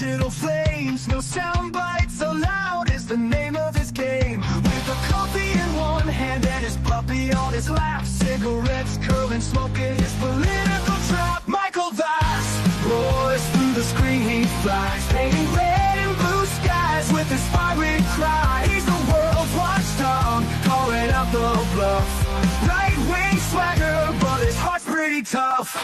digital flames. No sound bites allowed is the name of his game. With a coffee in one hand and his puppy on his lap, cigarettes curling, smoking his political trap. Michael Vass roars through the screen, he flies, painting red and blue skies with his fiery cry. He's the world's watchdog, calling out the bluff. Right-wing swagger, but his heart's pretty tough.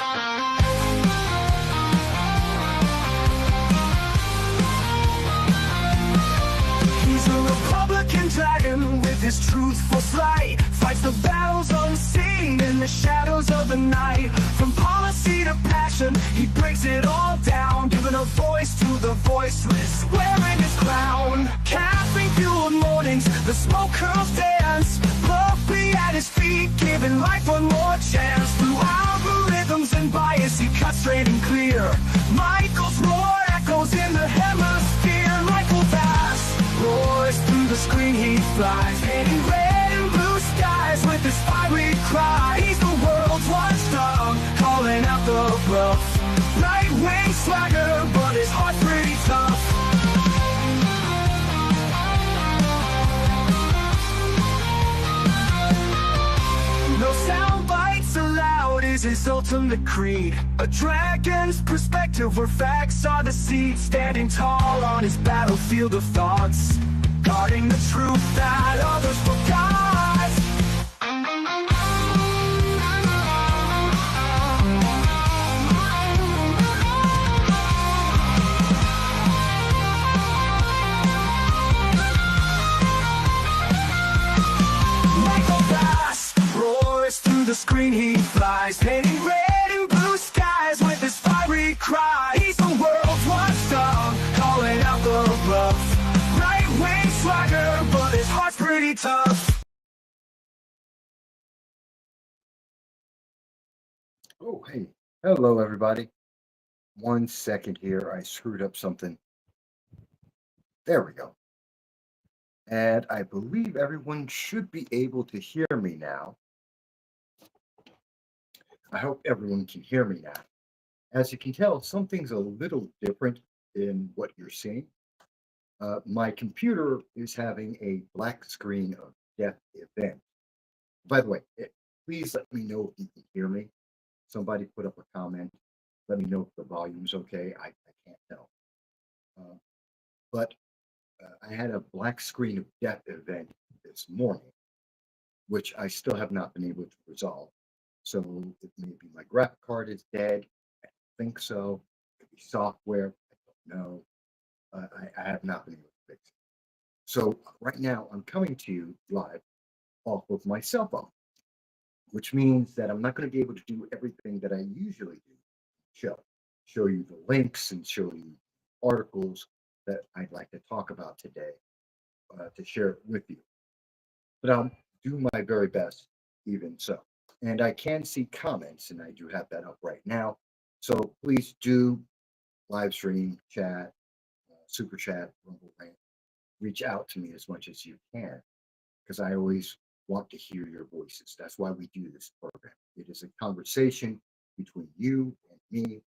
He's a Republican dragon with his truthful slight, fights the battles unseen in the shadows of the night. From policy to passion, he breaks it all down, giving a voice to the voiceless, wearing his crown. Caffeine-fueled mornings, the smoke curls dance, Puppy at his feet, giving life one more chance. Through algorithms and bias, he cuts straight and clear. Michael's roar echoes in the hemisphere. Michael Vass roars through the screen, he flies, painting red and blue skies with his fiery cry. He's the world's watchdog, calling out the bluff. Right-wing swagger, but his heart's pretty tough. No sound bites allowed is his ultimate creed. A dragon's perspective where facts are the seed. Standing tall on his battlefield of thoughts, guarding the truth that others forgot. Michael Vass roars through the screen, he flies, painting red and blue skies with his fiery cry. He's the world's watchdog, calling out the bluff. Right-wing swagger, but his heart's pretty tough. Oh, hey. Hello, everybody. 1 second here. I screwed up something. There we go. And I believe everyone should be able to hear me now. I hope everyone can hear me now. As you can tell, something's a little different in what you're seeing. My computer is having a black screen of death event. By the way, please let me know if you can hear me. Somebody put up a comment. Let me know if the volume's okay. I can't tell. But I had a black screen of death event this morning, which I still have not been able to resolve. So it may be my graphic card is dead. I don't think so. It could be software. I don't know. I have not been able to fix it. So right now I'm coming to you live off of my cell phone, which means that I'm not going to be able to do everything that I usually do. Show you the links and show you articles that I'd like to talk about today to share with you. But I'll do my very best even so. And I can see comments, and I do have that up right now. So please do live stream, chat, SuperChat, RumbleRants, reach out to me as much as you can, because I always want to hear your voices. That's why we do this program. It is a conversation between you and me,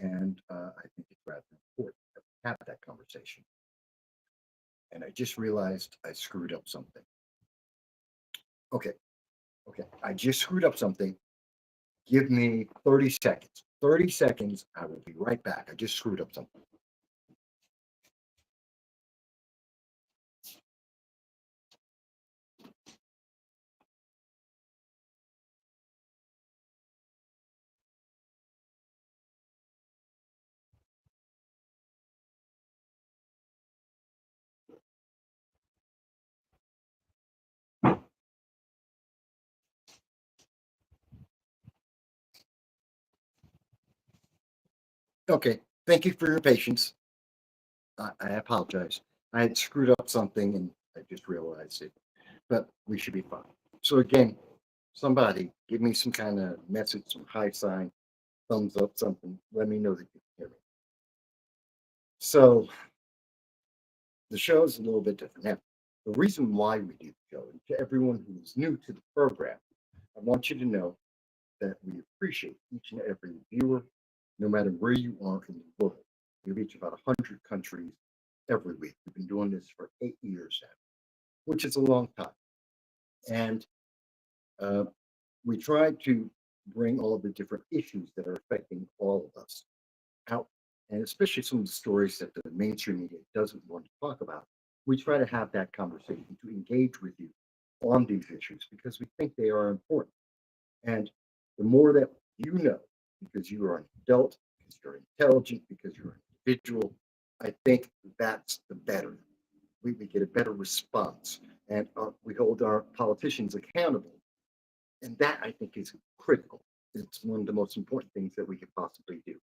and I think it's rather important that we have that conversation. And I just realized I screwed up something. Okay, I just screwed up something. Give me 30 seconds. 30 seconds, I will be right back. I just screwed up something. Okay, thank you for your patience. I apologize. I had screwed up something and I just realized it, but we should be fine. So again, somebody give me some kind of message, some high sign, thumbs up, something. Let me know that you can hear me. So the show is a little bit different. Now, the reason why we do the show, and to everyone who is new to the program, I want you to know that we appreciate each and every viewer, no matter where you are in the world. We reach about 100 countries every week. We've been doing this for 8 years now, which is a long time. And uh, we try to bring all the different issues that are affecting all of us out, and especially some of the stories that the mainstream media doesn't want to talk about. We try to have that conversation to engage with you on these issues because we think they are important. And the more that you know, because you are an adult, because you're intelligent, because you're an individual, I think that's the better. We get a better response, and we hold our politicians accountable. And that I think is critical. It's one of the most important things that we could possibly do.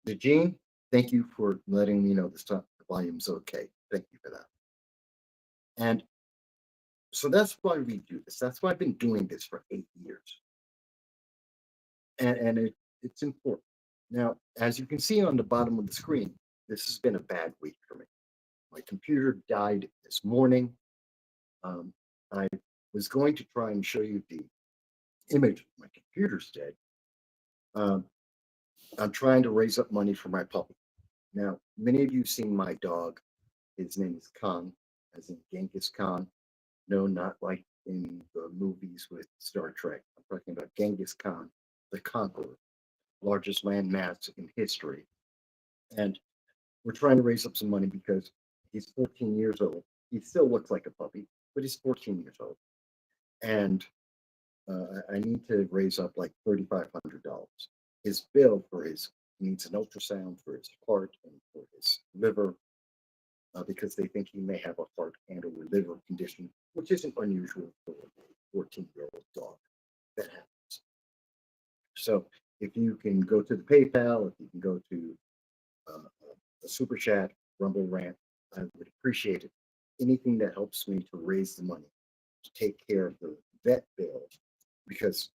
Eugene, thank you for letting me know the volume's okay. Thank you for that. And so that's why we do this. That's why I've been doing this for 8 years. And it's important. Now, as you can see on the bottom of the screen, this has been a bad week for me. My computer died this morning. I was going to try and show you the image of my computer's dead. Um, I'm trying to raise up money for my puppy. Now, many of you have seen my dog. His name is Khan, as in Genghis Khan. No, not like in the movies with Star Trek. I'm talking about Genghis Khan, the conqueror, largest land mass in history. And we're trying to raise up some money because he's 14 years old. He still looks like a puppy, but he's 14 years old. And I need to raise up like $3,500. His bill for his, he needs an ultrasound for his heart and for his liver because they think he may have a heart and or liver condition, which isn't unusual for a 14-year-old dog. That happens. So if you can go to the PayPal, if you can go to the SuperChat, RumbleRant, I would appreciate it. Anything that helps me to raise the money to take care of the vet bill because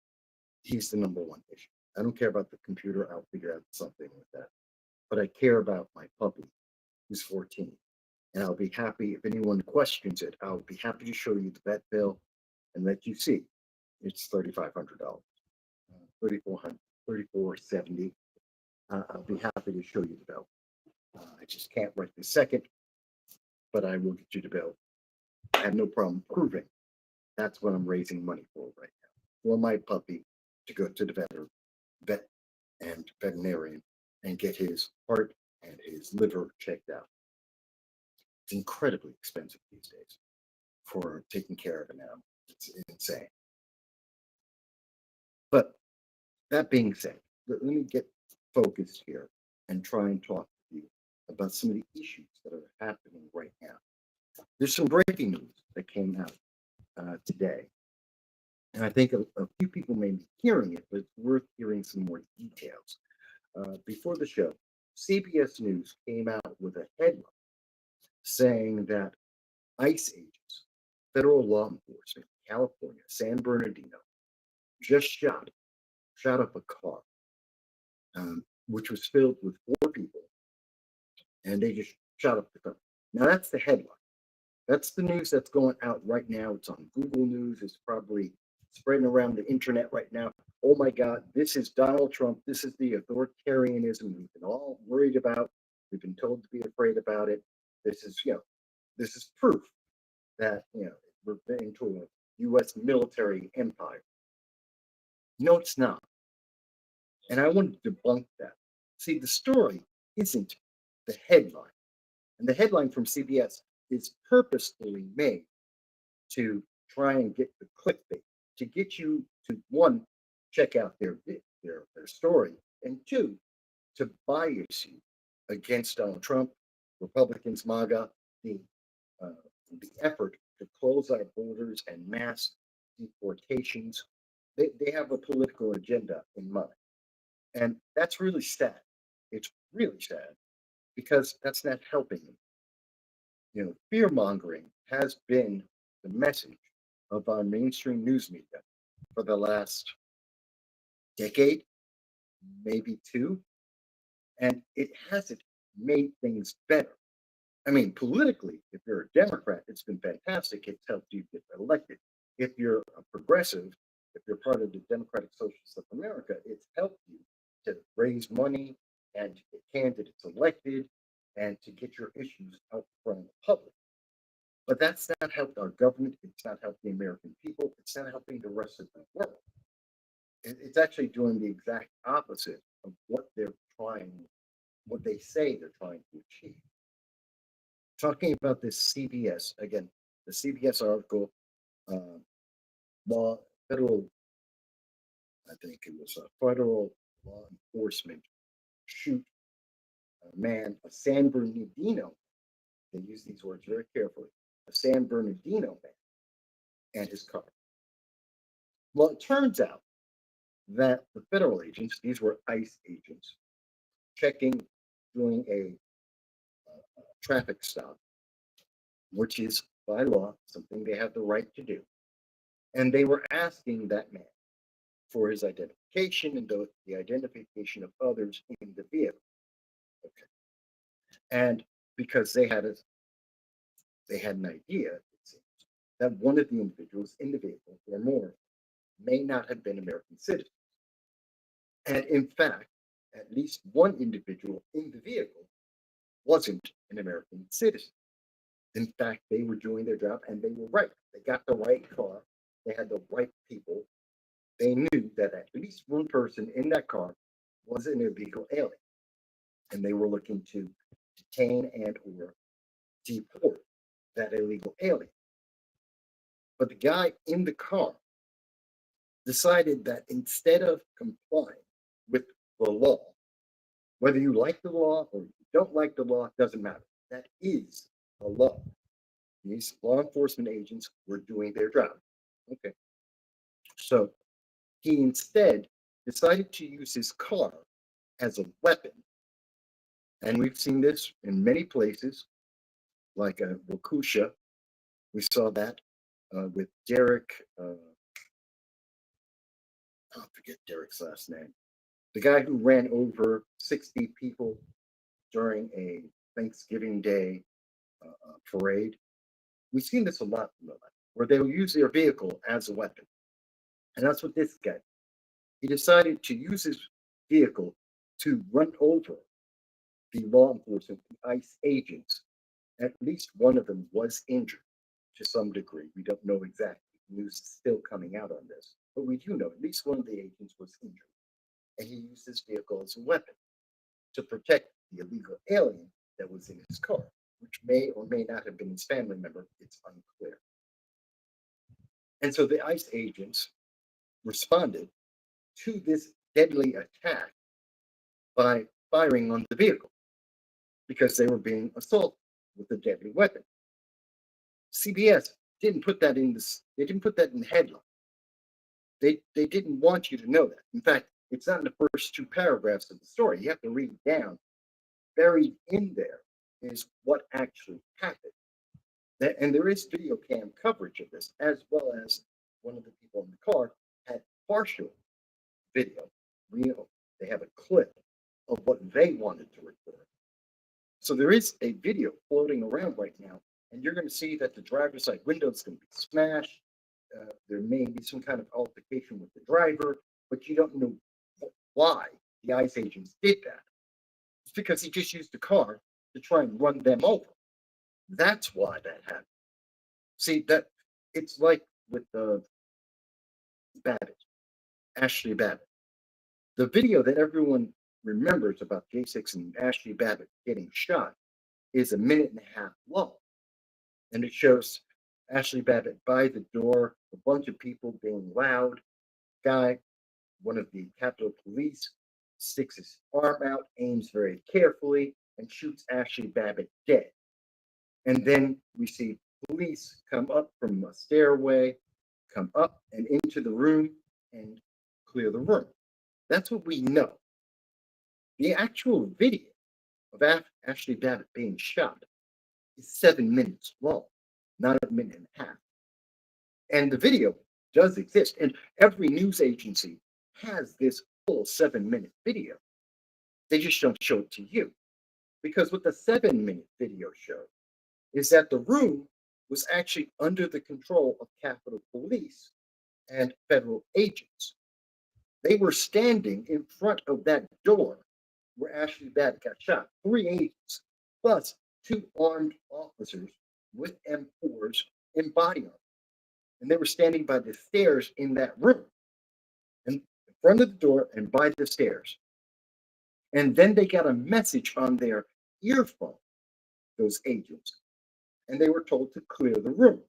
he's the number one issue. I don't care about the computer. I'll figure out something with that. But I care about my puppy who's 14. And I'll be happy if anyone questions it. I'll be happy to show you the vet bill and let you see. It's $3,500, 3,400, 3,470. I'll be happy to show you the bill. I just can't right this second, but I will get you the bill. I have no problem proving that's what I'm raising money for right now. For my puppy to go to the vet and veterinarian and get his heart and his liver checked out. It's incredibly expensive these days for taking care of an animal. It's insane. But that being said, let me get focused here and try and talk to you about some of the issues that are happening right now. There's some breaking news that came out today. And I think a few people may be hearing it, but it's worth hearing some more details. Before the show, CBS News came out with a headline saying that ICE agents, federal law enforcement in California, San Bernardino, just shot up a car, which was filled with 4 people, and they just shot up the car. Now that's the headline. That's the news that's going out right now. It's on Google News. It's probably spreading around the internet right now. Oh my God, this is Donald Trump. This is the authoritarianism we've been all worried about. We've been told to be afraid about it. This is, this is proof that, we're into a U.S. military empire. No, it's not. And I want to debunk that. See, the story isn't the headline. And the headline from CBS is purposefully made to try and get the clickbait, to get you to, 1, check out their story, and 2, to bias you against Donald Trump, Republicans, MAGA, the effort to close our borders and mass deportations. They have a political agenda in mind. And that's really sad. It's really sad because that's not helping them. Fear mongering has been the message of our mainstream news media for the last decade, maybe 2. And it hasn't made things better. I mean, politically, if you're a Democrat, it's been fantastic. It's helped you get elected. If you're a progressive, if you're part of the Democratic Socialists of America, it's helped you to raise money and to get candidates elected and to get your issues out in front of the public. But that's not helped our government. It's not helping the American people. It's not helping the rest of the world. It's actually doing the exact opposite of what they're trying, what they say they're trying to achieve. Talking about this CBS, again, the CBS article, uh, law, federal, I think it was a federal law enforcement shoot a man, a San Bernardino, they use these words very carefully, a San Bernardino man and his car. Well, it turns out that the federal agents, these were ICE agents, checking, doing a traffic stop, which is by law something they have the right to do. And they were asking that man for his identification and the identification of others in the vehicle. Okay. And because they had an idea, it seems, that one of the individuals in the vehicle or more may not have been American citizens. And in fact, at least one individual in the vehicle wasn't an American citizen. In fact, they were doing their job and they were right. They got the right car, they had the right people. They knew that at least one person in that car was an illegal alien, and they were looking to detain and or deport that illegal alien. But the guy in the car decided that instead of complying with the law, whether you like the law or you don't like the law, doesn't matter. That is the law. These law enforcement agents were doing their job. Okay. So he instead decided to use his car as a weapon. And we've seen this in many places, like Waukesha. We saw that with Derek. I forget Derek's last name. The guy who ran over 60 people during a Thanksgiving Day parade. We've seen this a lot in the life, where they will use their vehicle as a weapon. And that's what this guy did. He decided to use his vehicle to run over the law enforcement, the ICE agents. At least one of them was injured to some degree. We don't know exactly. News is still coming out on this. But we do know at least one of the agents was injured. And he used his vehicle as a weapon to protect the illegal alien that was in his car, which may or may not have been his family member. It's unclear. And so the ICE agents responded to this deadly attack by firing on the vehicle because they were being assaulted with a deadly weapon. CBS didn't put that in this. They didn't put that in the headline. They didn't want you to know that. In fact, it's not in the first two paragraphs of the story. You have to read down. Buried in there is what actually happened. And there is video cam coverage of this, as well as one of the people in the car had partial video. They have a clip of what they wanted to record. So there is a video floating around right now, and you're going to see that the driver's side window is going to be smashed. There may be some kind of altercation with the driver, but you don't know why the ICE agents did that. It's because he just used the car to try and run them over. That's why that happened. See, that it's like with Babbitt, Ashley Babbitt. The video that everyone remembers about J6 and Ashley Babbitt getting shot is 1.5 minutes long. And it shows Ashley Babbitt by the door, a bunch of people being loud. Guy, one of the Capitol Police, sticks his arm out, aims very carefully, and shoots Ashley Babbitt dead. And then we see police come up from a stairway, come up and into the room and clear the room. That's what we know. The actual video of Ashley Babbitt being shot is 7 minutes long, not 1.5 minutes. And the video does exist, and every news agency has this full 7-minute video. They just don't show it to you. Because what the 7-minute video showed is that the room was actually under the control of Capitol Police and federal agents. They were standing in front of that door where Ashley Babbitt got shot. 3 agents, plus 2 armed officers with M4s in body armor. And they were standing by the stairs in that room, and in front of the door and by the stairs. And then they got a message on their earphone, those agents, and they were told to clear the room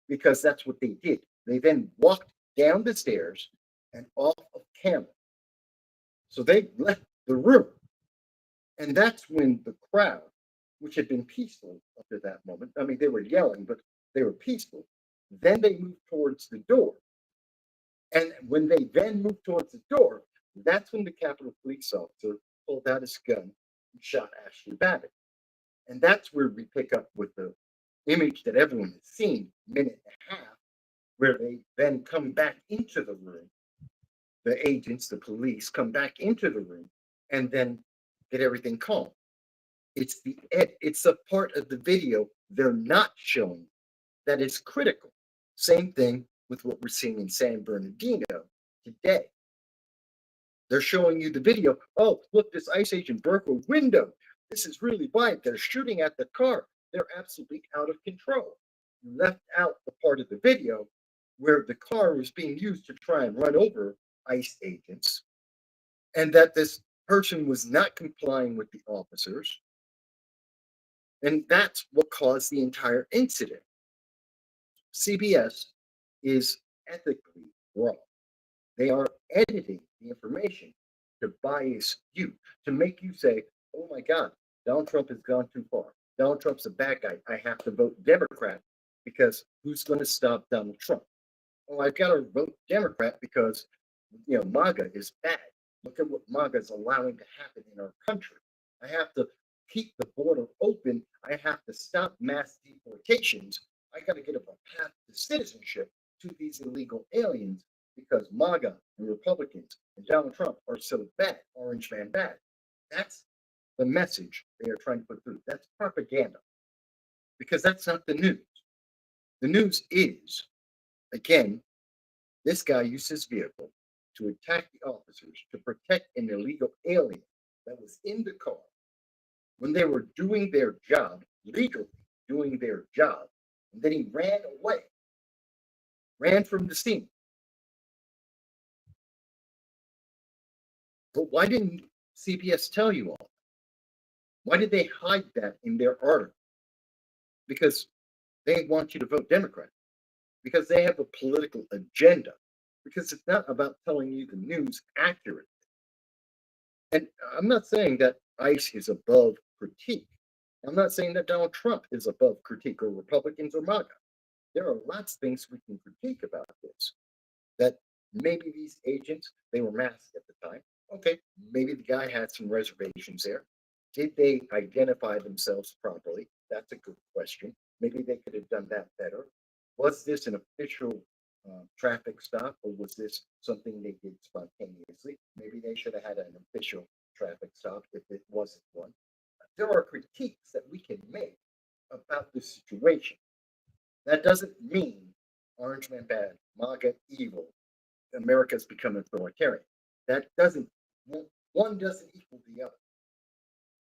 because that's what they did. They then walked down the stairs and off of camera. So they left the room. And that's when the crowd, which had been peaceful up to that moment, I mean, they were yelling, but they were peaceful. Then they moved towards the door. And when they then moved towards the door, that's when the Capitol Police officer pulled out his gun and shot Ashley Babbitt. And that's where we pick up with the image that everyone has seen, minute and a half, where they then come back into the room. The agents, the police, come back into the room and then get everything calm. It's a part of the video they're not showing that is critical. Same thing with what we're seeing in San Bernardino today. They're showing you the video. Oh, look, this ICE agent broke a window. This is really bad. They're shooting at the car. They're absolutely out of control. You left out the part of the video where the car was being used to try and run over ICE agents, and that this person was not complying with the officers. And that's what caused the entire incident. CBS is ethically wrong. They are editing the information to bias you, to make you say, oh my God, Donald Trump has gone too far. Donald Trump's a bad guy. I have to vote Democrat because who's going to stop Donald Trump? Oh, I've got to vote Democrat because, MAGA is bad. Look at what MAGA is allowing to happen in our country. I have to keep the border open. I have to stop mass deportations. I got to get a path to citizenship to these illegal aliens because MAGA and Republicans and Donald Trump are so bad, orange man bad. That's the message they are trying to put through. That's propaganda because that's not the news. The news is, again, this guy used his vehicle to attack the officers to protect an illegal alien that was in the car when they were doing their job, legally doing their job, and then he ran away, ran from the scene. But why didn't CBS tell you all? Why did they hide that in their article? Because they want you to vote Democrat. Because they have a political agenda. Because it's not about telling you the news accurately. And I'm not saying that ICE is above critique. I'm not saying that Donald Trump is above critique or Republicans or MAGA. There are lots of things we can critique about this. That maybe these agents, they were masked at the time. Okay, maybe the guy had some reservations there. Did they identify themselves properly? That's a good question. Maybe they could have done that better. Was this an official traffic stop, or was this something they did spontaneously? Maybe they should have had an official traffic stop if it wasn't one. There are critiques that we can make about this situation. That doesn't mean orange man bad, MAGA evil, America's become authoritarian. That doesn't, one doesn't equal the other.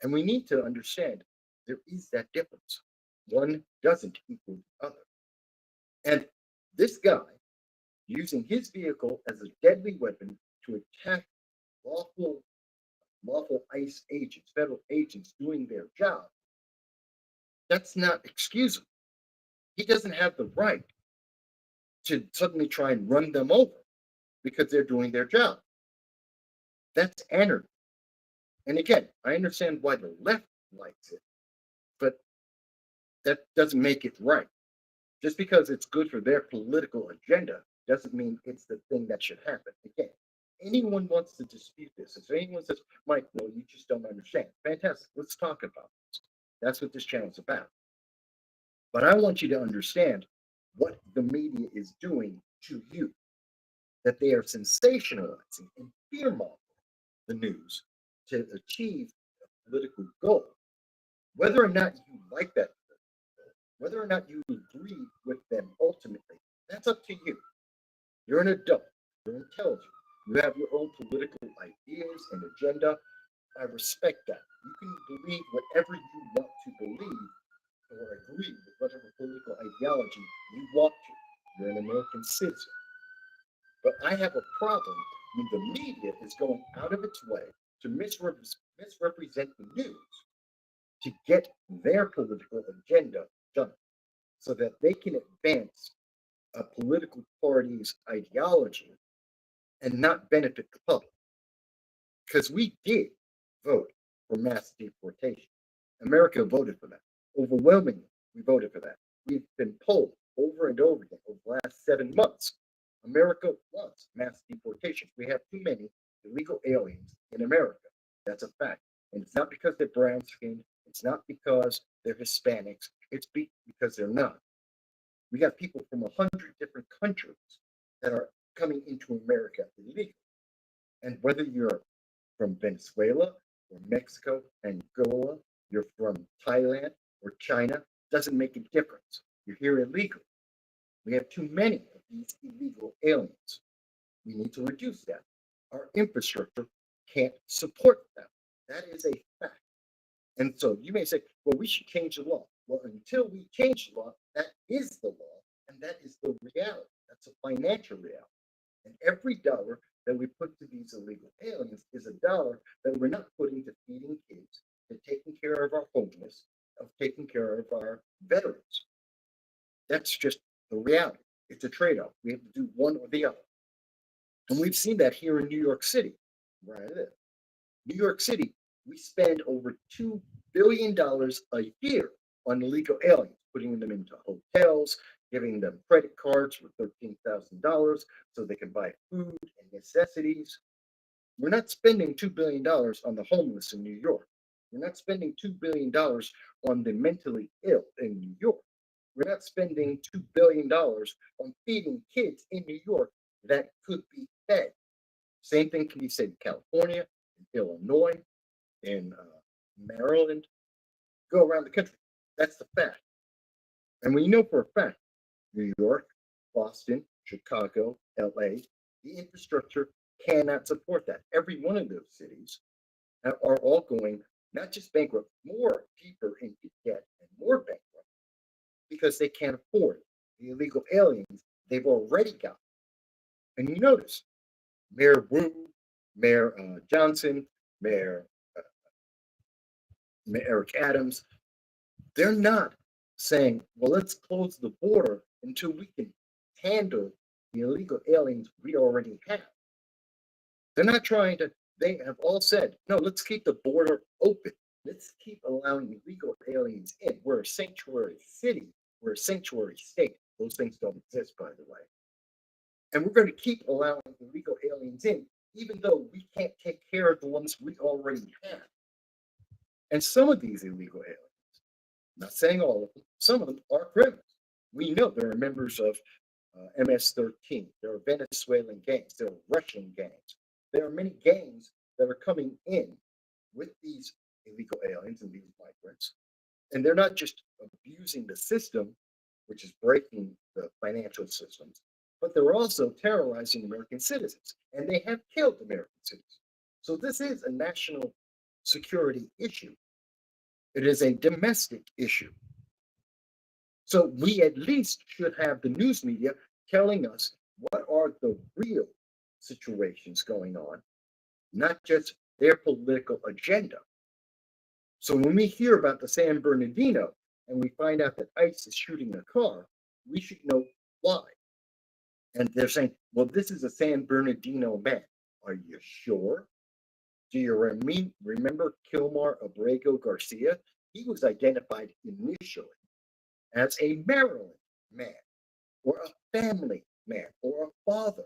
And we need to understand there is that difference. One doesn't equal the other. And this guy, using his vehicle as a deadly weapon to attack lawful ICE agents, federal agents doing their job, that's not excusable. He doesn't have the right to suddenly try and run them over because they're doing their job. That's anarchy. And again, I understand why the left likes it, but that doesn't make it right. Just because it's good for their political agenda doesn't mean it's the thing that should happen. Again, anyone wants to dispute this. If anyone says, Mike, well, you just don't understand. Fantastic. Let's talk about this. That's what this channel is about. But I want you to understand what the media is doing to you, that they are sensationalizing and fear-mongering the news to achieve a political goal. Whether or not you like that, whether or not you agree with them ultimately, that's up to you. You're an adult, you're intelligent, you have your own political ideas and agenda. I respect that. You can believe whatever you want to believe or agree with whatever political ideology you want to. You're an American citizen. But I have a problem when the media is going out of its way to misrepresent the news to get their political agenda done so that they can advance a political party's ideology and not benefit the public. Because we did vote for mass deportation. America voted for that. Overwhelmingly, we voted for that. We've been polled over and over again over the last 7 months. America wants mass deportation. We have too many illegal aliens in America. That's a fact. And it's not because they're brown skinned. It's not because they're Hispanics. It's because they're not. We got people from 100 different countries that are coming into America illegally. And whether you're from Venezuela or Mexico, Angola, you're from Thailand or China, doesn't make a difference. You're here illegally. We have too many of these illegal aliens. We need to reduce that. Our infrastructure can't support them. That is a fact. And so you may say, well, we should change the law. Well, until we change the law, that is the law, and that is the reality. That's a financial reality. And every dollar that we put to these illegal aliens is a dollar that we're not putting to feeding kids, to taking care of our homeless, of taking care of our veterans. That's just the reality. It's a trade-off. We have to do one or the other. And we've seen that here in New York City, where I live. New York City, we spend over $2 billion a year on illegal aliens, putting them into hotels, giving them credit cards for $13,000 so they can buy food and necessities. We're not spending $2 billion on the homeless in New York. We're not spending $2 billion on the mentally ill in New York. We're not spending $2 billion on feeding kids in New York that could be fed. Same thing can be said in California, in Illinois, in Maryland. Go around the country. That's the fact. And we know for a fact, New York, Boston, Chicago, LA, the infrastructure cannot support that. Every one of those cities are all going not just bankrupt, more deeper into debt and more bankrupt because they can't afford the illegal aliens they've already got. And you notice Mayor Wu, Mayor Johnson, Mayor Eric Adams, they're not saying, well, let's close the border until we can handle the illegal aliens we already have. They're not trying to, they have all said, no, let's keep the border open. Let's keep allowing illegal aliens in. We're a sanctuary city. We're a sanctuary state. Those things don't exist, by the way. And we're going to keep allowing illegal aliens in, even though we can't take care of the ones we already have. And some of these illegal aliens, I'm not saying all of them, some of them are criminals. We know there are members of MS-13. There are Venezuelan gangs. There are Russian gangs. There are many gangs that are coming in with these illegal aliens and these migrants. And they're not just abusing the system, which is breaking the financial systems, but they're also terrorizing American citizens. And they have killed American citizens. So this is a national security issue. It is a domestic issue. So we at least should have the news media telling us what are the real situations going on, not just their political agenda. So when we hear about the San Bernardino and we find out that ICE is shooting a car, we should know why. And they're saying, well, this is a San Bernardino man. Are you sure? Do you remember Kilmar Abrego Garcia? He was identified initially as a Maryland man or a family man or a father.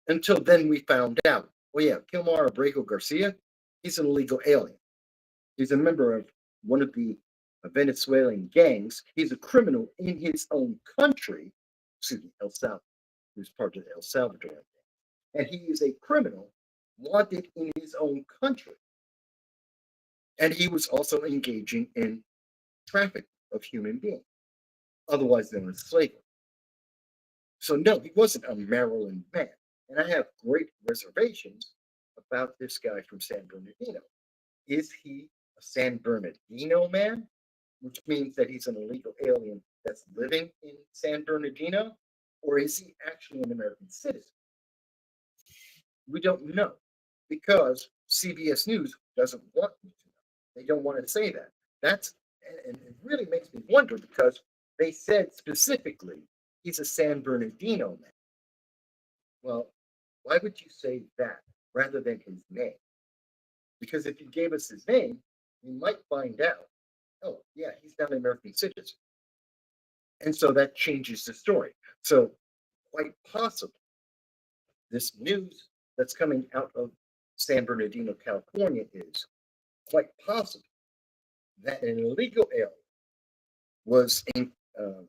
Until then we found out, well, yeah, Kilmar Abrego Garcia, he's an illegal alien. He's a member of one of the Venezuelan gangs. He's a criminal in his own country, excuse me, El Salvador. He was part of the El Salvador gang. And he is a criminal wanted in his own country. And he was also engaging in trafficking of human beings, otherwise known as slavery. So no, he wasn't a Maryland man. And I have great reservations about this guy from San Bernardino. Is he a San Bernardino man, which means that he's an illegal alien that's living in San Bernardino, or is he actually an American citizen? We don't know because CBS News doesn't want me to know. They don't want to say that. That's and it really makes me wonder because they said specifically he's a San Bernardino man. Well, why would you say that rather than his name? Because if you gave us his name, we might find out, oh, yeah, he's not an American citizen. And so that changes the story. So, quite possibly, this news that's coming out of San Bernardino, California is quite possible that an illegal alien was uh,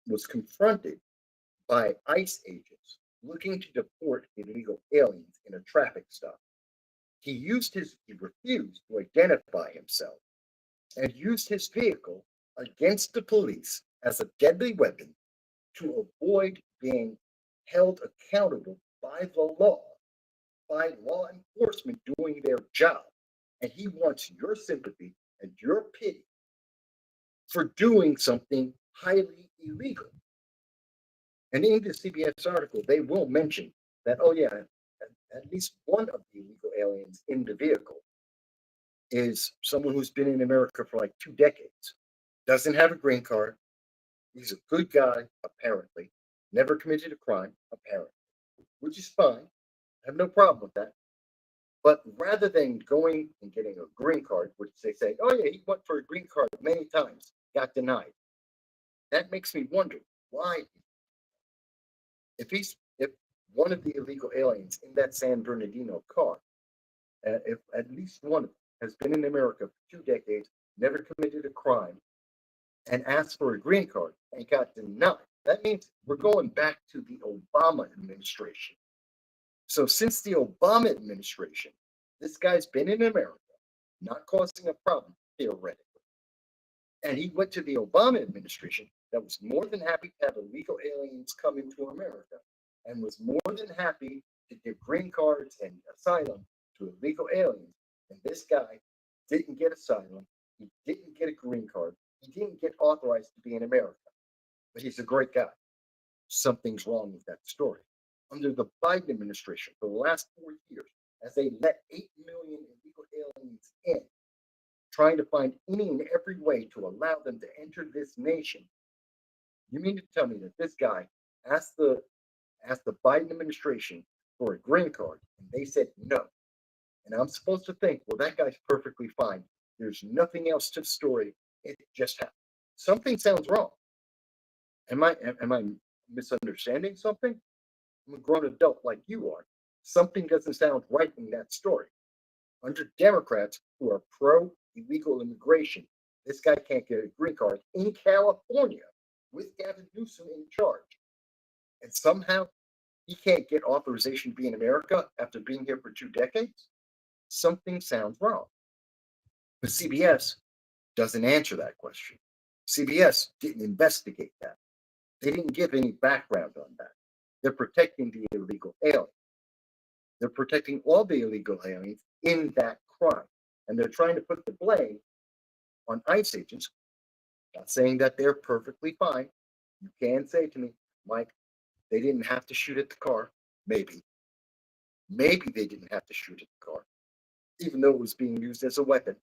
was confronted by ICE agents looking to deport illegal aliens in a traffic stop. He refused to identify himself and used his vehicle against the police as a deadly weapon to avoid being held accountable by law enforcement doing their job. And he wants your sympathy and your pity for doing something highly illegal. And in the CBS article, they will mention that, oh, yeah, at least one of the illegal aliens in the vehicle is someone who's been in America for like 2 decades, doesn't have a green card. He's a good guy, apparently, never committed a crime, apparently, which is fine. I have no problem with that. But rather than going and getting a green card, which they say, oh, yeah, he went for a green card many times, got denied. That makes me wonder why, if one of the illegal aliens in that San Bernardino car, if at least one of them has been in America for 2 decades, never committed a crime, and asked for a green card and got denied, that means we're going back to the Obama administration. So since the Obama administration, this guy's been in America, not causing a problem, theoretically. And he went to the Obama administration that was more than happy to have illegal aliens come into America and was more than happy to give green cards and asylum to illegal aliens. And this guy didn't get asylum. He didn't get a green card. He didn't get authorized to be in America. But he's a great guy. Something's wrong with that story. Under the Biden administration, for the last 4 years, as they let 8 million illegal aliens in, trying to find any and every way to allow them to enter this nation. You mean to tell me that this guy asked the Biden administration for a green card and they said no? And I'm supposed to think, well, that guy's perfectly fine. There's nothing else to the story. It just happened. Something sounds wrong. Am I misunderstanding something? I'm a grown adult like you are. Something doesn't sound right in that story. Under Democrats who are pro illegal immigration, this guy can't get a green card in California with Gavin Newsom in charge. And somehow he can't get authorization to be in America after being here for 2 decades? Something sounds wrong. But CBS doesn't answer that question. CBS didn't investigate that. They didn't give any background on that. They're protecting the illegal alien. They're protecting all the illegal aliens in that crime. And they're trying to put the blame on ICE agents. Not saying that they're perfectly fine. You can say to me, Mike, they didn't have to shoot at the car. Maybe. Maybe they didn't have to shoot at the car, even though it was being used as a weapon.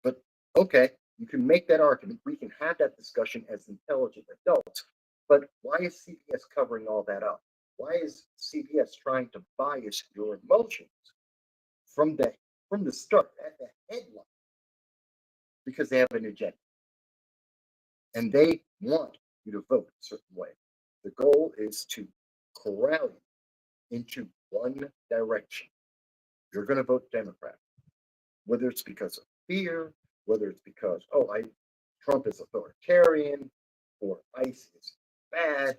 But okay, you can make that argument. We can have that discussion as intelligent adults. But why is CBS covering all that up? Why is CBS trying to bias your emotions from the start at the headline? Because they have an agenda. And they want you to vote a certain way. The goal is to corral you into one direction. You're going to vote Democrat, whether it's because of fear, whether it's because, Trump is authoritarian, or ICE is bad.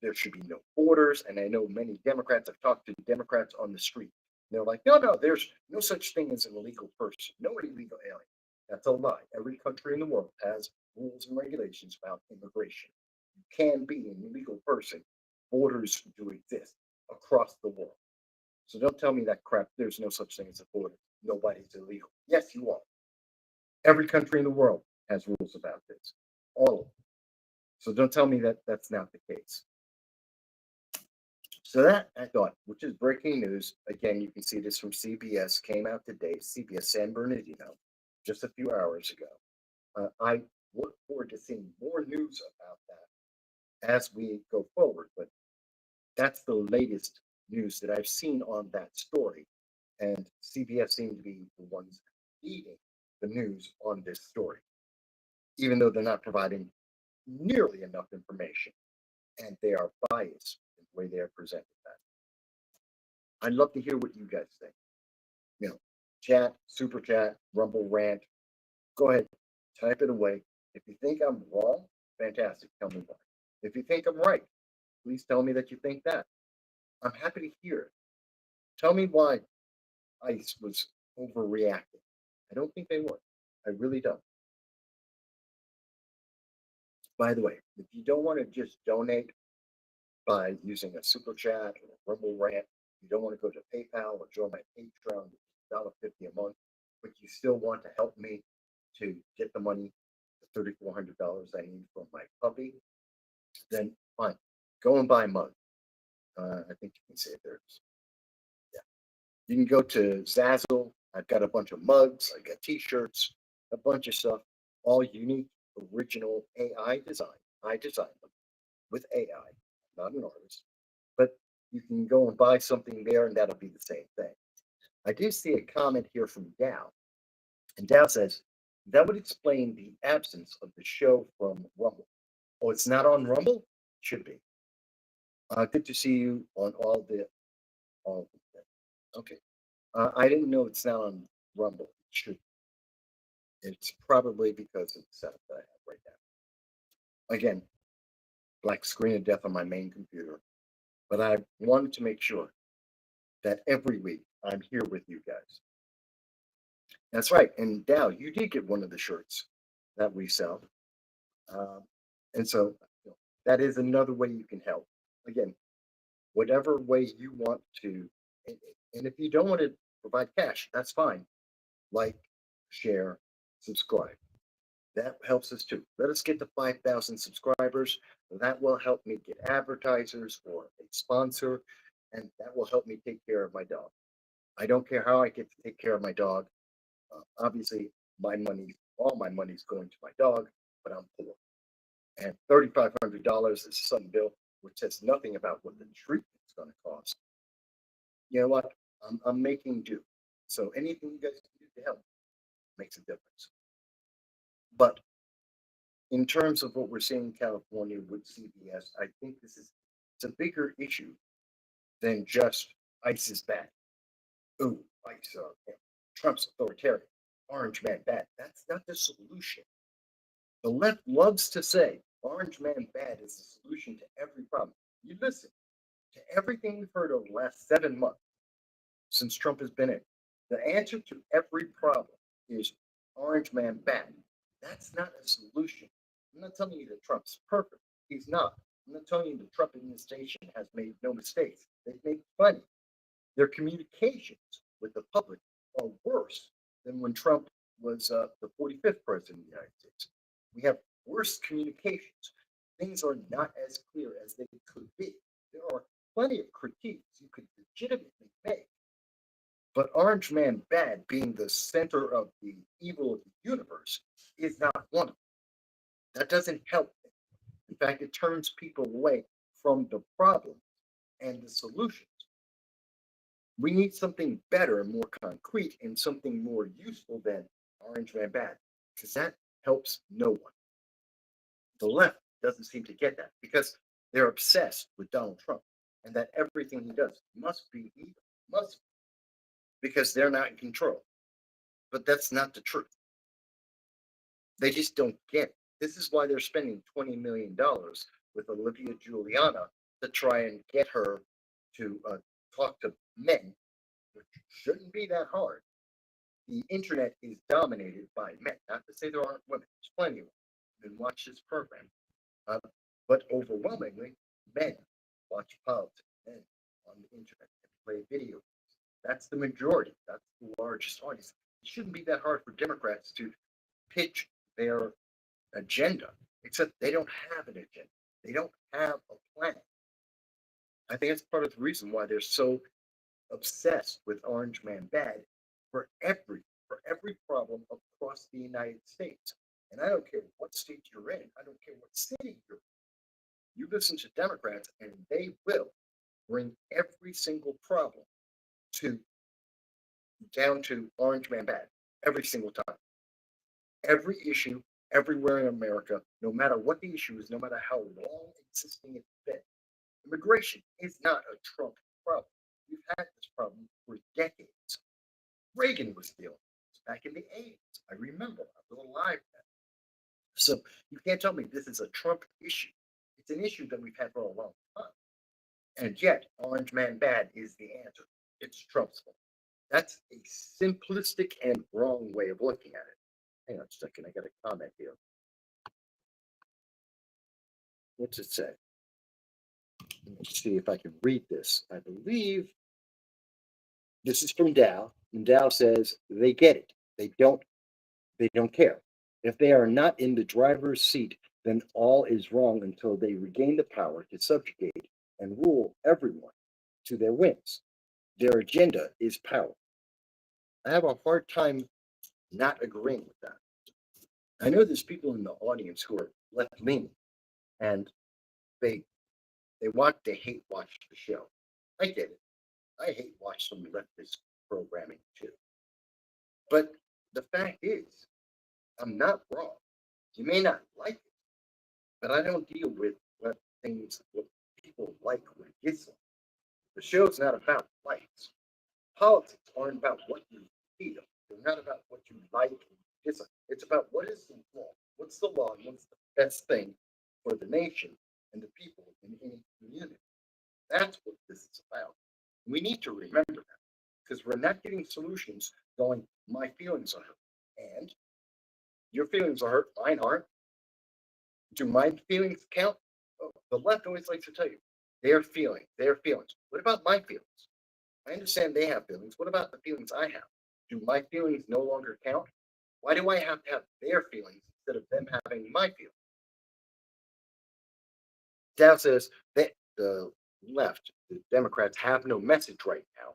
There should be no borders. And I know many Democrats, I've talked to Democrats on the street. They're like, no, there's no such thing as an illegal person, no illegal alien. That's a lie. Every country in the world has rules and regulations about immigration. You can be an illegal person. Borders do exist across the world. So don't tell me that crap. There's no such thing as a border. Nobody's illegal. Yes, you are. Every country in the world has rules about this. All of them. So don't tell me that that's not the case. So that I thought, which is breaking news. Again, you can see this from CBS, came out today, CBS San Bernardino, just a few hours ago. I look forward to seeing more news about that as we go forward, but that's the latest news that I've seen on that story. And CBS seem to be the ones leading the news on this story, even though they're not providing nearly enough information, and they are biased in the way they are presenting that. I'd love to hear what you guys think. You know, chat, super chat, rumble rant. Go ahead, type it away. If you think I'm wrong, fantastic. Tell me why. If you think I'm right, please tell me that you think that. I'm happy to hear it. Tell me why ICE was overreacting. I don't think they were. I really don't. By the way, if you don't want to just donate by using a super chat or a rumble rant, you don't want to go to PayPal or join my Patreon, $1.50 a month, but you still want to help me to get the money, the $3,400 I need for my puppy, then fine. Go and buy a mug. I think you can say there's. Yeah. You can go to Zazzle. I've got a bunch of mugs. I got T-shirts, a bunch of stuff, all unique, original AI design. I designed them with AI, not an artist. But you can go and buy something there, and that'll be the same thing. I do see a comment here from Dow, and Dow says that would explain the absence of the show from Rumble. Oh, it's not on Rumble? Should be. Good to see you on all of the okay. I didn't know it's not on Rumble. It should. It's probably because of the setup that I have right now. Again, black screen of death on my main computer. But I wanted to make sure that every week I'm here with you guys. That's right. And Dow, you did get one of the shirts that we sell. Um, and so that is another way you can help. Again, whatever way you want to. And, and if you don't want to provide cash, that's fine. Like, share, subscribe. That helps us too. Let us get to 5,000 subscribers. That will help me get advertisers or a sponsor, and that will help me take care of my dog. I don't care how I get to take care of my dog. Obviously, all my money's going to my dog, but I'm poor. And $3,500 is some bill, which says nothing about what the treatment's going to cost. You know what? I'm making do. So anything you guys can do to help makes a difference. But in terms of what we're seeing in California with CBS, I think it's a bigger issue than just ICE is bad. Ooh, ICE, Trump's authoritarian, Orange Man bad. That's not the solution. The left loves to say Orange Man bad is the solution to every problem. You listen to everything we've heard over the last 7 months since Trump has been in. The answer to every problem is Orange Man bad. That's not a solution. I'm not telling you that Trump's perfect. He's not. I'm not telling you the Trump administration has made no mistakes. They've made plenty. Their communications with the public are worse than when Trump was the 45th president of the United States. We have worse communications. Things are not as clear as they could be. There are plenty of critiques you could legitimately make. But Orange Man bad being the center of the evil of the universe is not one of them. That doesn't help them. In fact, it turns people away from the problem and the solutions. We need something better, more concrete, and something more useful than Orange Man bad, because that helps no one. The left doesn't seem to get that because they're obsessed with Donald Trump and that everything he does must be evil, must be, because they're not in control. But that's not the truth. They just don't get it. This is why they're spending $20 million with Olivia Giuliana to try and get her to talk to men, which shouldn't be that hard. The internet is dominated by men. Not to say there aren't women, there's plenty of women who watch this program. Uh, but overwhelmingly, men watch politics, men on the internet and play video. That's the majority. That's the largest audience. It shouldn't be that hard for Democrats to pitch their agenda, except they don't have an agenda. They don't have a plan. I think that's part of the reason why they're so obsessed with Orange Man Bad for every problem across the United States. And I don't care what state you're in. I don't care what city you're in. You listen to Democrats, and they will bring every single problem to down to Orange Man Bad every single time. Every issue, everywhere in America, no matter what the issue is, no matter how long existing it's been. Immigration is not a Trump problem. We've had this problem for decades. Reagan was dealing with this back in the 80s. I remember, I was alive then. So you can't tell me this is a Trump issue. It's an issue that we've had for a long time. And yet, Orange Man Bad is the answer. It's Trump's fault. That's a simplistic and wrong way of looking at it. Hang on a second, I got a comment here. What's it say? Let's see if I can read this. I believe this is from Dow, and Dow says they get it. They don't care. If they are not in the driver's seat, then all is wrong until they regain the power to subjugate and rule everyone to their whims. Their agenda is power. I have a hard time not agreeing with that. I know there's people in the audience who are left leaning and they they hate watch the show. I get it. I hate watch some leftist programming too. But the fact is, I'm not wrong. You may not like it, but I don't deal with what people like or dislike. The show's not about likes. Politics aren't about what you feel. They're not about what you like and dislike. It's about what is the law, what's the law, and what's the best thing for the nation and the people in any community. That's what this is about. We need to remember that because we're not getting solutions going, my feelings are hurt. And your feelings are hurt, mine aren't. Do my feelings count? Oh, the left always likes to tell you their feelings. What about my feelings? I understand they have feelings. What about the feelings I have? Do my feelings no longer count? Why do I have to have their feelings instead of them having my feelings? Dow says that the left, the Democrats, have no message right now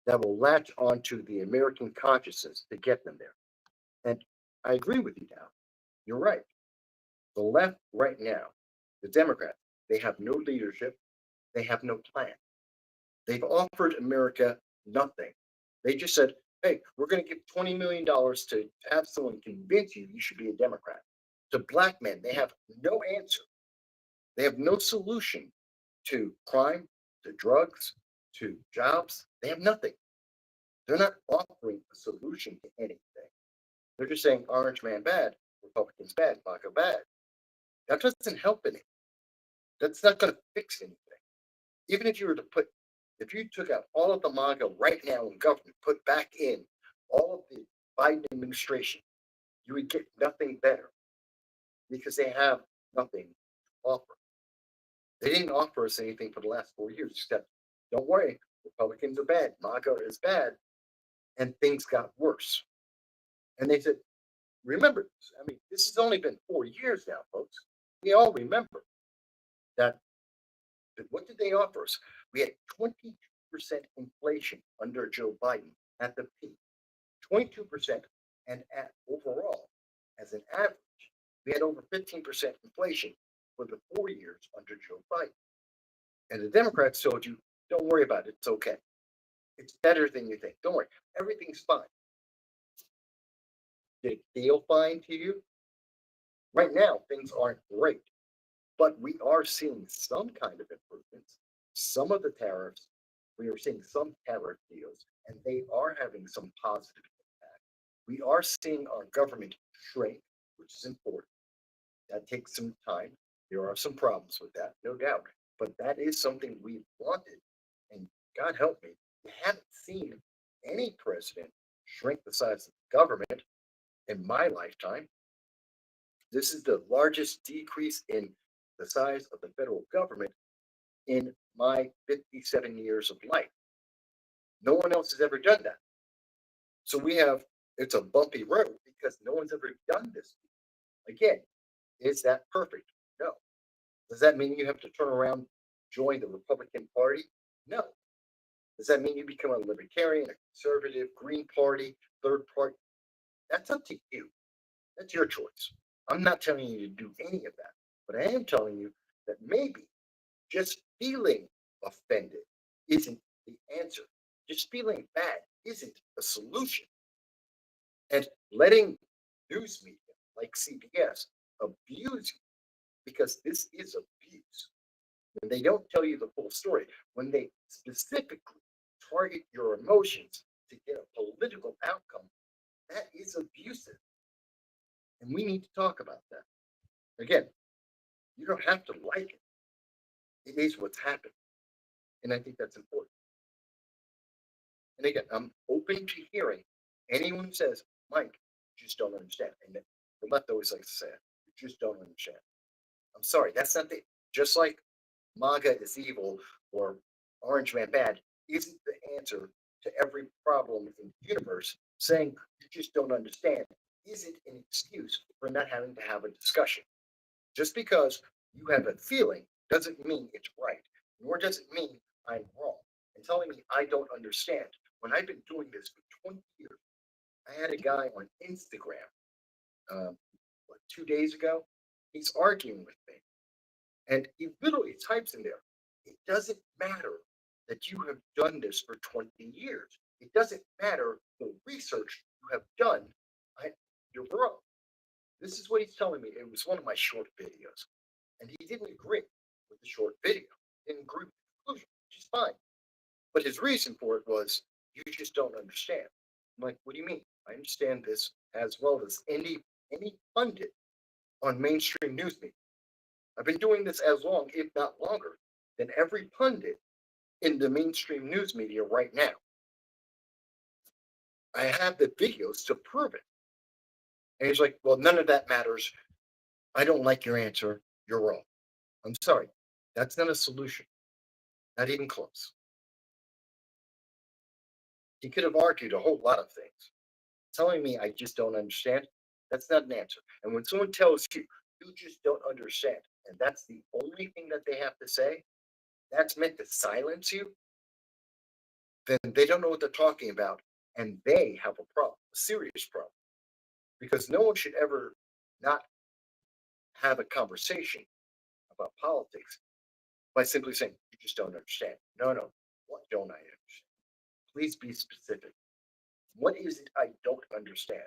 that will latch onto the American consciousness to get them there. And I agree with you, Dow. You're right. The left right now, the Democrats, they have no leadership, they have no plan. They've offered America nothing. They just said, hey, we're going to give $20 million to have someone convince you you should be a Democrat. To black men, they have no answer. They have no solution to crime, to drugs, to jobs. They have nothing. They're not offering a solution to anything. They're just saying Orange Man bad, Republicans bad, MAGA bad. That doesn't help anything. That's not going to fix anything. Even if you were to if you took out all of the MAGA right now in government, put back in all of the Biden administration, you would get nothing better because they have nothing to offer. They didn't offer us anything for the last 4 years, except don't worry, Republicans are bad, MAGA is bad, and things got worse. And they said, remember this. I mean, this has only been 4 years now, folks. We all remember that. But what did they offer us? We had 22% inflation under Joe Biden at the peak. 22%, and at overall, as an average, we had over 15% inflation for the 4 years under Joe Biden. And the Democrats told you, don't worry about it, it's okay. It's better than you think. Don't worry, everything's fine. Did it feel fine to you? Right now, things aren't great, but we are seeing some kind of improvements. Some of the tariffs, we are seeing some tariff deals, and they are having some positive impact. We are seeing our government shrink, which is important. That takes some time. There are some problems with that, no doubt, but that is something we wanted. And God help me, we haven't seen any president shrink the size of the government in my lifetime. This is the largest decrease in the size of the federal government in my 57 years of life. No one else has ever done that. So it's a bumpy road because no one's ever done this. Again, is that perfect? No. Does that mean you have to turn around, join the Republican Party? No. Does that mean you become a libertarian, a conservative, Green Party, third party? That's up to you. That's your choice. I'm not telling you to do any of that, but I am telling you that maybe just feeling offended isn't the answer. Just feeling bad isn't a solution. And letting news media like CBS abuse you, because this is abuse. When they don't tell you the full story, when they specifically target your emotions to get a political outcome, that is abusive. And we need to talk about that. Again, you don't have to like it. It is what's happened. And I think that's important. And again, I'm open to hearing anyone who says, Mike, you just don't understand. And the left always likes to say it. You just don't understand. I'm sorry, that's not the just like MAGA is evil or Orange Man bad isn't the answer to every problem in the universe. Saying you just don't understand isn't an excuse for not having to have a discussion. Just because you have a feeling doesn't mean it's right, nor does it mean I'm wrong. And telling me I don't understand when I've been doing this for 20 years. I had a guy on Instagram, um, 2 days ago. He's arguing with me, and he literally types in there, it doesn't matter that you have done this for 20 years. It doesn't matter the research you have done. I, you're wrong. This is what he's telling me. It was one of my short videos. And he didn't agree with the short video. He didn't agree with the conclusion, which is fine. But his reason for it was, you just don't understand. I'm like, what do you mean? I understand this as well as any pundit on mainstream news media. I've been doing this as long, if not longer, than every pundit in the mainstream news media right now. I have the videos to prove it. And he's like, well, none of that matters. I don't like your answer. You're wrong. I'm sorry. That's not a solution. Not even close. He could have argued a whole lot of things. Telling me I just don't understand, that's not an answer. And when someone tells you, you just don't understand, and that's the only thing that they have to say, that's meant to silence you, then they don't know what they're talking about. And they have a problem, a serious problem. Because no one should ever not have a conversation about politics by simply saying, you just don't understand. No, no. What don't I understand? Please be specific. What is it I don't understand?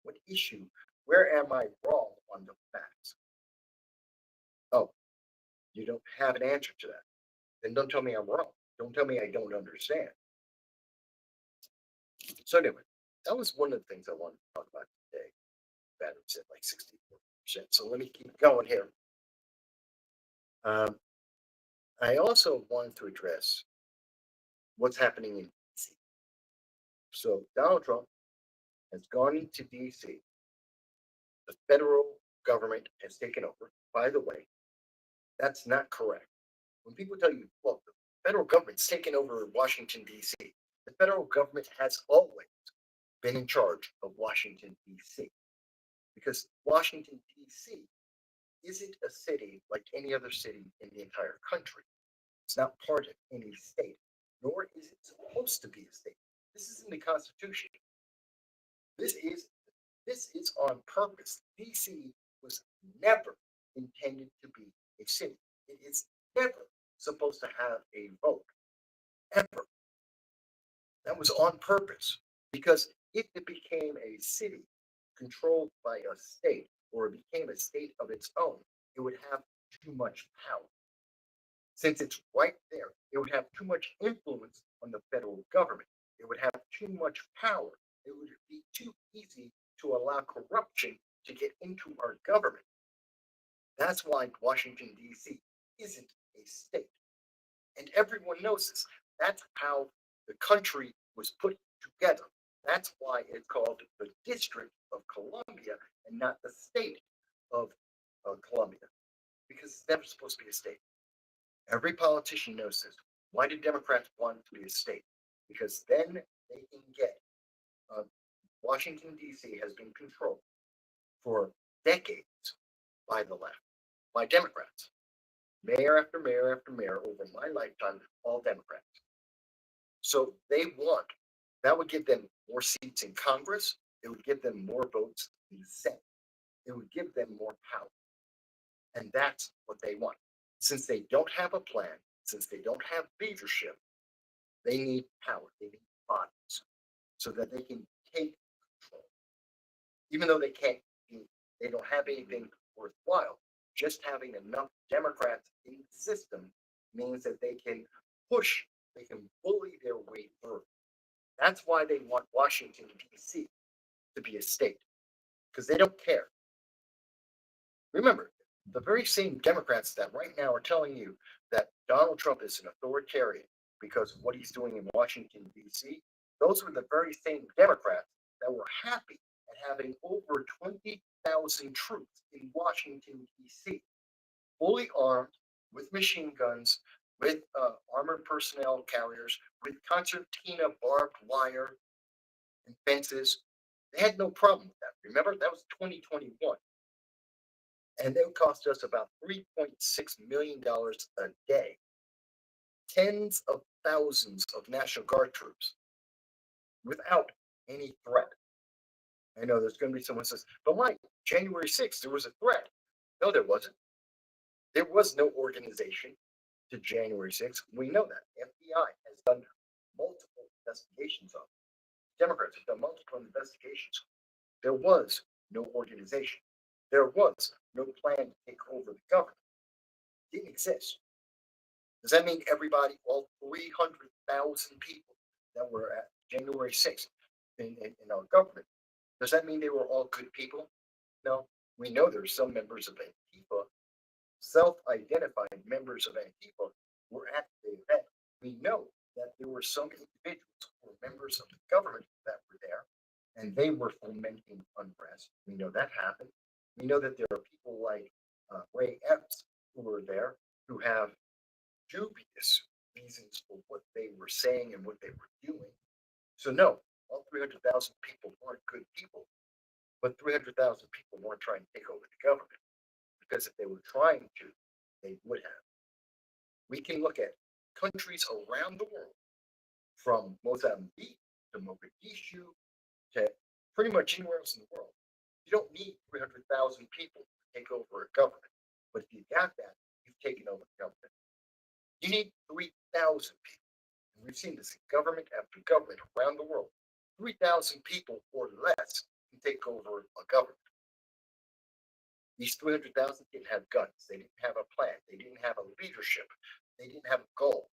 What issue? Where am I wrong on the facts? Oh, you don't have an answer to that. Then don't tell me I'm wrong. Don't tell me I don't understand. So anyway, that was one of the things I wanted to talk about today. Battery's at like 64%. So let me keep going here. I also wanted to address what's happening in DC. So Donald Trump has gone into DC. The federal government has taken over. By the way, that's not correct. When people tell you, well, the federal government's taken over Washington, D.C., the federal government has always been in charge of Washington, D.C., because Washington, D.C. isn't a city like any other city in the entire country. It's not part of any state, nor is it supposed to be a state. This is in the Constitution. This is this is on purpose. DC was never intended to be a city. It is never supposed to have a vote, ever. That was on purpose because if it became a city controlled by a state or it became a state of its own, it would have too much power. Since it's right there, it would have too much influence on the federal government. It would have too much power. It would be too easy to allow corruption to get into our government. That's why Washington, D.C. isn't a state. And everyone knows this. That's how the country was put together. That's why it's called the District of Columbia and not the state of Columbia, because it's never supposed to be a state. Every politician knows this. Why do Democrats want it to be a state? because then they can get. Washington, D.C. has been controlled for decades by the left, by Democrats. Mayor after mayor after mayor over my lifetime, all Democrats. So they want, that would give them more seats in Congress. It would give them more votes in the Senate. It would give them more power. And that's what they want. Since they don't have a plan, since they don't have leadership, they need power. They need bodies so that they can take control. Even though they don't have anything worthwhile, just having enough Democrats in the system means that they can push, they can bully their way through. That's why they want Washington, D.C. to be a state, because they don't care. Remember, the very same Democrats that right now are telling you that Donald Trump is an authoritarian because of what he's doing in Washington, D.C., those were the very same Democrats that were happy at having over 20,000 troops in Washington, D.C., fully armed with machine guns, with armored personnel carriers, with concertina barbed wire and fences. They had no problem with that. Remember, that was 2021. And they would cost us about $3.6 million a day. Tens of thousands of National Guard troops without any threat. I know there's going to be someone who says, but Mike, January 6th, there was a threat. No, there wasn't. There was no organization to January 6th. We know that. The FBI has done multiple investigations on it. Democrats have done multiple investigations. There was no organization. There was no plan to take over the government. It didn't exist. Does that mean everybody, all 300,000 people that were at January 6th in our government, does that mean they were all good people? No. We know there's some members of Antifa, self-identified members of Antifa, were at the event. We know that there were some individuals who were members of the government that were there, and they were fomenting unrest. We know that happened. We know that there are people like Ray Epps who were there who have dubious reasons for what they were saying and what they were doing. So no, all 300,000 people weren't good people, but 300,000 people weren't trying to take over the government, because if they were trying to, they would have. We can look at countries around the world, from Mozambique to Mogadishu to pretty much anywhere else in the world. You don't need 300,000 people to take over a government, but if you got that, you've taken over the government. You need 3,000 people. And we've seen this in government after government around the world. 3,000 people or less can take over a government. These 300,000 didn't have guns. They didn't have a plan. They didn't have a leadership. They didn't have a goal,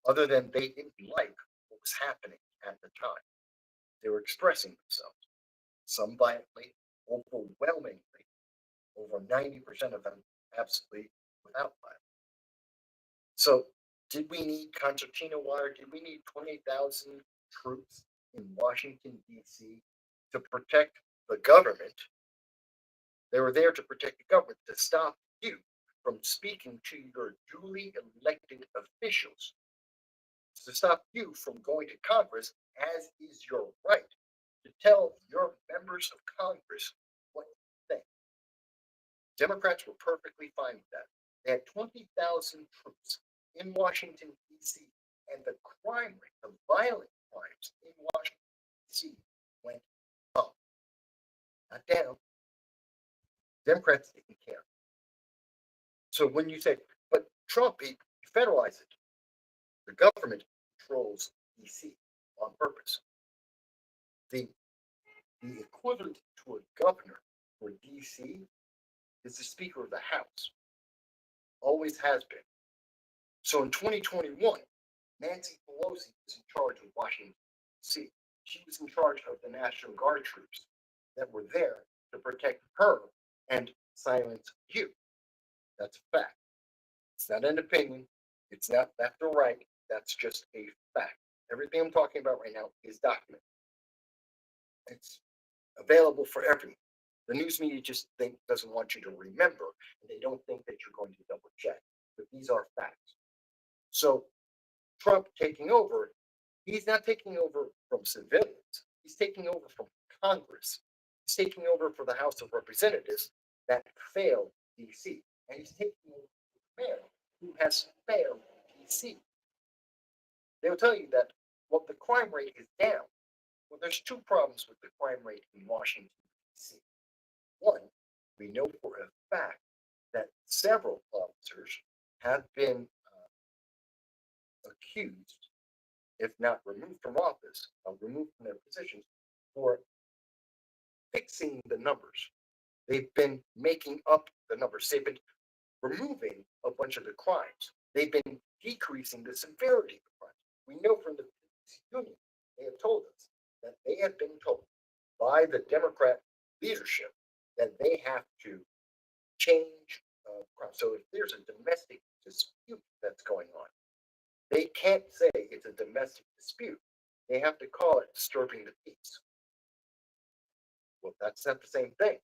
other than they didn't like what was happening at the time. They were expressing themselves, some violently, overwhelmingly, over 90% of them absolutely without violence. So, did we need concertina wire? Did we need 20,000 troops in Washington, D.C. to protect the government? They were there to protect the government, to stop you from speaking to your duly elected officials, to stop you from going to Congress, as is your right, to tell your members of Congress what you think. Democrats were perfectly fine with that. They had 20,000 troops in Washington, D.C., and the crime rate, the violent crimes in Washington, D.C. went up, not down. Democrats didn't care. So when you say, but Trump, he federalized it, the government controls D.C. on purpose. The equivalent to a governor for D.C. is the Speaker of the House. Always has been. So in 2021, Nancy Pelosi was in charge of Washington, D.C. She was in charge of the National Guard troops that were there to protect her and silence you. That's a fact. It's not an opinion. It's not left or right. That's just a fact. Everything I'm talking about right now is documented. It's available for everyone. The news media just doesn't want you to remember, and they don't think that you're going to double check. But these are facts. So Trump taking over, He's not taking over from civilians. He's taking over from Congress. He's taking over for the House of Representatives that failed DC. And he's taking over the mayor who has failed DC. They'll tell you that, well, the crime rate is down. Well, there's two problems with the crime rate in Washington, D.C. One, we know for a fact that several officers have been accused, if not removed from office, removed from their positions for fixing the numbers. They've been making up the numbers. They've been removing a bunch of the crimes. They've been decreasing the severity of the crimes. We know from the police union, they have told us that they have been told by the Democrat leadership that they have to change crimes. So if there's a domestic dispute that's going on, they can't say it's a domestic dispute. They have to call it disturbing the peace. Well, that's not the same thing.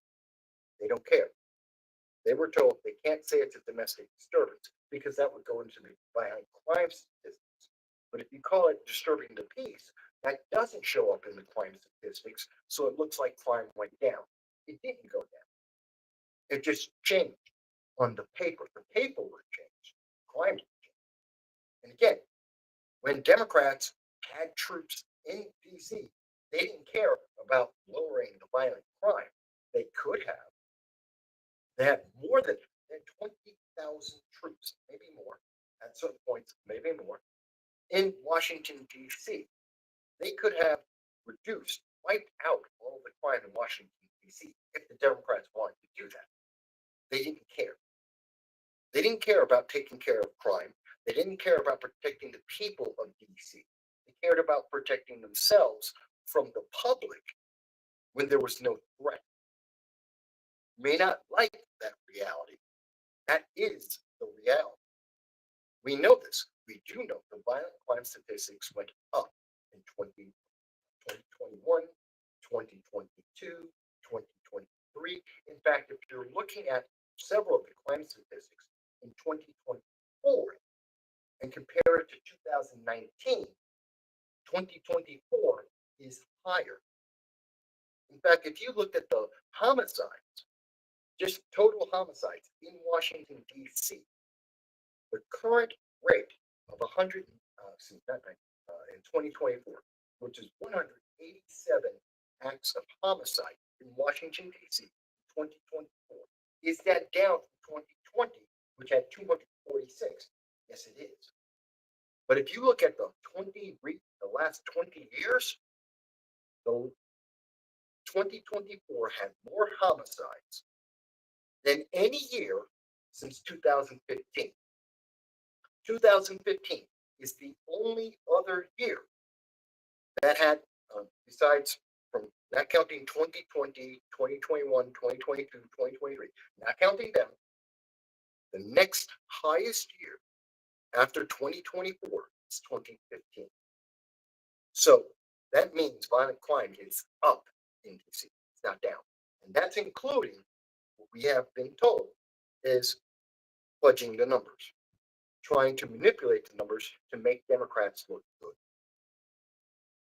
They don't care. They were told they can't say it's a domestic disturbance because that would go into the violent crime statistics. But if you call it disturbing the peace, that doesn't show up in the crime statistics, so it looks like crime went down. It didn't go down. It just changed on the paper. The paperwork changed. Crime didn't change. And again, when Democrats had troops in DC, they didn't care about lowering the violent crime. They could have. They had more than 20,000 troops, maybe more, at certain points, maybe more, in Washington, D.C. They could have reduced, wiped out all of the crime in Washington, D.C. if the Democrats wanted to do that. They didn't care. They didn't care about taking care of crime. They didn't care about protecting the people of D.C. They cared about protecting themselves from the public when there was no threat. You may not like that reality. That is the reality. We know this. We do know the violent crime statistics went up in 2021, 2022, 2023. In fact, if you're looking at several of the crime statistics in 2024 and compare it to 2019, 2024 is higher. In fact, if you looked at the homicides, just total homicides in Washington, D.C., the current rate of 100, in 2024, which is 187 acts of homicide in Washington, D.C. in 2024, is that down from 2020, which had 246? Yes, it is. But if you look at the last 20 years, the 2024 had more homicides than any year since 2015. 2015 is the only other year that had, besides from not counting 2020, 2021, 2022, 2023, not counting them, the next highest year after 2024 is 2015. So that means violent crime is up in DC. It's not down. And that's including what we have been told is fudging the numbers, trying to manipulate the numbers to make Democrats look good.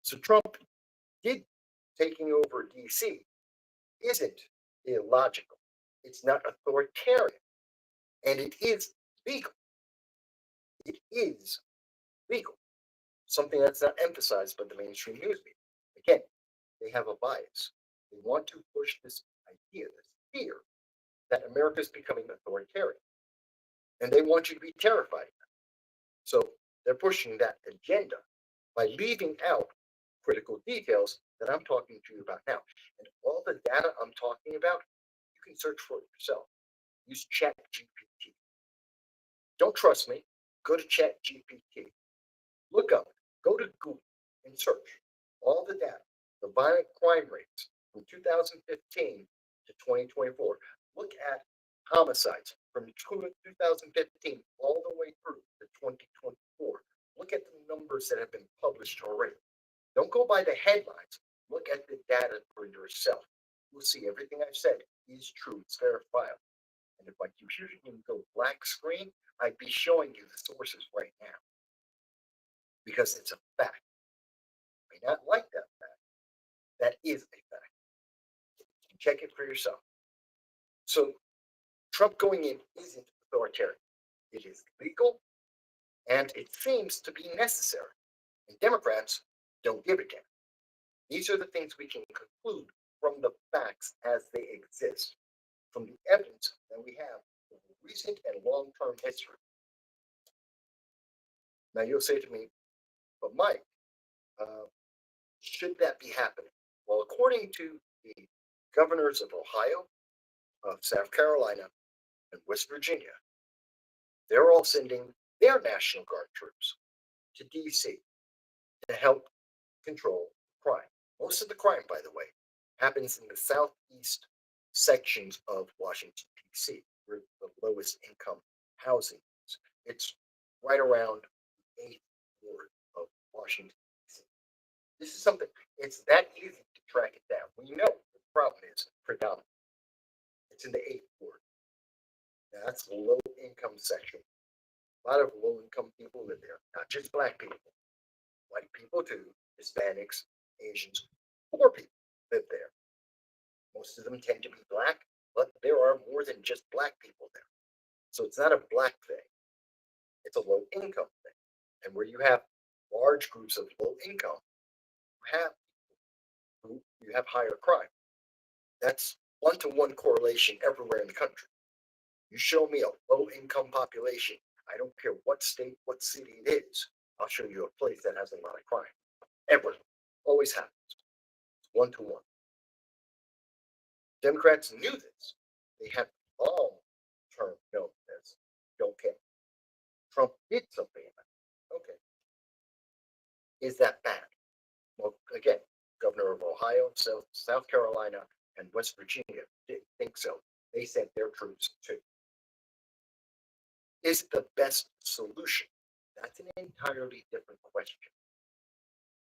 So Trump did taking over DC isn't illogical. It's not authoritarian. And it is legal. It is legal. Something that's not emphasized by the mainstream news media. Again, they have a bias. They want to push this idea, this fear, that America is becoming authoritarian. And they want you to be terrified of that. So they're pushing that agenda by leaving out critical details that I'm talking to you about now. And all the data I'm talking about, you can search for it yourself. Use ChatGPT. Don't trust me. Go to ChatGPT. Look up, go to Google and search all the data, the violent crime rates from 2015 to 2024. Look at homicides from 2015 all the way through to 2024. Look at the numbers that have been published already. Don't go by the headlines. Look at the data for yourself. You'll see everything I've said is true. It's verifiable. And if my computer didn't go black screen, I'd be showing you the sources right now. Because it's a fact. may not like that fact. That is a fact. Check it for yourself. So Trump going in isn't authoritarian. It is legal and it seems to be necessary. And Democrats don't give a damn. These are the things we can conclude from the facts as they exist, from the evidence that we have of recent and long-term history. Now you'll say to me, but Mike, should that be happening? Well, according to the governors of Ohio, of South Carolina, and West Virginia, they're all sending their National Guard troops to D.C. to help control crime. Most of the crime, by the way, happens in the southeast sections of Washington, D.C., where the lowest income housing is. It's right around the 8th ward of Washington, D.C. This is something, it's that easy to track it down. We know the problem is predominant. It's in the 8th ward. Now, that's the low income section. A lot of low income people live there, not just black people, white people too, Hispanics, Asians, poor people live there. Most of them tend to be black, but there are more than just black people there. So it's not a black thing, it's a low income thing. And where you have large groups of low income, you have higher crime. That's one-to-one correlation everywhere in the country. You show me a low income population, I don't care what state, what city it is, I'll show you a place that has a lot of crime. Ever. Always happens. It's one-to-one. Democrats knew this. They had long-term known this. Don't care. Trump did something about it. Okay. Is that bad? Well, again, governor of Ohio, South Carolina, and West Virginia didn't think so. They sent their troops too. Is it the best solution? That's an entirely different question.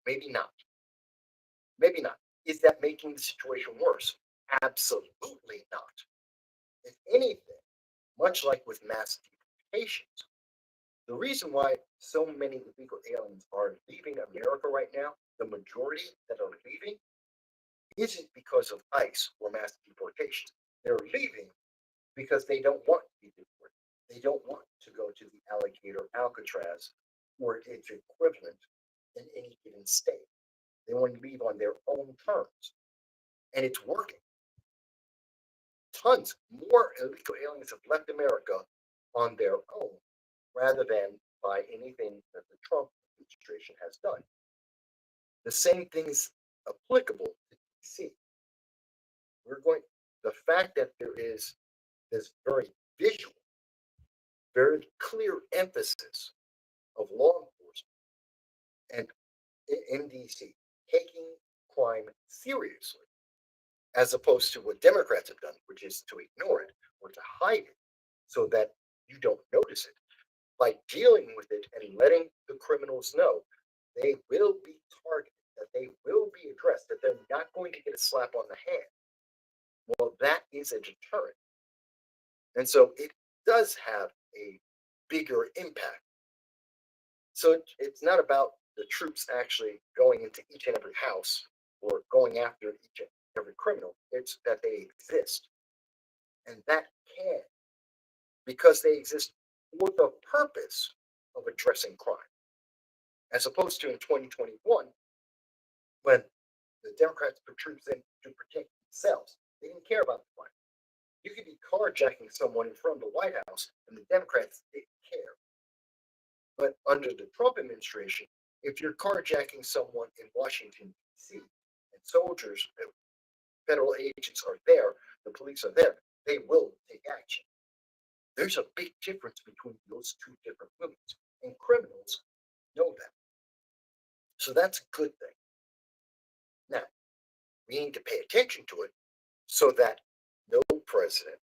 Maybe not. Maybe not. Is that making the situation worse? Absolutely not. If anything, much like with mass deportations, the reason why so many illegal aliens are leaving America right now, the majority that are leaving, isn't because of ICE or mass deportations. They're leaving because they don't want to be deported. They don't want to go to the alligator Alcatraz or its equivalent in any given state. They want to leave on their own terms. And it's working. Tons more illegal aliens have left America on their own rather than by anything that the Trump administration has done. The same thing is applicable to DC. The fact that there is this very visual, very clear emphasis of law enforcement and in DC taking crime seriously, as opposed to what Democrats have done, which is to ignore it or to hide it so that you don't notice it. By dealing with it and letting the criminals know they will be targeted, that they will be addressed, that they're not going to get a slap on the hand, well, that is a deterrent. And so it does have a bigger impact. So it's not about the troops actually going into each and every house or going after each and every criminal. It's that they exist. And that can, because they exist for the purpose of addressing crime. As opposed to in 2021, when the Democrats put troops in to protect themselves. They didn't care about the crime. You could be carjacking someone in front of the White House, and the Democrats didn't care. But under the Trump administration, if you're carjacking someone in Washington, D.C., and soldiers, federal agents are there, the police are there, they will take action. There's a big difference between those two different movements, and criminals know that. So that's a good thing. Now, we need to pay attention to it so that no president,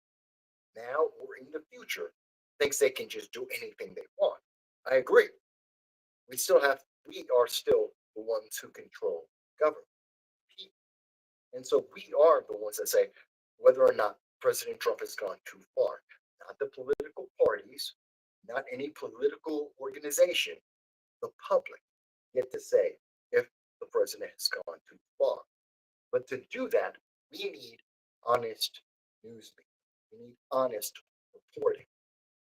now or in the future, thinks they can just do anything they want. I agree. We are still the ones who control government. And so we are the ones that say whether or not President Trump has gone too far. Not the political parties, not any political organization, the public get to say if the president has gone too far. But to do that, we need honest news media. We need honest reporting,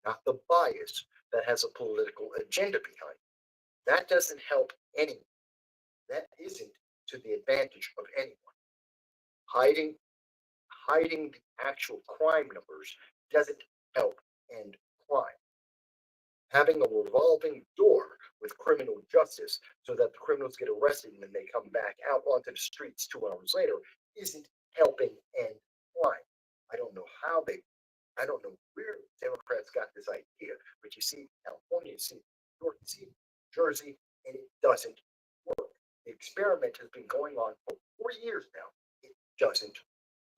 not the bias that has a political agenda behind it. That doesn't help anyone. That isn't to the advantage of anyone. Hiding hiding the actual crime numbers doesn't help end crime. Having a revolving door with criminal justice so that the criminals get arrested and then they come back out onto the streets 2 hours later isn't helping end crime. I don't know how I don't know where Democrats got this idea, but you see California, you see New York, you see Jersey, and it doesn't work. The experiment has been going on for 4 years now. It doesn't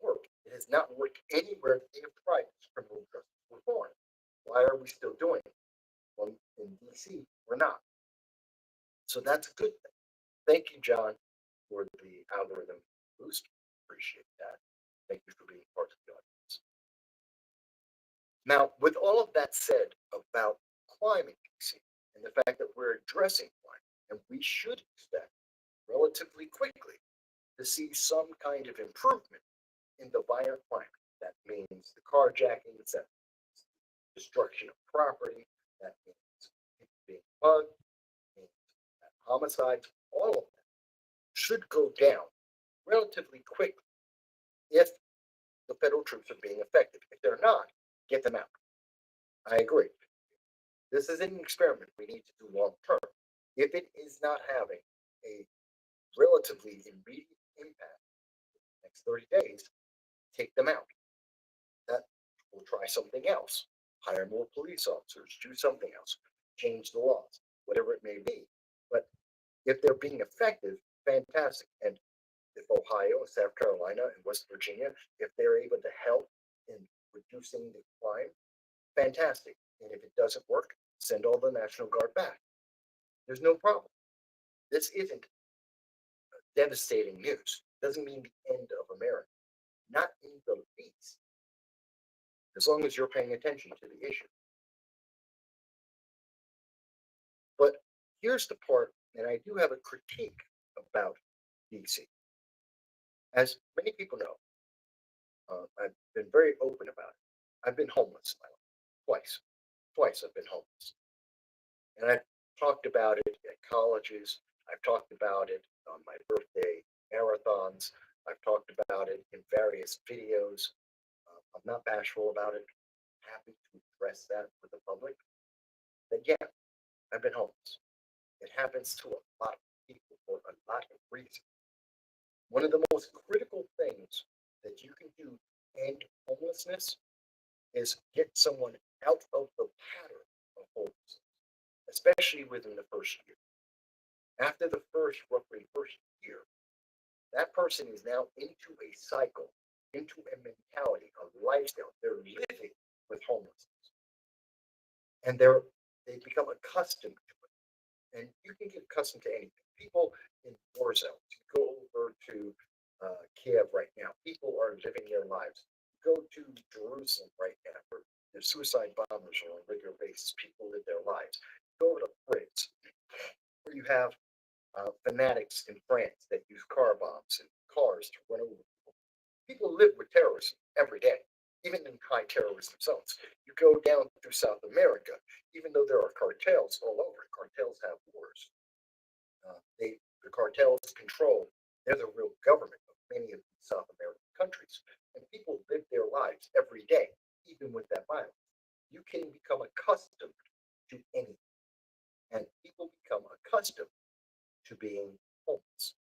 work. It has not worked anywhere that they have tried this criminal justice reform. Why are we still doing it? Well, in DC, we're not. So that's a good thing. Thank you, John, for the algorithm boost. Appreciate that. Thank you for being part of the audience. Now, with all of that said about crime in DC and the fact that we're addressing crime, and we should expect relatively quickly to see some kind of improvement in the violent crime. That means the carjacking, that means destruction of property, that means people being mugged, means homicides, all of that should go down relatively quickly if the federal troops are being effective. If they're not, get them out. I agree. This is an experiment we need to do long term. If it is not having a relatively immediate impact in the next 30 days, take them out. That will try something else. Hire more police officers, do something else, change the laws, whatever it may be. But if they're being effective, fantastic. And if Ohio, South Carolina, and West Virginia, if they're able to help in reducing the crime, fantastic. And if it doesn't work, send all the National Guard back. There's no problem. This isn't devastating news. It doesn't mean the end of America. Not in the least. As long as you're paying attention to the issue. But here's the part, and I do have a critique about DC. As many people know, I've been very open about it. I've been homeless twice. Twice I've been homeless. And I've talked about it at colleges. I've talked about it on my birthday marathons. I've talked about it in various videos. I'm not bashful about it. Happy to address that with the public. But yeah, I've been homeless. It happens to a lot of people for a lot of reasons. One of the most critical things that you can do to end homelessness is get someone out of the pattern of homelessness, especially within the first year. After the roughly first year, that person is now into a cycle, into a mentality, a lifestyle. They're living with homelessness, and they become accustomed to it. And you can get accustomed to anything. People in war zones, you go over to Kiev right now. People are living their lives. Go to Jerusalem right now, where the suicide bombers are on a regular basis. People live their lives. Go over to France, where you have fanatics in France that use car bombs and cars to run over people. People live with terrorism every day, even in high terrorism zones. You go down through South America, even though there are cartels all over, cartels have wars. The cartels control, they're the real government of many of these South American countries. And people live their lives every day, even with that violence. You can become accustomed to anything. And people become accustomed to being homeless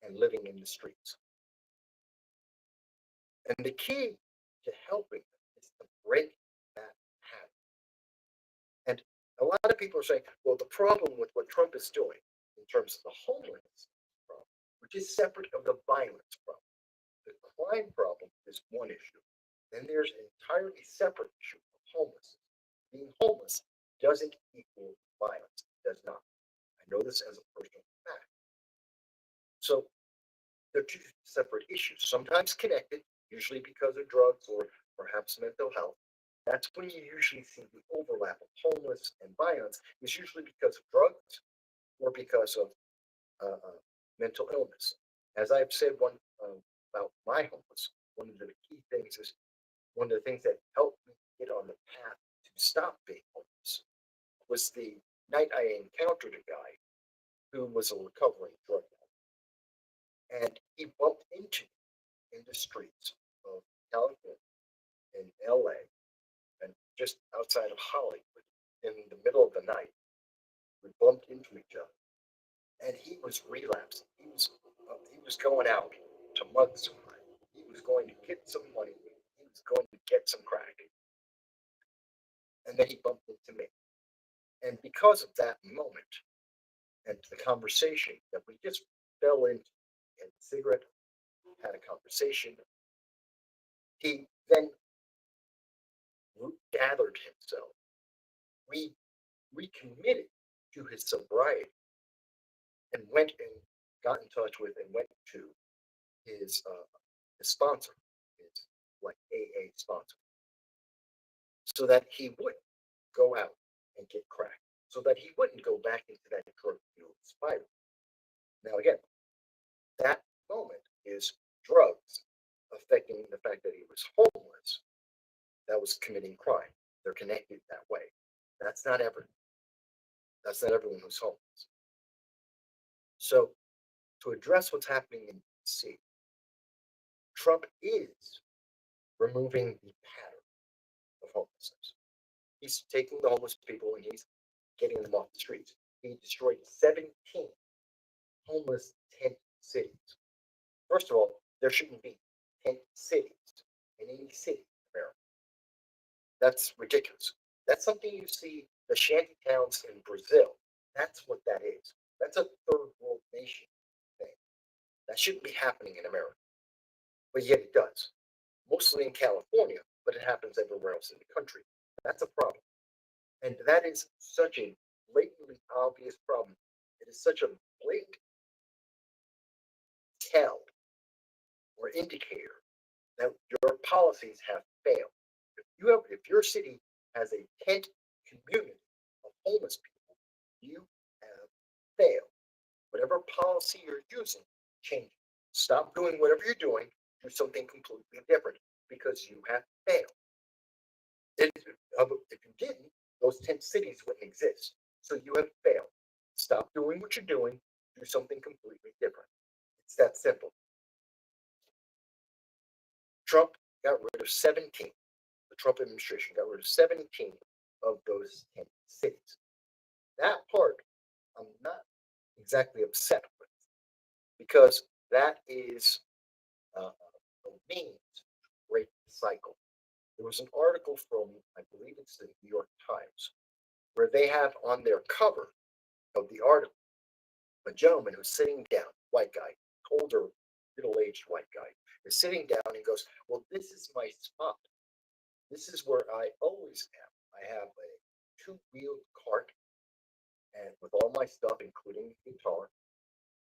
and living in the streets. And the key to helping them is to break that habit. And a lot of people are saying, well, the problem with what Trump is doing in terms of the homelessness problem, which is separate of the violence problem. The crime problem is one issue. Then there's an entirely separate issue of homelessness. Being homeless doesn't equal violence. It does not. I know this as a personal fact. So they're two separate issues, sometimes connected, usually because of drugs or perhaps mental health. That's when you usually see the overlap of homeless and violence is usually because of drugs or because of mental illness. As I've said about my homeless, one of the key things is one of the things that helped me get on the path to stop being homeless was the night I encountered a guy who was a recovering drug addict, and he bumped into me in the streets of California, in LA, and just outside of Hollywood in the middle of the night. We bumped into each other, and he was relapsing. He was going out to mug somebody. He was going to get some money. He was going to get some crack, and then he bumped into me. And because of that moment and the conversation that we just fell into, had a cigarette, had a conversation, he then gathered himself. We recommitted to his sobriety and went and got in touch with and went to his sponsor, his like AA sponsor, so that he would go out and get crack, so that he wouldn't go back into that drug fueled spiral. Now again, that moment is drugs affecting the fact that he was homeless, that was committing crime. They're connected that way. That's not everyone. That's not everyone who's homeless. So, to address what's happening in DC, Trump is removing the pattern of homelessness. He's taking the homeless people and he's getting them off the streets. He destroyed 17 homeless tent cities. First of all, there shouldn't be tent cities in any city in America. That's ridiculous. That's something you see the shanty towns in Brazil. That's what that is. That's a third world nation thing. That shouldn't be happening in America. But yet it does. Mostly in California, but it happens everywhere else in the country. That's a problem. And that is such a blatantly obvious problem. It is such a blatant tell or indicator that your policies have failed. If your city has a tent community of homeless people, you have failed. Whatever policy you're using, change it. Stop doing whatever you're doing, do something completely different because you have failed. If you didn't, those tent cities wouldn't exist. So you have failed. Stop doing what you're doing, do something completely different. It's that simple. Trump got rid of 17. The Trump administration got rid of 17 of those 10 cities. That part I'm not exactly upset with because that is a means to break the cycle. There was an article from, I believe it's the New York Times, where they have on their cover of the article a gentleman who's sitting down, white guy, older, middle-aged white guy, is sitting down and goes, "Well, this is my spot. This is where I always am. I have a two-wheeled cart and with all my stuff, including the guitar,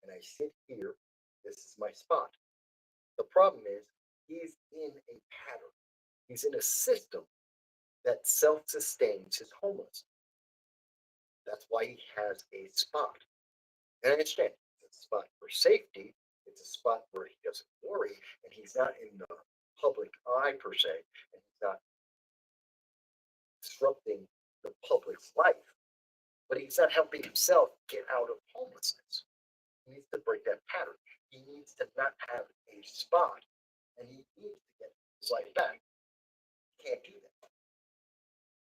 and I sit here. This is my spot." The problem is he's in a pattern. He's in a system that self-sustains his homelessness. That's why he has a spot. And I understand it's a spot for safety. It's a spot where he doesn't worry and he's not in the public eye per se, and he's not disrupting the public's life. But he's not helping himself get out of homelessness. He needs to break that pattern. He needs to not have a spot, and he needs to get his life back. He can't do that.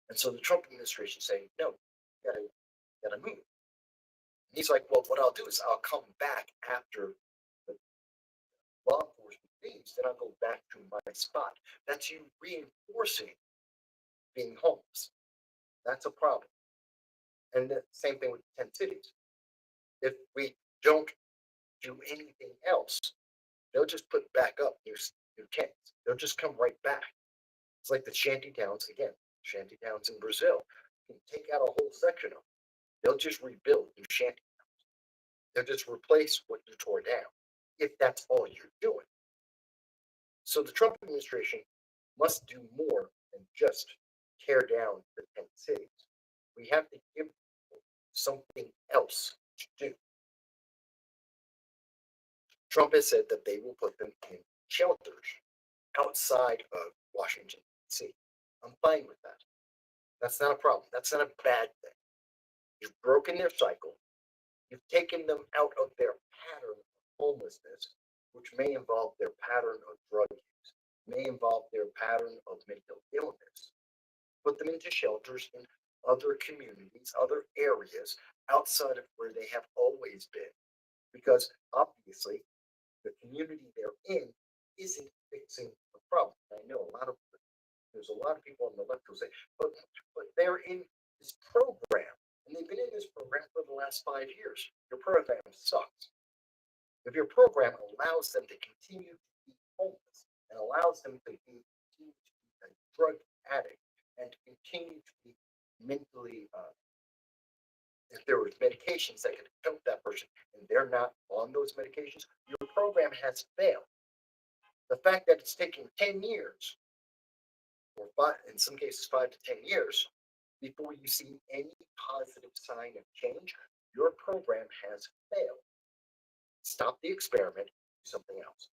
And so the Trump administration is saying, no, you gotta move. And he's like, well, what I'll do is I'll come back after the law enforcement leaves, then I'll go back to my spot. That's you reinforcing being homeless. That's a problem. And the same thing with 10 cities. If we don't do anything else, they'll just put back up new tents. They'll just come right back. It's like the shanty towns again. Shanty towns in Brazil. You can take out a whole section of them. They'll just rebuild new shanty towns. They'll just replace what you tore down, if that's all you're doing. So the Trump administration must do more than just tear down the tent cities. We have to give people something else to do. has said that they will put them in shelters outside of Washington, D.C. I'm fine with that. That's not a problem. That's not a bad thing. You've broken their cycle. You've taken them out of their pattern of homelessness, which may involve their pattern of drug use, may involve their pattern of mental illness. Put them into shelters in other communities, other areas outside of where they have always been. Because obviously, the community they're in isn't fixing the problem. I know there's a lot of people on the left who say, but they're in this program, and they've been in this program for the last 5 years. Your program sucks. If your program allows them to continue to be homeless and allows them to continue to be a drug addict and to continue to be mentally, if there was medications that could help that person and they're not on those medications, your program has failed. The fact that it's taking 10 years, or in some cases 5 to 10 years, before you see any positive sign of change, your program has failed. Stop the experiment, do something else,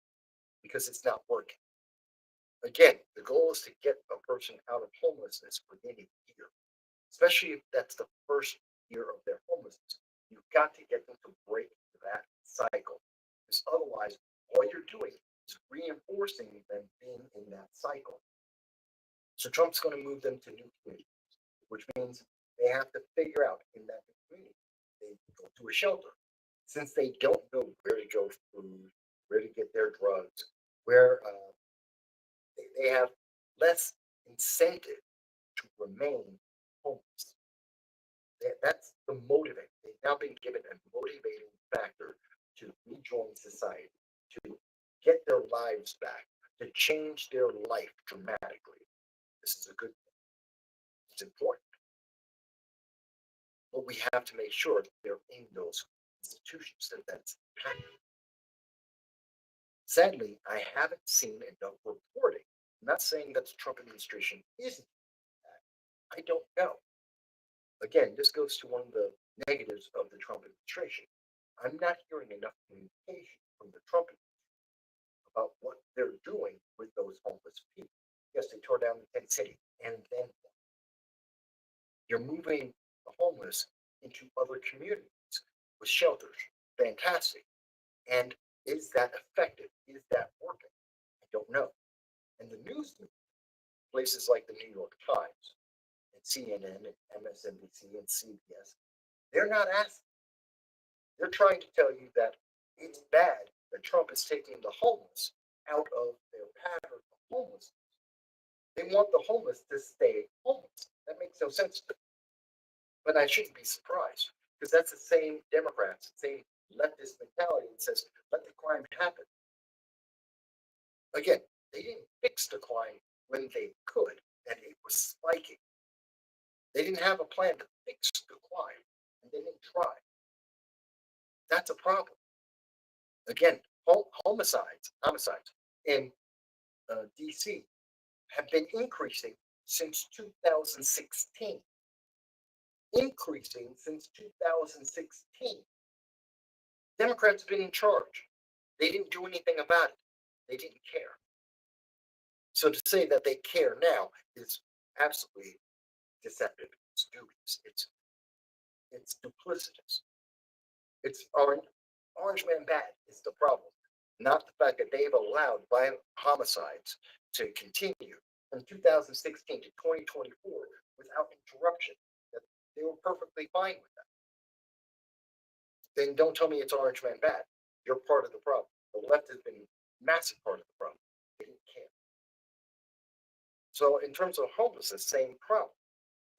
because it's not working. Again, the goal is to get a person out of homelessness within a year, especially if that's the first year of their homelessness. You've got to get them to break that cycle, because otherwise, all you're doing is reinforcing them being in that cycle. So Trump's going to move them to new communities, which means they have to figure out in that community, they go to a shelter. Since they don't know where to go for food, where to get their drugs, where they have less incentive to remain homeless. That's the motivator. They've now been given a motivating factor to rejoin society, to get their lives back, to change their life dramatically. This is a good thing. It's important. But we have to make sure that they're in those institutions, that's happening. Sadly, I haven't seen enough reporting. I'm not saying that the Trump administration isn't that. I don't know. Again, this goes to one of the negatives of the Trump administration. I'm not hearing enough communication from the Trump administration about what they're doing with those homeless people. Yes, they tore down the tent city, and then you're moving the homeless into other communities with shelters. Fantastic. And is that effective? Is that working? I don't know. And the news, places like the New York Times and CNN and MSNBC and CBS, they're not asking. They're trying to tell you that it's bad that Trump is taking the homeless out of their pattern of homelessness. They want the homeless to stay homeless. That makes no sense to me. But I shouldn't be surprised, because that's the same Democrats, the same leftist mentality that says, let the crime happen. Again, they didn't fix the crime when they could, and it was spiking. They didn't have a plan to fix the crime, and they didn't try. That's a problem. Again, homicides in DC have been increasing since 2016. Increasing since 2016. Democrats have been in charge. They didn't do anything about it. They didn't care. So to say that they care now is absolutely deceptive. It's dubious. It's duplicitous. It's orange man bad is the problem, not the fact that they've allowed violent homicides to continue from 2016 to 2024 without interruption. That they were perfectly fine with that. Then don't tell me it's orange man bad. You're part of the problem. The left has been a massive part of the problem. They didn't care. So in terms of homelessness, same problem.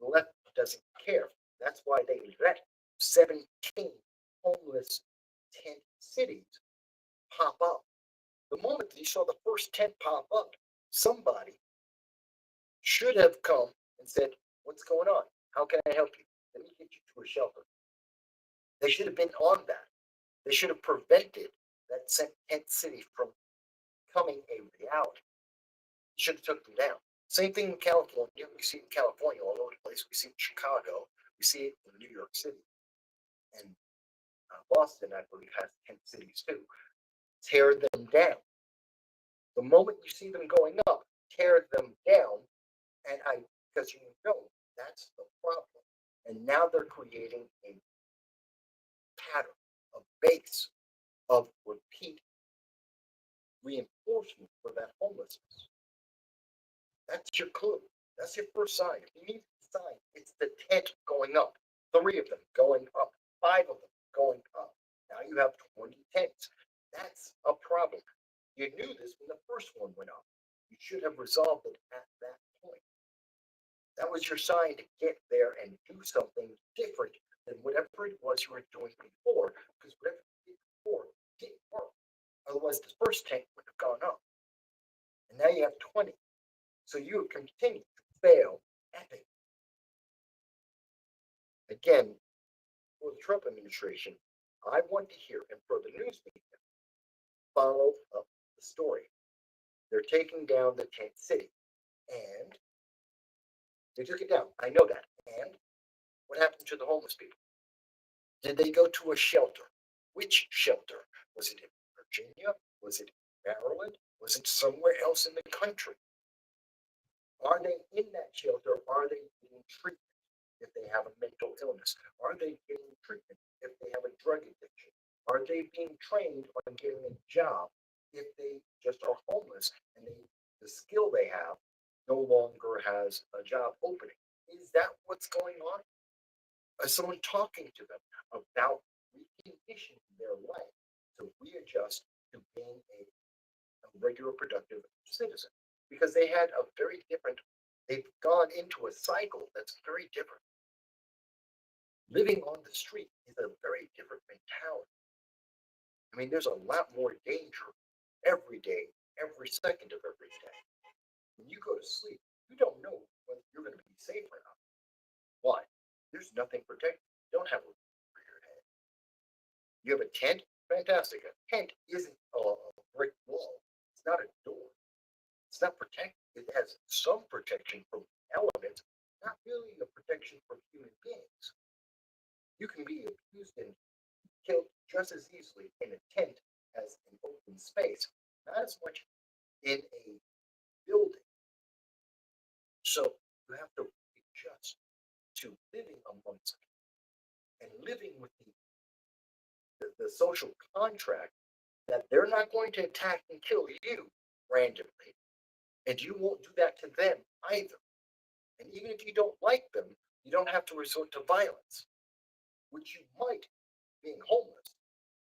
The left doesn't care. That's why they let 17 homeless tent cities pop up. The moment that you saw the first tent pop up, somebody should have come and said, what's going on? How can I help you? Let me get you to a shelter. They should have been on that. They should have prevented that tent city from becoming a reality. Should have took them down. Same thing in California. We see it in California all over the place. We see it in Chicago. We see it in New York City. And Boston, I believe, has tent cities too. tear them down. The moment you see them going up, tear them down, and because you know that's the problem. And now they're creating a pattern, a base of repeat reinforcement for that homelessness. That's your clue. That's your first sign. If you need a sign, it's the tent going up, 3 of them going up, 5 of them going up. Now you have 20 tents. That's a problem. You knew this when the first one went up. You should have resolved it at that point. That was your sign to get there and do something different than whatever it was you were doing before, because whatever you did before didn't work. Otherwise, the first tank would have gone up. And now you have 20. So you have continued to fail epic. Again, for the Trump administration, I want to hear, and for the news media, follow up the story. They're taking down the tent city. And they took it down. I know that. And what happened to the homeless people? Did they go to a shelter? Which shelter? Was it in Virginia? Was it in Maryland? Was it somewhere else in the country? Are they in that shelter? Are they getting treatment if they have a mental illness? Are they getting treatment if they have a drug addiction? Are they being trained on getting a job if they just are homeless and the skill they have no longer has a job opening? Is that what's going on? Is someone talking to them about reconditioning their life to readjust to being a regular productive citizen? Because they had a very different, they've gone into a cycle that's very different. Living on the street is a very different mentality. I mean, there's a lot more danger every day, every second of every day. When you go to sleep, you don't know whether you're going to be safe or not. Why? There's nothing protected. You don't have a roof over your head. You have a tent? Fantastic. A tent isn't a brick wall. It's not a door. It's not protected. It has some protection from elements, not really a protection from human beings. You can be abused and killed just as easily in a tent as an open space, not as much in a building. So you have to adjust to living amongst people and living with the social contract that they're not going to attack and kill you randomly. And you won't do that to them either. And even if you don't like them, you don't have to resort to violence, which you might being homeless,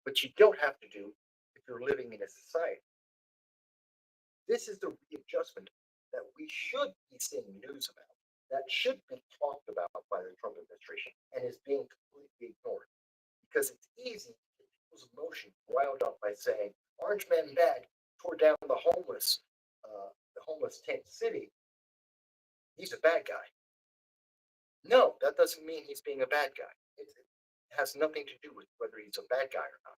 but you don't have to do if you're living in a society. This is the readjustment that we should be seeing news about, that should be talked about by the Trump administration and is being completely ignored. Because it's easy to get people's emotions riled up by saying Orange Man Bad tore down the homeless tent city. He's a bad guy. No, that doesn't mean he's being a bad guy. It has nothing to do with whether he's a bad guy or not.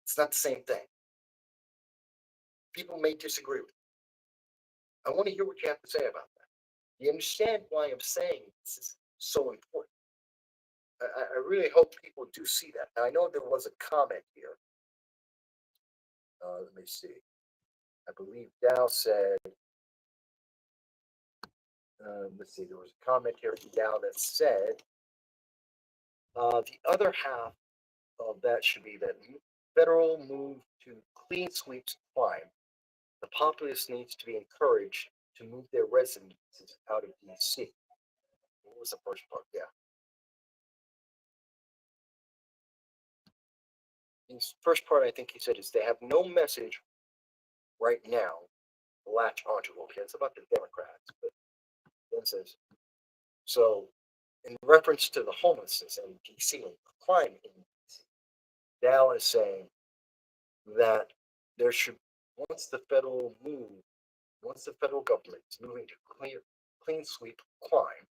It's not the same thing. People may disagree with you. I want to hear what you have to say about that. Do you understand why I'm saying this is so important? I really hope people do see that. Now, I know there was a comment here. Let me see. I believe Dow said, let's see, there was a comment here from Dow that said, the other half of that should be that federal move to clean sweeps crime. The populace needs to be encouraged to move their residences out of D.C. What was the first part? Yeah. The first part, I think he said, is they have no message right now to latch onto. Okay, it's about the Democrats, but then says, so in reference to the homelessness in D.C. and crime in D.C., Dow is saying that there should, once the federal government is moving to clean sweep crime,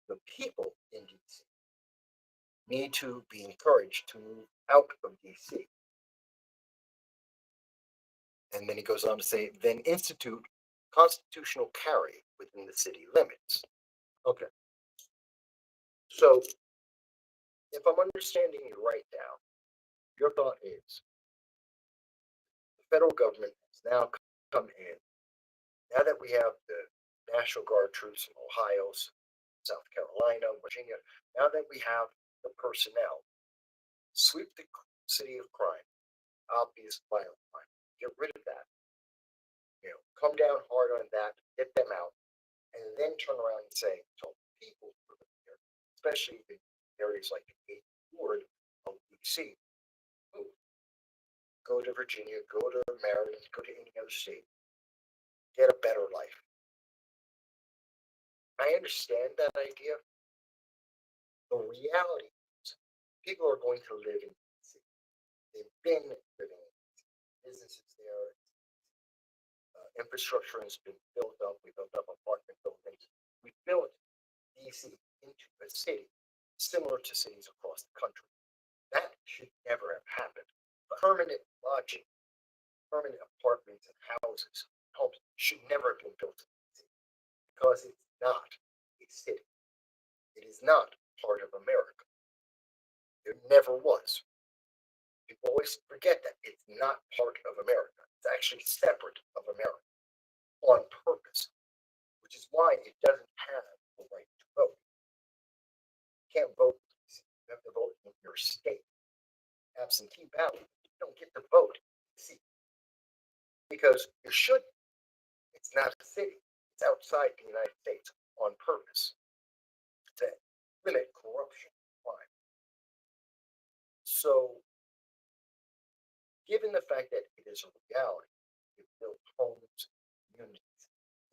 the people in D.C. need to be encouraged to move out of D.C. And then he goes on to say, then institute constitutional carry within the city limits. Okay. So, if I'm understanding you right now, your thought is federal government has now come in. Now that we have the National Guard troops in Ohio, South Carolina, Virginia, now that we have the personnel, sweep the city of crime, obvious violent crime, get rid of that. Come down hard on that, get them out, and then turn around and say to people who live here, especially in areas like the 8th Ward of DC, go to Virginia, go to Maryland, go to any other state, get a better life. I understand that idea. The reality is people are going to live in DC. They've been living in DC. Businesses there, infrastructure has been built up. We built up apartment buildings. We built DC into a city similar to cities across the country. That should never have happened. Permanent lodging, permanent apartments and houses, homes should never have been built in the city because it's not a city. It is not part of America. It never was. People always forget that it's not part of America. It's actually separate of America on purpose, which is why it doesn't have the right to vote. You can't vote. You have to vote in your state. Absentee ballot. You don't get to vote. See, because you shouldn't. It's not a city. It's outside the United States on purpose to limit corruption and crime. So, given the fact that it is a reality, we built homes, communities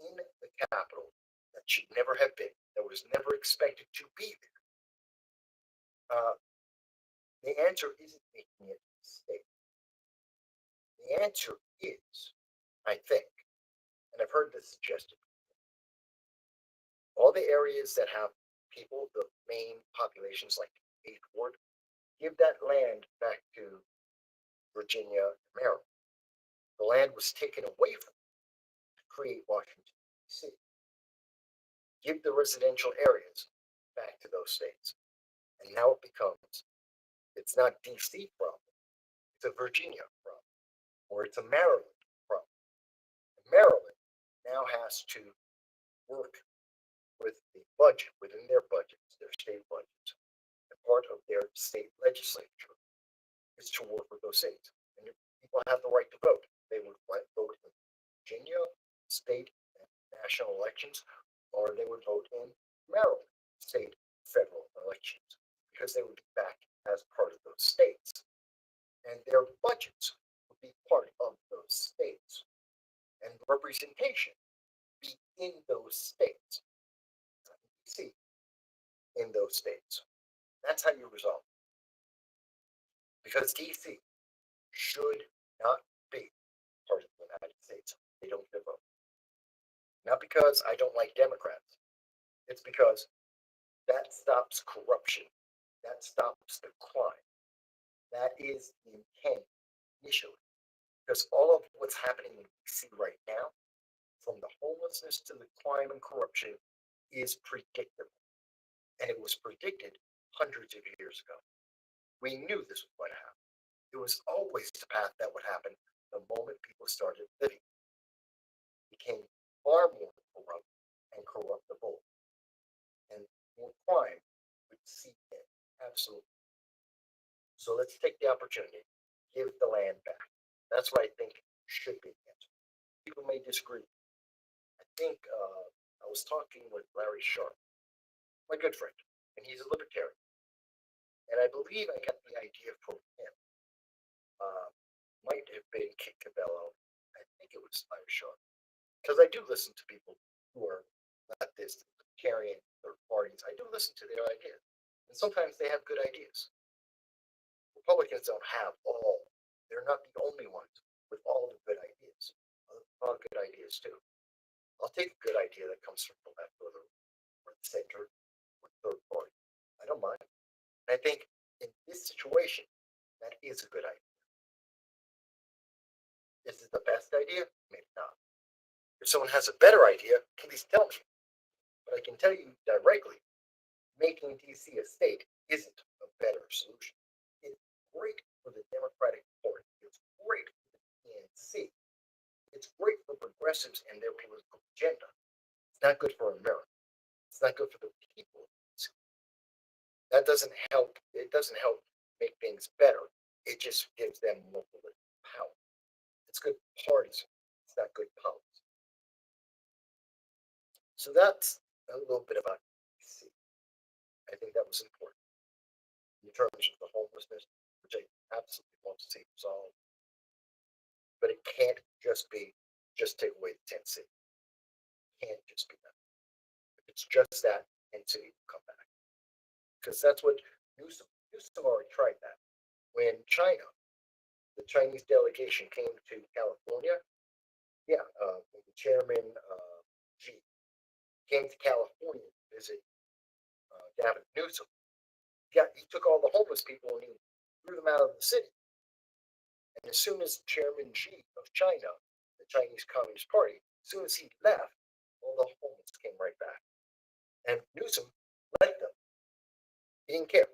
in the capital that should never have been, that was never expected to be there. The answer isn't making it a state. The answer is, I think, and I've heard this suggested, all the areas that have people, the main populations like the 8th Ward, give that land back to Virginia and Maryland. The land was taken away from them to create Washington, D.C. Give the residential areas back to those states. And now it becomes, it's not D.C. problem, it's a Virginia problem, or it's a Maryland problem. And Maryland now has to work with the budget, within their budgets, their state budgets. And part of their state legislature is to work with those states. And people have the right to vote. They would vote in Virginia, state and national elections, or they would vote in Maryland, state, federal elections, because they would be back as part of those states. And their budgets would be part of those states. And representation be in those states. See, in those states. That's how you resolve it. Because DC should not be part of the United States. They don't get a vote. Not because I don't like Democrats. It's because that stops corruption. That stops the crime. That is the intent initially. Because all of what's happening in DC right now, from the homelessness to the crime and corruption, is predictable. And it was predicted hundreds of years ago. We knew this was going to happen. It was always the path that would happen the moment people started living. It became far more corrupt and corruptible. And more crime would seep in. Absolutely. So let's take the opportunity, give the land back. That's what I think should be the answer. People may disagree. I think I was talking with Larry Sharp, my good friend, and he's a libertarian. And I believe I got the idea from him. Might have been Kit Cabello. I think it was Larry Sharp. Because I do listen to people who are leftist, libertarian, third parties. I do listen to their ideas. And sometimes they have good ideas. Republicans don't have all. They're not the only ones with all the good ideas. Other good ideas too. I'll take a good idea that comes from the left or the center or third party. I don't mind. And I think in this situation, that is a good idea. Is it the best idea? Maybe not. If someone has a better idea, please tell me. But I can tell you directly, making DC a state isn't a better solution. It's great for the Democratic Party. It's great for the DNC. see. It's great for progressives and their political agenda. It's not good for America. It's not good for the people. That doesn't help. It doesn't help make things better. It just gives them more political power. It's good partisan. It's not good policy. So that's a little bit about DC. I think that was important in terms of the homelessness, which I absolutely want to see resolved. But it can't just be just take away the tent city. It can't just be that. If it's just that, tent city will come back. Because that's what Newsom already tried that. When China, the Chinese delegation came to California, yeah, when the chairman Xi came to California to visit Gavin Newsom, he took all the homeless people and he threw them out of the city. And as soon as Chairman Xi of China, the Chinese Communist Party, as soon as he left, all the homeless came right back. And Newsom let them. He didn't care.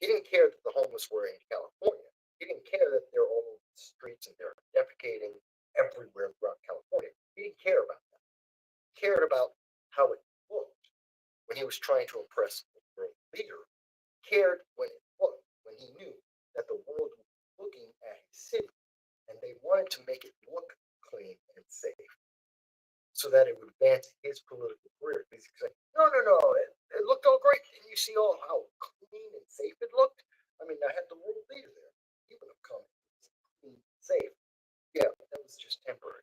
He didn't care that the homeless were in California. He didn't care that they're all over the streets and they're defecating everywhere throughout California. He didn't care about that. He cared about how it looked when he was trying to impress the world leader. He cared when it looked, when he knew that the world was looking at his city and they wanted to make it look clean and safe so that it would advance his political career. He's like, no, it looked all great. Didn't you see all how clean and safe it looked? I mean, I had the world leader there. He would have come clean and safe. Yeah, but that was just temporary.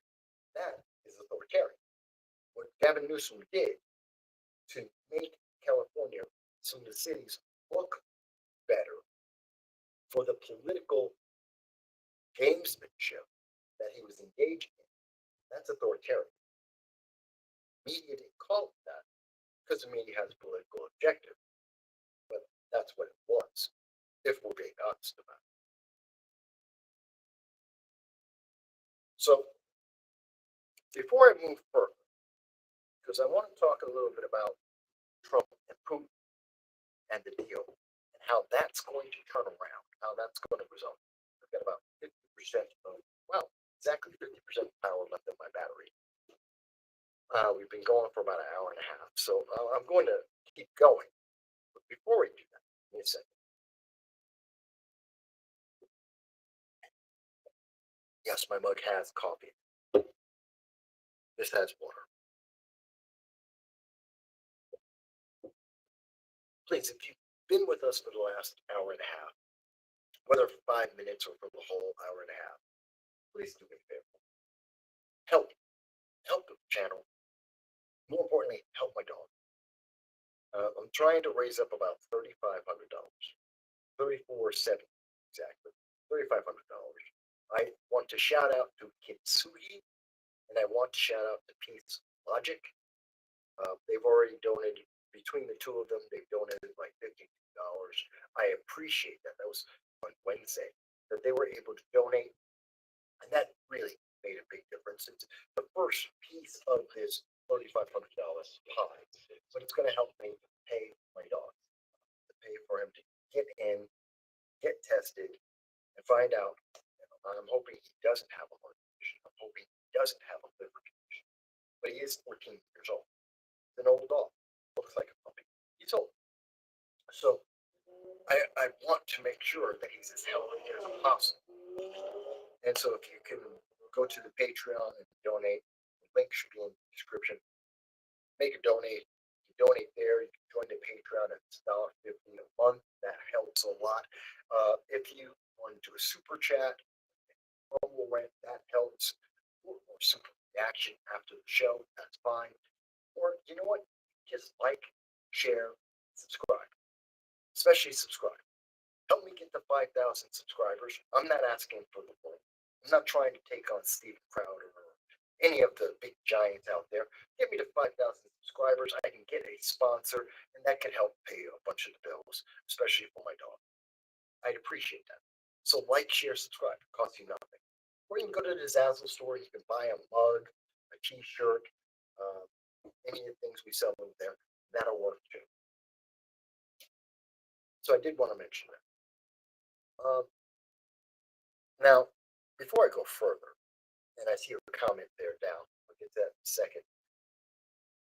That is authoritarian. What Gavin Newsom did to make California, some of the cities, look better for the political gamesmanship that he was engaging in, that's authoritarian. Media didn't call it that because the media has a political objective, but that's what it was, if we're being honest about it. So, before I move further, because I want to talk a little bit about Trump and Putin and the deal and how that's going to turn around, how that's going to result. I've got about 50% of, well, exactly 50% power left in my battery. We've been going for about an hour and a half, so I'm going to keep going. But before we do that, give me a second. Yes, my mug has coffee. This has water. Please, if you've been with us for the last hour and a half, whether for 5 minutes or for the whole hour and a half, please do me a favor. Help the channel. More importantly, help my dog. I'm trying to raise up about $3,500, $3,470 exactly, $3,500. I want to shout out to Kitsugi, and I want to shout out to Peace Logic. They've already donated, between the two of them, they've donated like $52. I appreciate that. That was on Wednesday that they were able to donate, and that really made a big difference. It's the first piece of this $3,500 pie, but it's going to help me pay my dog, to pay for him to get in, get tested, and find out. I'm hoping he doesn't have a heart condition. I'm hoping he doesn't have a liver condition. But he is 14 years old. He's an old dog. Looks like a puppy. He's old. So I want to make sure that he's as healthy as possible. And so if you can go to the Patreon and donate, the link should be in the description. Make a donate. You donate there. You can join the Patreon at $1.50 a month. That helps a lot. If you want to do a super chat, RumbleRant, that helps. Or super reaction after the show, that's fine. Or you know what? Just like, share, subscribe. Especially subscribe. Help me get to 5,000 subscribers. I'm not asking for the world. I'm not trying to take on Steven Crowder or any of the big giants out there. Get me to 5,000 subscribers. I can get a sponsor, and that can help pay a bunch of the bills, especially for my dog. I'd appreciate that. So like, share, subscribe. It costs you nothing. Or you can go to the Zazzle store. You can buy a mug, a T-shirt, any of the things we sell over there. That'll work too. So I did want to mention that. Now, before I go further, And I see your comment there down. We'll get that in a second.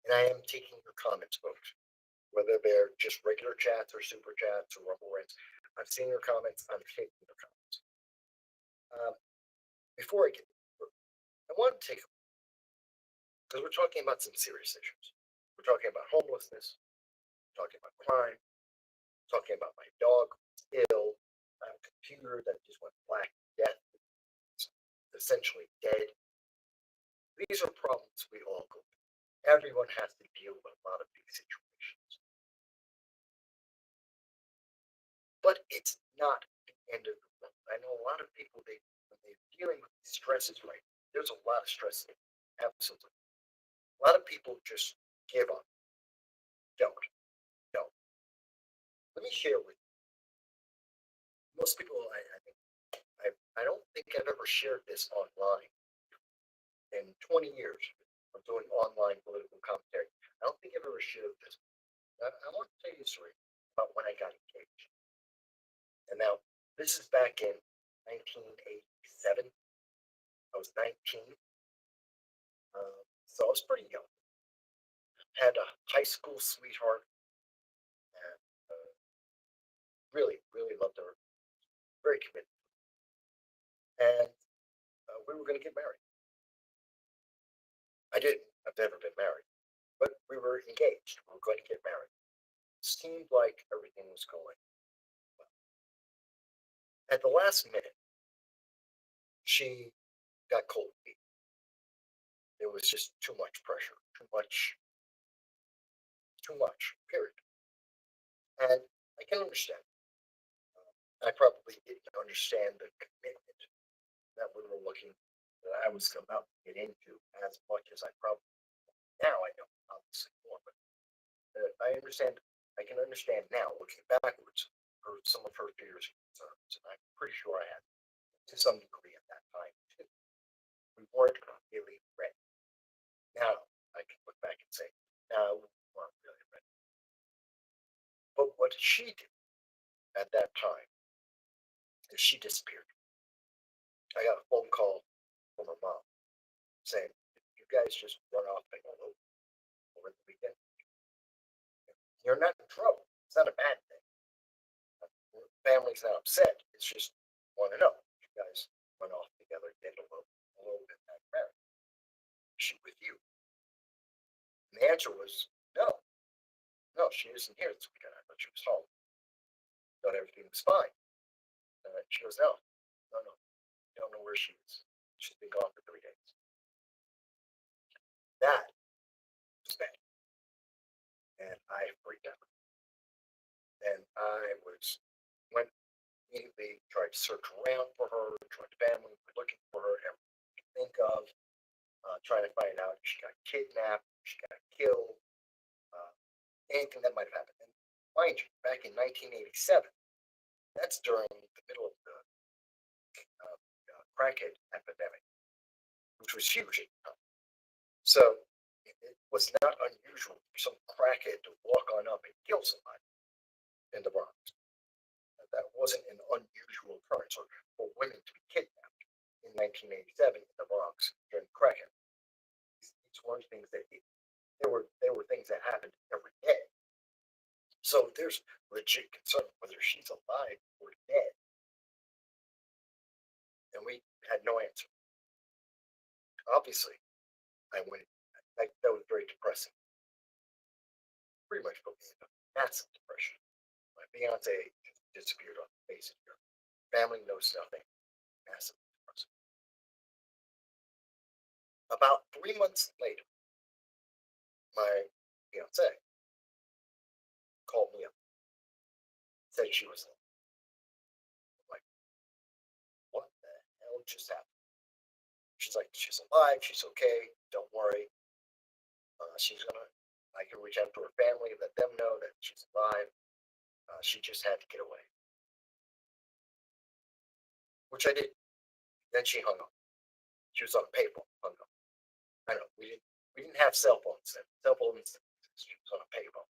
And I am taking your comments, folks, whether they're just regular chats or super chats or RumbleRants. I've seen your comments. I'm taking your comments. Before I get, I want to take, because we're talking about some serious issues. We're talking about homelessness, we're talking about crime, we're talking about my dog who's ill, I have a computer that just went black death, it's essentially dead. These are problems we all go through. Everyone has to deal with a lot of these situations. But it's not the end of the world. I know a lot of people, when they're dealing with these stresses right, there's a lot of stress. Absolutely. A lot of people just give up. Don't. Let me share with you. Most people, I don't think I've ever shared this online in 20 years of doing online political commentary. I don't think I've ever shared this. I want to tell you a story about when I got engaged. And now, this is back in 1987. I was 19. So I was pretty young. Had a high school sweetheart, and really, really loved her. Very committed. And we were going to get married. I didn't. I've never been married. But we were engaged. We were going to get married. It seemed like everything was going well. At the last minute, she got cold feet. It was just too much pressure, too much, period. And I can understand. I probably didn't understand the commitment that we were looking, that I was about to get into as much as I probably now I know, obviously more, but I understand. I can understand now, looking backwards, for some of her fears and concerns, and I'm pretty sure I had to some degree at that time too. We weren't really ready. Now I can look back and say, no, we weren't really ready. But what she did at that time is she disappeared. I got a phone call from her mom saying, "You guys just run off and go over the weekend. You're not in trouble. It's not a bad thing. The family's not upset. It's just want to know. You guys run off together, get a little bit back married. Is she with you?" And the answer was no. No, she isn't here this weekend. I thought she was home. Thought everything was fine. And she goes, no. You don't know where she is. She's been gone for 3 days. That was bad. And I freaked out. And I went immediately, tried to search around for her, joined family, looking for her, everything you can think of, trying to find out if she got kidnapped, if she got killed, anything that might have happened. And mind you, back in 1987, that's during the middle of the crackhead epidemic, which was huge at the time. So it was not unusual for some crackhead to walk on up and kill somebody in the Bronx. That wasn't an unusual occurrence for women to be kidnapped in 1987 in the Bronx during the crackhead. These weren't things that they were things that happened every day. So there's legit concern whether she's alive or dead. And we had no answer. Obviously, I went. That was very depressing. Pretty much put me in a massive depression. My fiance disappeared on the face of the earth. Family knows nothing. Massive depressing. About 3 months later, my fiance called me up. Said she was alive. I'm like, what the hell just happened? She's like, she's alive. She's okay. Don't worry. I can reach out to her family, let them know that she's alive. She just had to get away. Which I did. Then she hung up. She was on a payphone, hung up. I know, we didn't have cell phones then. Cell phones, she was on a payphone.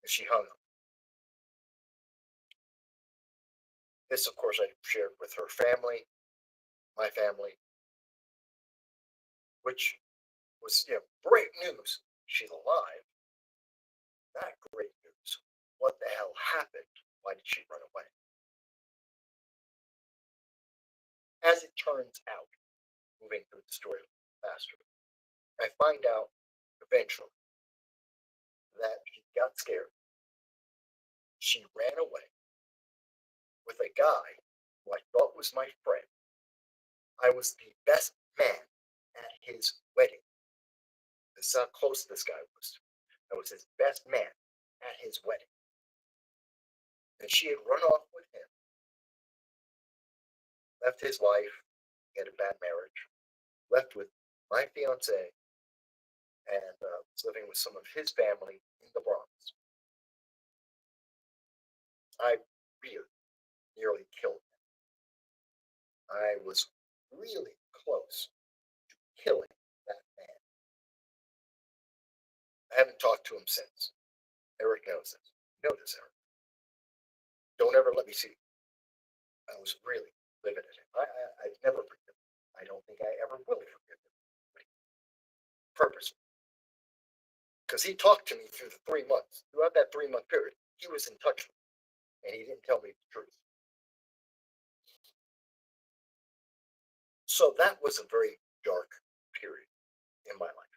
And she hung up. This, of course, I shared with her family. my family, which was, great news. She's alive. Not great news. What the hell happened? Why did she run away? As it turns out, moving through the story faster, I find out eventually that she got scared. She ran away with a guy who I thought was my friend. I was the best man at his wedding. This is how close this guy was. I was his best man at his wedding. And she had run off with him, left his wife, he had a bad marriage, left with my fiance, and was living with some of his family in the Bronx. I really nearly killed him. I was really close to killing that man. I haven't talked to him since. Eric knows this. You know this, Eric. Don't ever let me see you. I was really livid at him. I've never forgiven him. I don't think I ever will forgive him. Purposely. Because he talked to me through the 3 months. Throughout that 3-month period, he was in touch with me. And he didn't tell me the truth. So that was a very dark period in my life.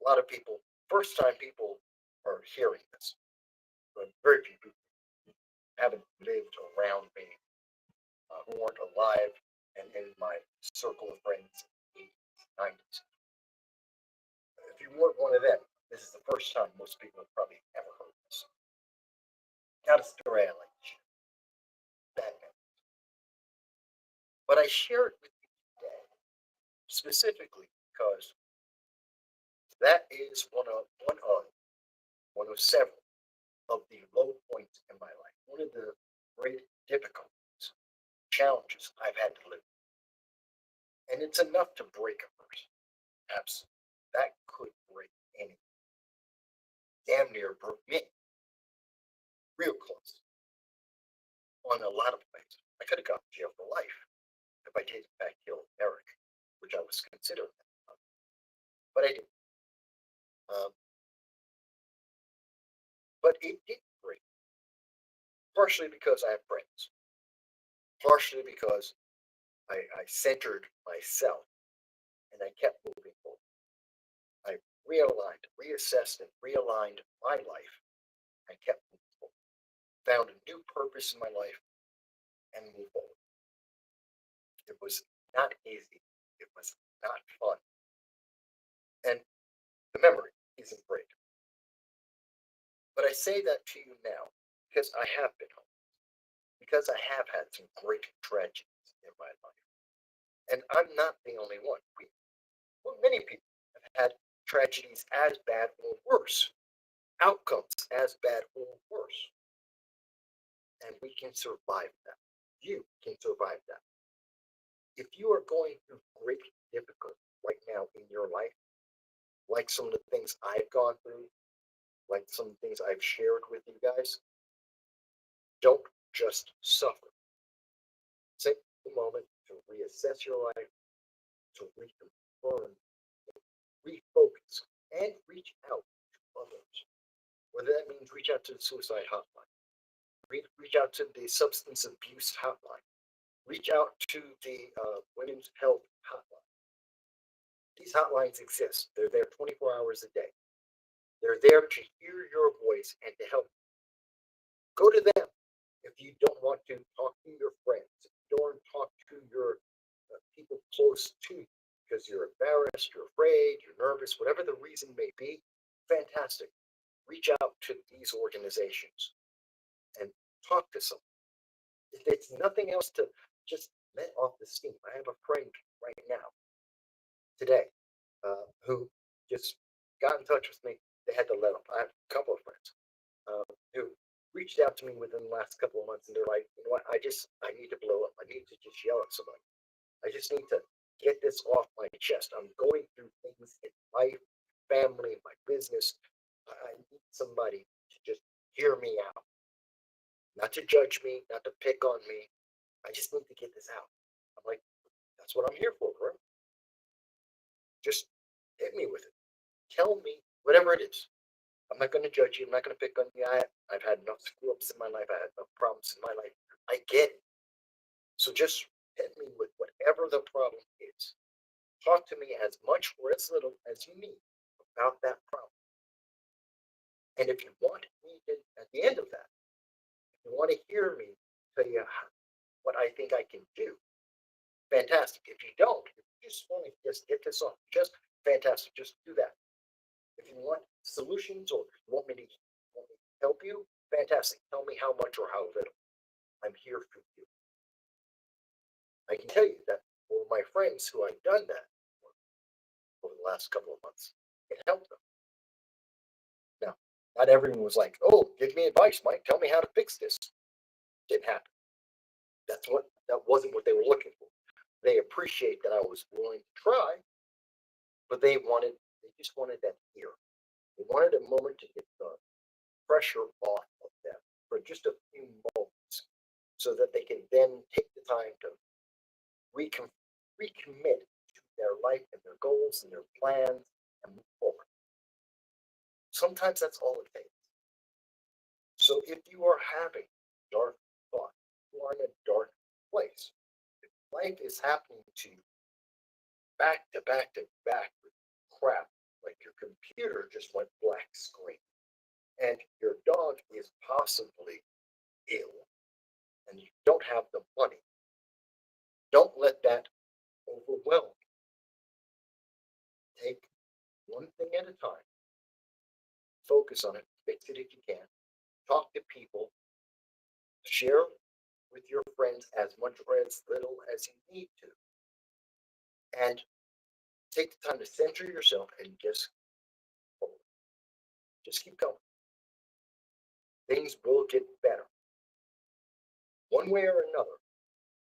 A lot of people, first time people are hearing this, but very few people haven't lived around me who weren't alive and in my circle of friends in the 80s, 90s. If you weren't one of them, this is the first time most people have probably ever heard this. Not a story I like to share. Bad memories. But I share it with you today, specifically because that is one of several of the low points in my life. One of the great difficulties, challenges I've had to live with. And it's enough to break a person. Absolutely. That could break any. Damn near broke me. Real close. On a lot of ways. I could have gone to jail for life if I did in fact kill Eric, which I was considering. But I didn't. But it did break. Partially because I have friends. Partially because I centered myself and I kept moving forward. I realigned, reassessed, and realigned my life. I kept moving forward. Found a new purpose in my life and moved forward. It was not easy. It was not fun. And the memory isn't great. But I say that to you now because I have been home. Because I have had some great tragedies in my life. And I'm not the only one. Many people have had tragedies as bad or worse, outcomes as bad or worse. And we can survive that. You can survive that. If you are going through great difficulty right now in your life, like some of the things I've gone through, like some of the things I've shared with you guys, don't just suffer. Take a moment to reassess your life, to reconfirm, refocus, and reach out to others. Whether that means reach out to the suicide hotline, reach out to the substance abuse hotline, reach out to the women's health hotline. These hotlines exist. They're there 24 hours a day. They're there to hear your voice and to help. Go to them if you don't want to talk to your friends. If you don't want to talk to your people close to you because you're embarrassed, you're afraid, you're nervous, whatever the reason may be, fantastic. Reach out to these organizations and talk to someone. If it's nothing else to just let off the steam. I have a friend right now, today, who just got in touch with me. They had to let off. I have a couple of friends who reached out to me within the last couple of months, and they're like, you know what, I need to blow up. I need to just yell at somebody. I just need to get this off my chest. I'm going through things in life, family, my business. I need somebody to just hear me out. Not to judge me, not to pick on me. I just need to get this out. I'm like, that's what I'm here for, bro. Just hit me with it. Tell me whatever it is. I'm not going to judge you. I'm not going to pick on you. I've had enough screw ups in my life. I had enough problems in my life. I get it. So just hit me with whatever the problem is. Talk to me as much or as little as you need about that problem. And if you want me to, at the end of that, if you want to hear me tell you what I think I can do, fantastic. If you don't, if you just want to just get this off, just fantastic. Just do that. If you want solutions or you want me to help you, fantastic. Tell me how much or how little. I'm here for you. I can tell you that for my friends who I've done that over the last couple of months, it helped them. Now, not everyone was like, "Oh, give me advice, Mike. Tell me how to fix this." Didn't happen. That wasn't what they were looking for. They appreciate that I was willing to try, but they just wanted that ear. They wanted a moment to get the pressure off of them for just a few moments, so that they can then take the time to recommit to their life and their goals and their plans and move forward. Sometimes that's all it takes. So if you are having dark thoughts, you are in a dark place. If life is happening to you back to back to back with crap, like your computer just went black screen, and your dog is possibly ill, and you don't have the money, don't let that overwhelm you. Take one thing at a time, focus on it, fix it if you can, talk to people, share with your friends as much or as little as you need to, and take the time to center yourself and just keep going. Things will get better. One way or another,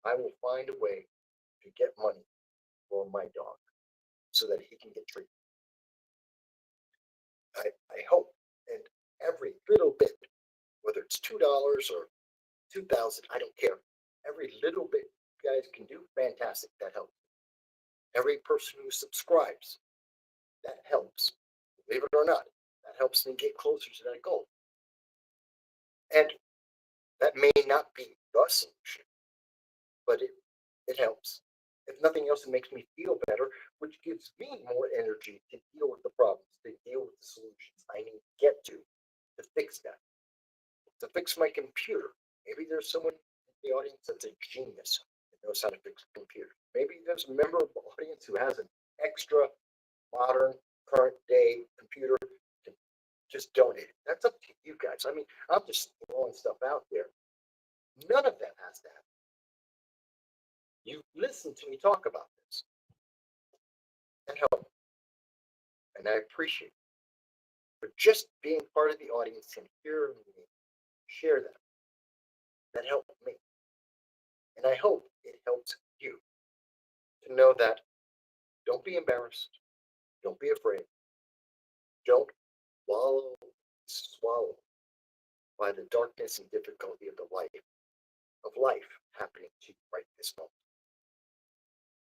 I will find a way to get money for my dog so that he can get treated. I hope, and every little bit, whether it's $2 or 2,000, I don't care. Every little bit you guys can do, fantastic. That helps. Every person who subscribes, that helps. Believe it or not, that helps me get closer to that goal. And that may not be the solution, but it helps. If nothing else, it makes me feel better, which gives me more energy to deal with the problems, to deal with the solutions I need to get to fix that, to fix my computer. Maybe there's someone in the audience that's a genius that knows how to fix a computer. Maybe there's a member of the audience who has an extra modern, current day computer to just donate it. That's up to you guys. I mean, I'm just throwing stuff out there. None of that has to happen. You listen to me talk about this. That helped. And I appreciate it. For just being part of the audience and hearing me share that. That helped me. And I hope it helps you to know that don't be embarrassed. Don't be afraid. Don't swallow by the darkness and difficulty of life happening to you right this moment.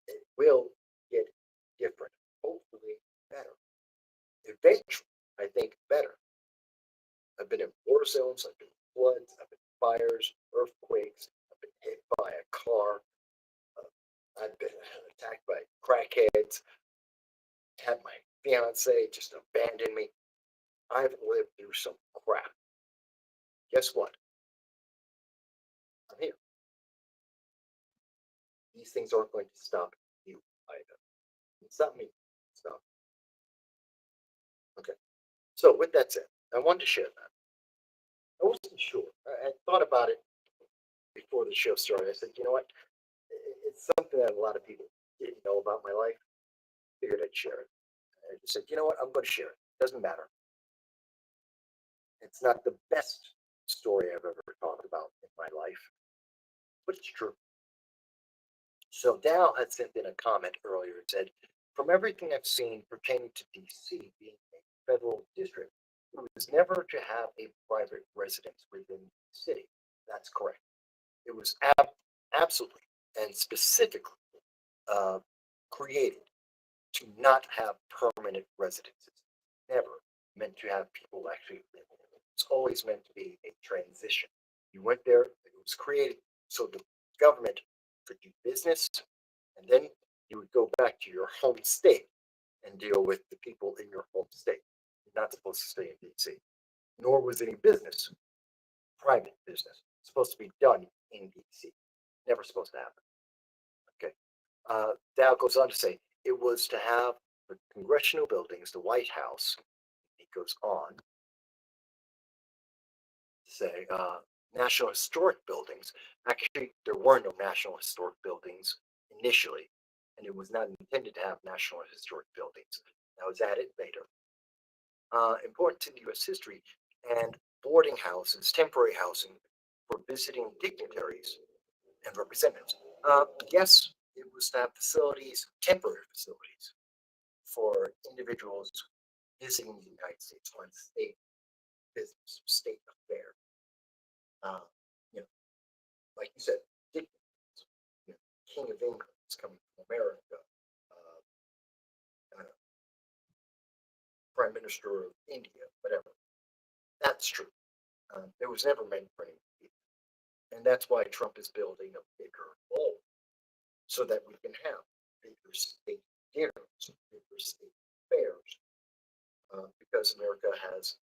It will get different, hopefully better. Eventually, I think better. I've been in war zones, I've been in floods, I've been in fires, earthquakes, I've been hit by a car, I've been attacked by crackheads, had my fiance just abandon me. I've lived through some crap. Guess what? I'm here. These things aren't going to stop you either. It's not me. Stop. Okay. So with that said, I wanted to share that. I wasn't sure. I thought about it before the show started. I said, you know what? It's something that a lot of people didn't know about my life. Figured I'd share it. I just said, you know what? I'm going to share it. Doesn't matter. It's not the best story I've ever talked about in my life, but it's true. So Dal had sent in a comment earlier and said, from everything I've seen pertaining to DC being a federal district, it was never to have a private residence within the city. That's correct. It was absolutely and specifically created to not have permanent residences. Never meant to have people actually live there. It's always meant to be a transition. You went there, it was created so the government could do business, and then you would go back to your home state and deal with the people in your home state. You're not supposed to stay in DC, nor was any business, private business, supposed to be done in DC. Never supposed to happen. Okay. Dow goes on to say it was to have the congressional buildings, the White House. He goes on to say National Historic buildings. Actually, there were no National Historic buildings initially, and it was not intended to have National Historic buildings. That was added later. Important to the U.S. history, and boarding houses, temporary housing for visiting dignitaries and representatives. Yes, it was to have facilities, temporary facilities, for individuals visiting the United States on state business, state affair. Uh, you know, like you said, dignitaries, King of England is coming from America. Uh, Prime Minister of India, whatever. That's true. It was never meant for any people. And that's why Trump is building a bigger wall so that we can have bigger state dinners, bigger state fairs, because America has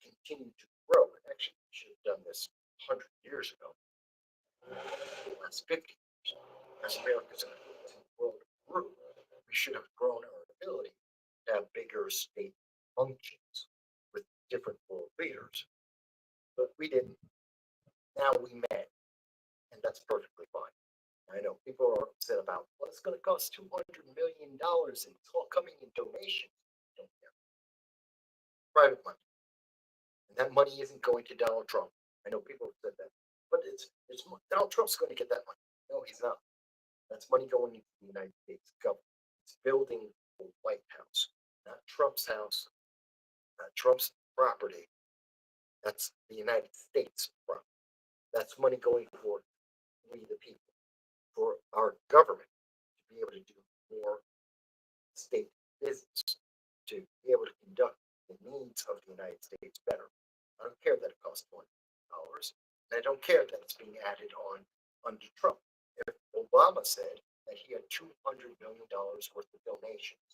continued to grow. And actually, we should have done this 100 years ago, the last 50 years. As America's world grew, we should have grown our ability to have bigger state functions with different world leaders. But we didn't. Now we may, and that's perfectly fine. I know people are upset about, well, it's going to cost $200 million and it's all coming in donations. Don't care. Private money. And that money isn't going to Donald Trump. I know people have said that. But it's Donald Trump's going to get that money. No, he's not. That's money going into the United States government. It's building the White House, not Trump's house, not Trump's property. That's the United States property. That's money going for we the people, for our government to be able to do more state business, to be able to conduct the needs of the United States better. I don't care that it costs $20, and I don't care that it's being added on under Trump. If Obama said that he had $200 million worth of donations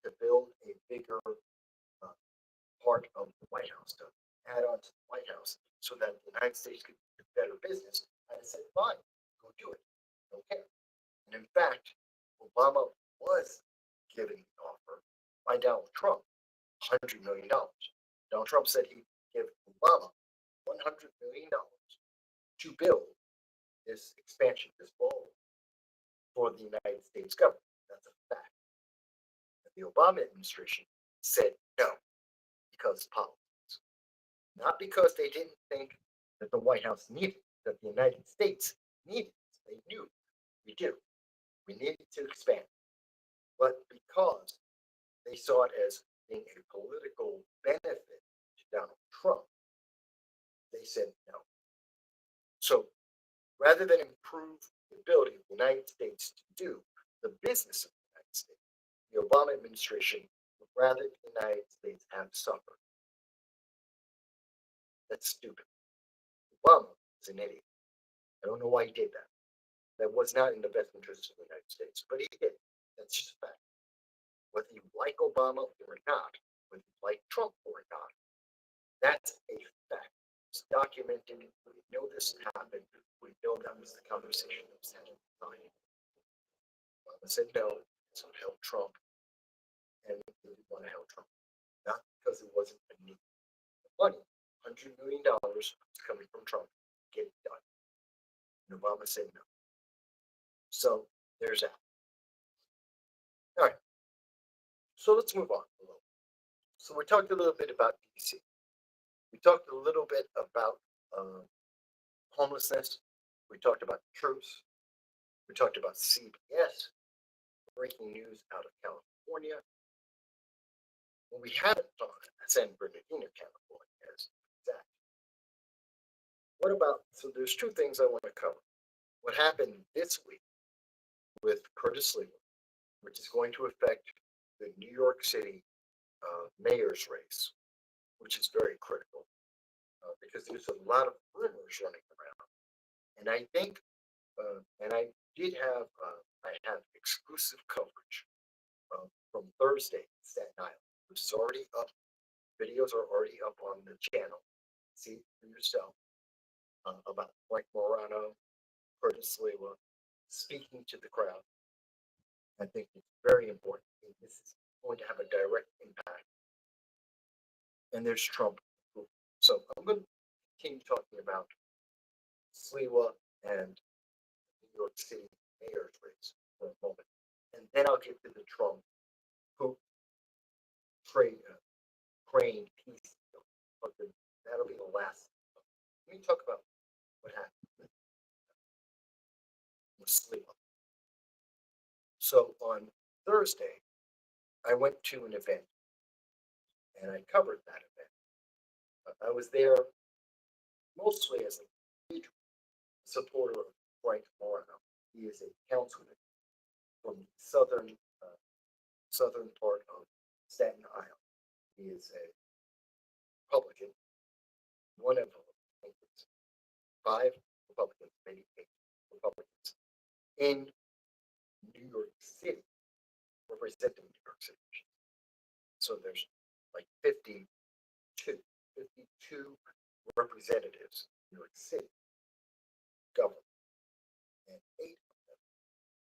to build a bigger part of the White House, to add on to the White House, so that the United States could do better business, I'd have said, fine, go do it. I don't care. And in fact, Obama was given the offer by Donald Trump, $100 million. Donald Trump said he'd give Obama $100 million to build this expansion, this wall for the United States government. That's a fact. And the Obama administration said no, because of politics. Not because they didn't think that the White House needed, that the United States needed. They knew we do. We needed to expand. But because they saw it as being a political benefit to Donald Trump, they said no. So rather than improve the ability of the United States to do the business of the United States, the Obama administration would rather the United States have suffered. That's stupid. Obama is an idiot. I don't know why he did that. That was not in the best interest of the United States, but he did. That's just a fact. Whether you like Obama or not, whether you like Trump or not, that's a fact. It's documented. We know this happened. We know that was the conversation that was had at the time. Obama said no, so it helped Trump, and they didn't want to help Trump. Not because it wasn't a need. The money, $100 million, was coming from Trump. Get it done. And Obama said no. So there's that. All right. So let's move on a little. So we talked a little bit about DC. We talked a little bit about homelessness. We talked about troops. We talked about CBS, breaking news out of California. What we haven't talked about San Bernardino, California, is exact. What about, so there's two things I want to cover. what happened this week with Curtis Sliwa, which is going to affect the New York City mayor's race, which is very critical because there's a lot of rumors running around. And I think, and I did have, I have exclusive coverage from Thursday, Staten Island, which is already up. Videos are already up on the channel. See for yourself about Frank Morano, Curtis Sliwa speaking to the crowd. I think it's very important. This is going to have a direct impact. And there's Trump. So I'm going to continue talking about Sliwa and New York City mayor's race for a moment. And then I'll get to the Trump coup Ukraine peace deal. But that'll be the last. Let me talk about what happened with Sliwa. So on Thursday, I went to an event and I covered that event. I was there mostly as a supporter of Frank Morano. He is a councilman from the southern part of Staten Island. He is a Republican, one of them, 5 Republicans, maybe 8 Republicans in New York City, representing New York City. So there's like 52 representatives in New York City government, and 8 of them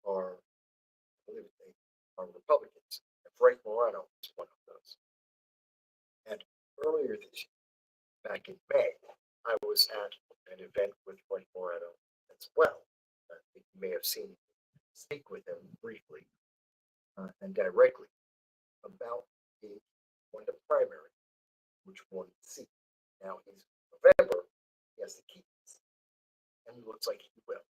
are, I believe they are Republicans. And Frank Morano is one of those. And earlier this year, back in May, I was at an event with Frank Morano as well. I think you may have seen me speak with him briefly and directly about the won the primary, which won the seat. Now he's November, he has to keep this, and it looks like he will.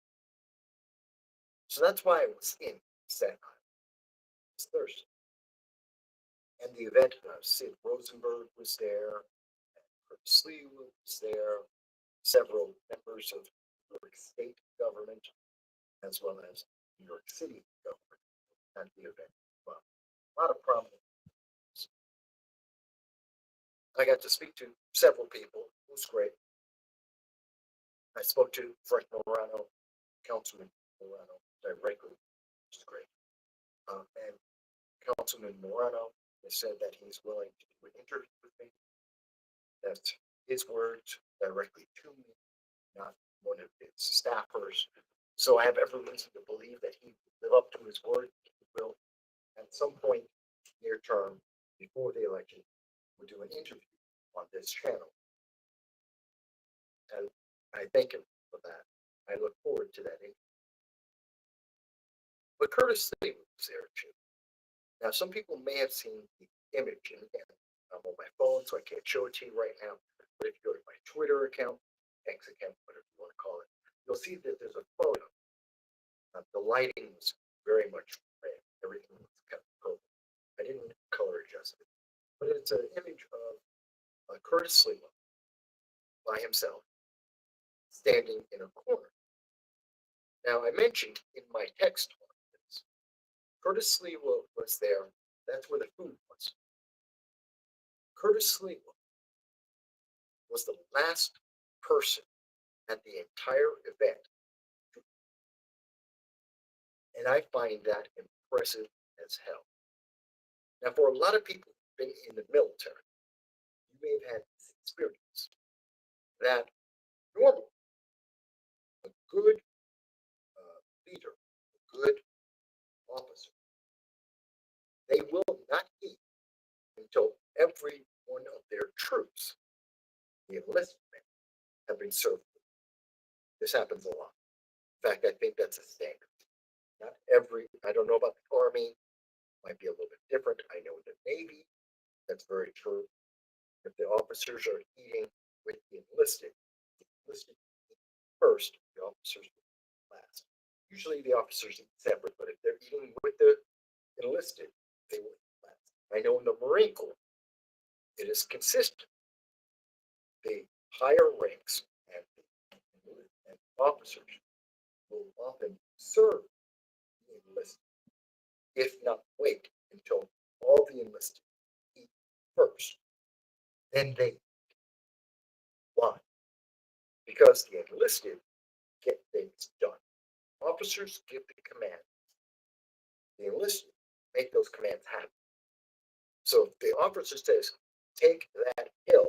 So that's why I was in Staten Island this Thursday. And the event, Sid Rosenberg was there, Curtis Sliwa was there, several members of New York State government, as well as New York City government at the event. Well, a lot of prominent. I got to speak to several people. It was great. I spoke to Frank Morano, Councilman Morano, directly, which is great. And Councilman Morano has said that he's willing to do an interview with me. That's his words directly to me, not one of his staffers. So I have every reason to believe that he will live up to his word. He will, at some point near term, before the election, we'll do an interview on this channel. And I thank him for that. I look forward to that interview. But Curtis Sliwa was there too. Now, some people may have seen the image, and again, I'm on my phone, so I can't show it to you right now. But if you go to my Twitter account, X account, whatever you want to call it, you'll see that there's a photo. The lighting was very much red. Everything was kind of purple. I didn't color adjust it. But it's an image of Curtis Sliwa by himself, standing in a corner. Now, I mentioned in my text on this, Curtis Sliwa was there. That's where the food was. Curtis Sliwa was the last person at the entire event. And I find that impressive as hell. Now, for a lot of people who've been in the military, you may have had this experience that normally a good leader, a good officer, they will not eat until every one of their troops, the enlisted men, have been served. This happens a lot. In fact, I think that's a standard. Not every, I don't know about the Army, might be a little bit different. I know in the Navy, that's very true. If the officers are eating with the enlisted eat first, the officers eat last. Usually the officers eat separate, but if they're eating with the enlisted, they will eat last. I know in the Marine Corps, it is consistent. The higher ranks and officers will often serve the enlisted, if not wait until all the enlisted eat first. Then they eat. Why? Because the enlisted get things done. Officers give the command. The enlisted make those commands happen. So if the officer says, take that hill,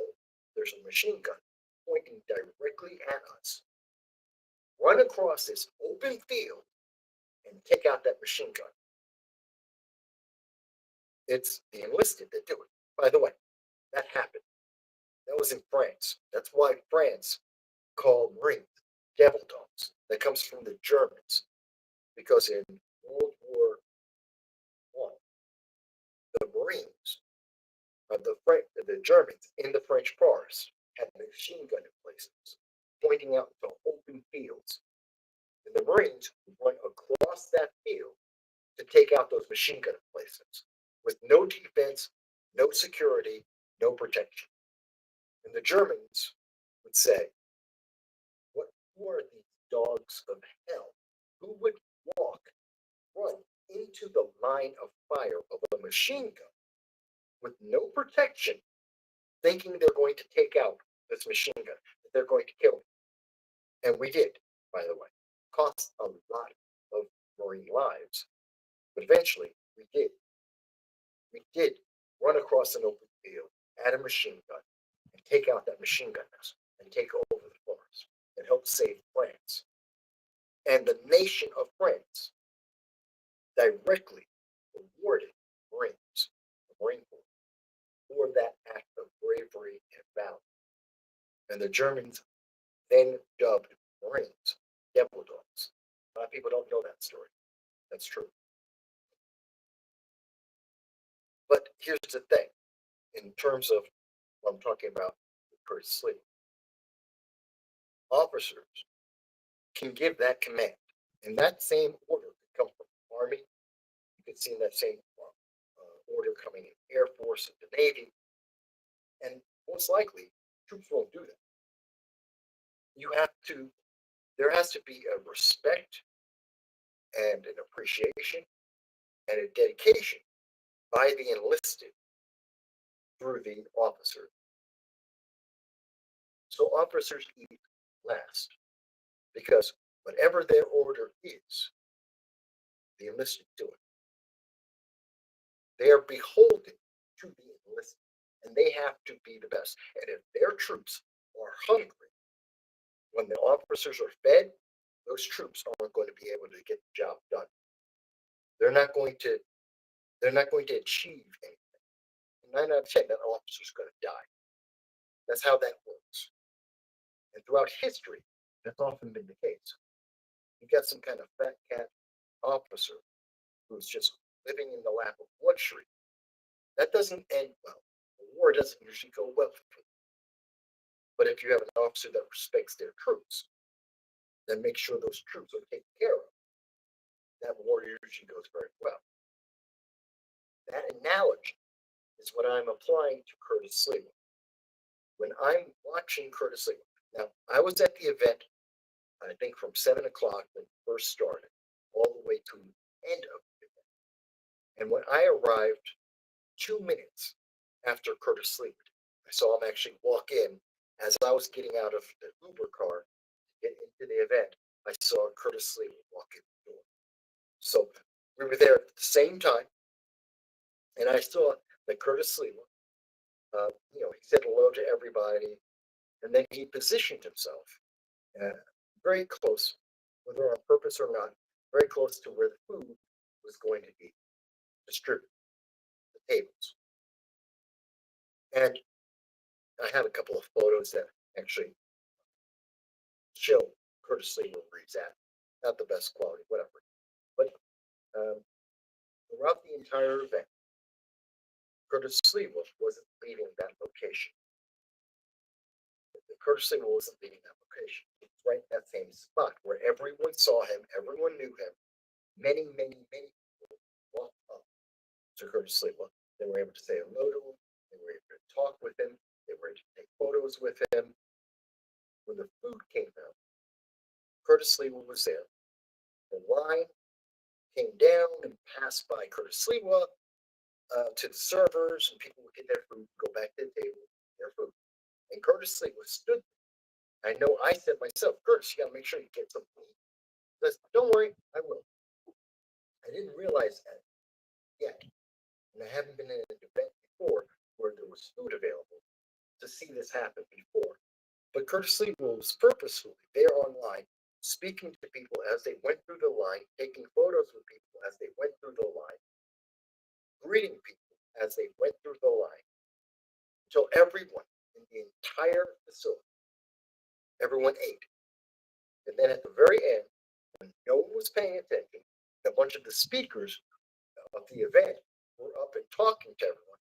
there's a machine gun pointing directly at us. Run across this open field and take out that machine gun. It's the enlisted that do it. By the way, that happened. That was in France. That's why France called Marines devil dogs. That comes from the Germans. Because in World War I, the Marines, the Germans in the French forest had a machine gun in places, pointing out into open fields. And the Marines went across that field to take out those machine gun places with no defense, no security, no protection. And the Germans would say, who are these dogs of hell? Who would run into the line of fire of a machine gun with no protection, thinking they're going to take out this machine gun, that they're going to kill me? And we did, by the way. Cost a lot of Marine lives, but eventually we did. We did run across an open field, add a machine gun, and take out that machine gun nest and take over the forest and help save France. And the nation of France directly awarded Marines, the Marine Corps, for that act of bravery and valor. And the Germans then dubbed Marines devil dogs. A lot of people don't know that story. That's true. But here's the thing, in terms of what I'm talking about with Curtis Sliwa, officers can give that command, and that same order could come from the Army. You could see that same order coming in Air Force and the Navy, and most likely troops won't do that. There has to be a respect and an appreciation and a dedication by the enlisted through the officer. So officers eat last because whatever their order is, the enlisted do it. They are beholden to the enlisted, and they have to be the best. And if their troops are hungry, when the officers are fed, those troops aren't going to be able to get the job done. They're not going to achieve anything. 9 out of 10, that officer's going to die. That's how that works. And throughout history, that's often been the case. You got some kind of fat cat officer who's just living in the lap of luxury. That doesn't end well. The war doesn't usually go well for them. But if you have an officer that respects their troops, then make sure those troops are taken care of, that war usually goes very well. That analogy is what I'm applying to Curtis Sliwa. When I'm watching Curtis Sliwa, now I was at the event, I think from 7 o'clock when it first started, all the way to the end of the event. And when I arrived 2 minutes after Curtis Sliwa, I saw him actually walk in. As I was getting out of the Uber car to get into the event, I saw Curtis Sliwa walk in the door. So we were there at the same time, and I saw that Curtis Sliwa, he said hello to everybody, and then he positioned himself very close, whether on purpose or not, very close to where the food was going to be distributed, the tables. And I have a couple of photos that actually show Curtis Sliwa where he's at. Not the best quality, whatever. But throughout the entire event, Curtis Sliwa wasn't leaving that location. Curtis Sliwa wasn't leaving that location. He was right in that same spot where everyone saw him, everyone knew him. Many, many, many people walked up to Curtis Sliwa. They were able to say hello to him. They were able to talk with him. They were able to take photos with him. When the food came out, Curtis Sliwa was there line, came down and passed by Curtis Sliwa to the servers, and people would get their food, go back to the table, their food. And Curtis Sliwa stood there. I know I said myself, Curtis, you got to make sure you get some food. He says, don't worry, I will. I didn't realize that yet. And I haven't been in an event before where there was food available to see this happen before. But Curtis Sliwa was purposefully there online, speaking to people as they went through the line, taking photos with people as they went through the line, greeting people as they went through the line, until everyone in the entire facility, everyone ate. And then at the very end, when no one was paying attention, a bunch of the speakers of the event were up and talking to everyone.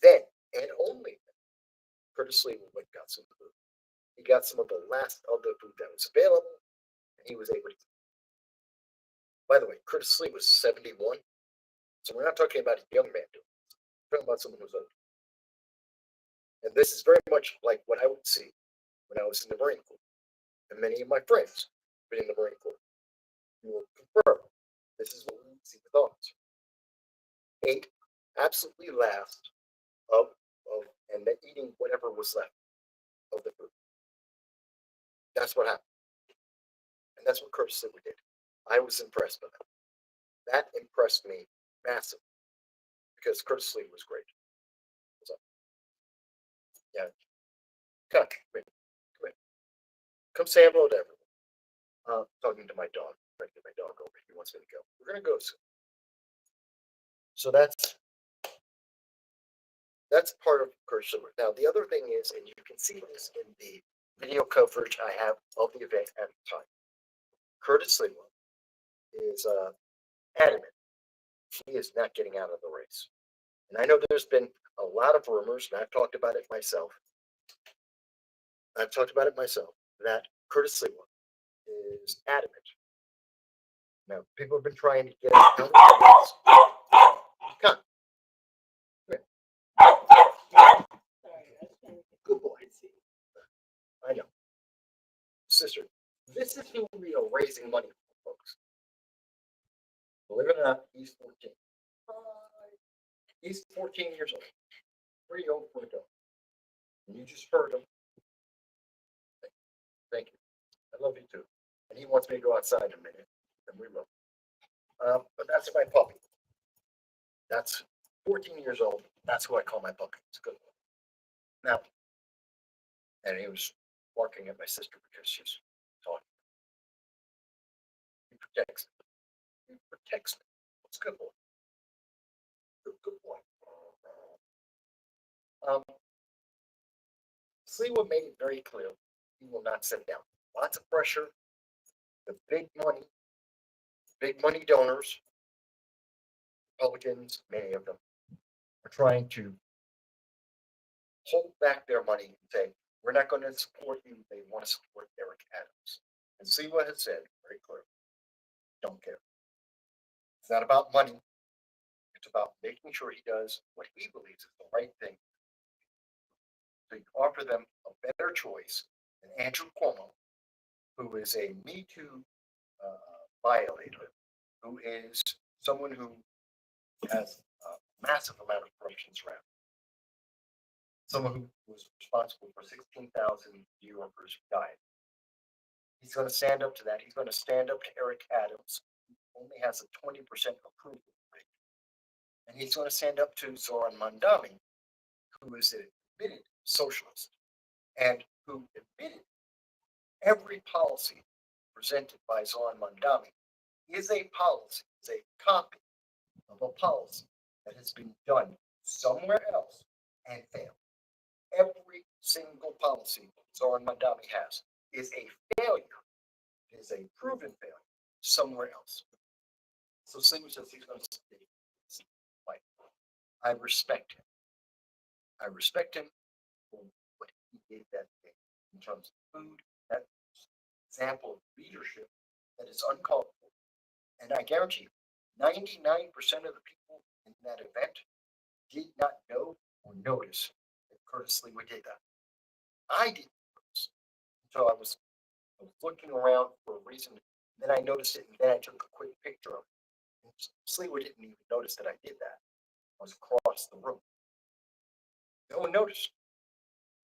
Then, and only then, Curtis Sliwa went and got some food. He got some of the last of the food that was available, and he was able to. By the way, Curtis Sliwa was 71, so we're not talking about a young man doing this. We're talking about someone who's old. And this is very much like what I would see when I was in the Marine Corps. And many of my friends have been in the Marine Corps. You will confirm this is what we see with officers. Ate absolutely last of and then eating whatever was left of the food. That's what happened. And that's what Curtis Sliwa did. I was impressed by that. That impressed me massively because Curtis Sliwa was great. So, yeah. Come here. Come say hello to everyone. Talking to my dog. I'm trying to get my dog over. He wants me to go. We're going to go soon. So that's part of Curtis Sliwa. Now, the other thing is, and you can see this in the video coverage I have of the event at the time, Curtis Sliwa is adamant he is not getting out of the race. And I know there's been a lot of rumors, and I've talked about it myself. That Curtis Sliwa is adamant. Now, people have been trying to get out of the race. Come here. Good boy. I know. Sister, this is who we are raising money for, folks. Believe it or not, he's 14. He's 14 years old. Pretty old for a dog. And you just heard him. Thank you. I love you too. And he wants me to go outside in a minute, and we will. But that's my puppy. That's 14 years old. That's who I call my puppy. It's a good one. Now, and he was barking at my sister because she's talking. He protects me. He protects me. It's a good boy. Good boy. Sliwa made it very clear he will not sit down. Lots of pressure. The big money donors, Republicans, many of them, are trying to hold back their money and say, we're not going to support you. They want to support Eric Adams. And Sliwa has said very clearly, don't care. It's not about money. It's about making sure he does what he believes is the right thing. To offer them a better choice than Andrew Cuomo, who is a Me Too violator, who is someone who has a massive amount of corruption around. Someone who was responsible for 16,000 New Yorkers who died. He's going to stand up to that. He's going to stand up to Eric Adams, who only has a 20% approval rate. And he's going to stand up to Zoran Mamdani, who is an admitted socialist, and who admitted every policy presented by Zoran Mamdani is a policy, is a copy of a policy that has been done somewhere else and failed. Every single policy Zoran Mamdani has is a failure, is a proven failure somewhere else. So Sliwa says he's going to stay. I respect him. I respect him for what he did that day in terms of food, that example of leadership that is uncalled for. And I guarantee you, 99% of the people in that event did not know or notice that Curtis Sliwa did that. I didn't notice until I was looking around for a reason to Then I noticed it, and then I took a quick picture of it. And Sliwa didn't even notice that I did that. I was across the room. No one noticed.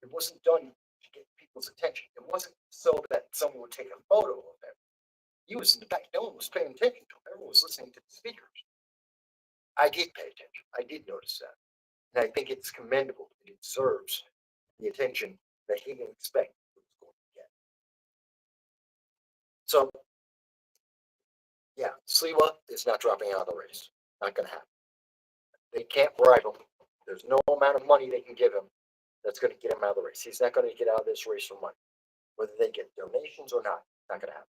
It wasn't done to get people's attention. It wasn't so that someone would take a photo of him. He was in the back. No one was paying attention to him. Everyone was listening to the speakers. I did pay attention. I did notice that. And I think it's commendable. It deserves the attention that he didn't expect he was going to get. So, yeah, Sliwa is not dropping out of the race. Not going to happen. They can't bribe him. There's no amount of money they can give him that's going to get him out of the race. He's not going to get out of this race for money. Whether they get donations or not, it's not going to happen.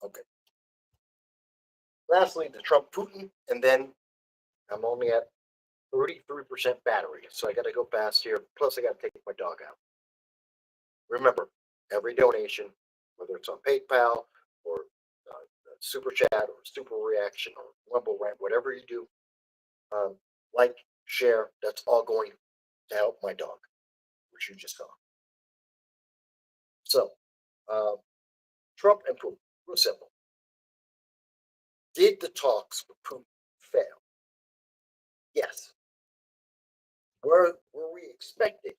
Okay. Lastly, the Trump Putin, and then I'm only at 33% battery, so I got to go fast here. Plus, I got to take my dog out. Remember, every donation, whether it's on PayPal or SuperChat or Super Reaction or RumbleRant, whatever you do, like, share, that's all going to help my dog, which you just saw. So, Trump and Putin, real simple. Did the talks with Putin fail? Yes. Were we expecting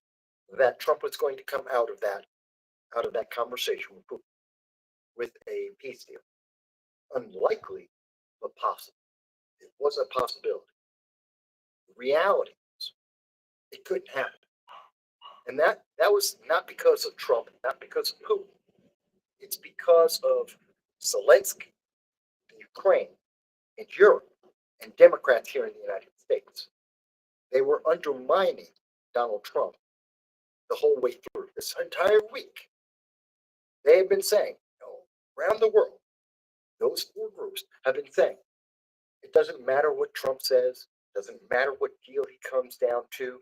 that Trump was going to come out of that conversation with Putin with a peace deal? Unlikely, but possible. It was a possibility. The reality is, it couldn't happen. And that was not because of Trump, not because of Putin. It's because of Zelensky, Ukraine, and Europe, and Democrats here in the United States. They were undermining Donald Trump the whole way through this entire week. They have been saying, around the world, those four groups have been saying, it doesn't matter what Trump says, doesn't matter what deal he comes down to,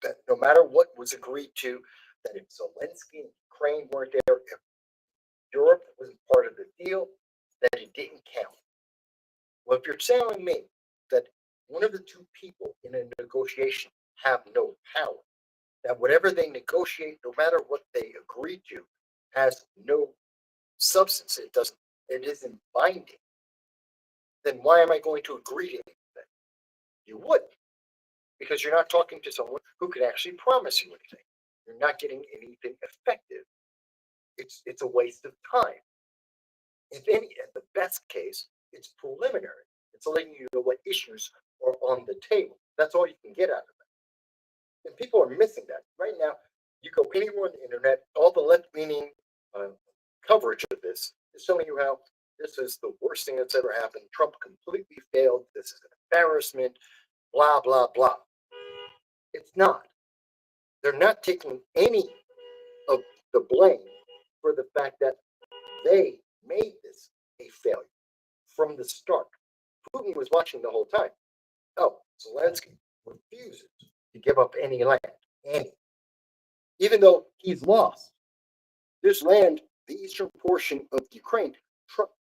that no matter what was agreed to, that if Zelensky and Ukraine weren't there, if Europe wasn't part of the deal, that it didn't count. Well, if you're telling me that one of the two people in a negotiation have no power, that whatever they negotiate, no matter what they agree to, has no substance, it isn't binding, then why am I going to agree to anything? You wouldn't, because you're not talking to someone who can actually promise you anything. You're not getting anything effective. It's a waste of time. If any, at the best case, it's preliminary. It's letting you know what issues are on the table. That's all you can get out of it. And people are missing that. Right now, you go anywhere on the internet, all the left-leaning coverage of this is showing you how this is the worst thing that's ever happened. Trump completely failed. This is an embarrassment, blah, blah, blah. It's not. They're not taking any of the blame for the fact that they made this a failure from the start. Putin was watching the whole time. Oh, Zelensky refuses to give up any land, even though he's lost. This land, the eastern portion of Ukraine,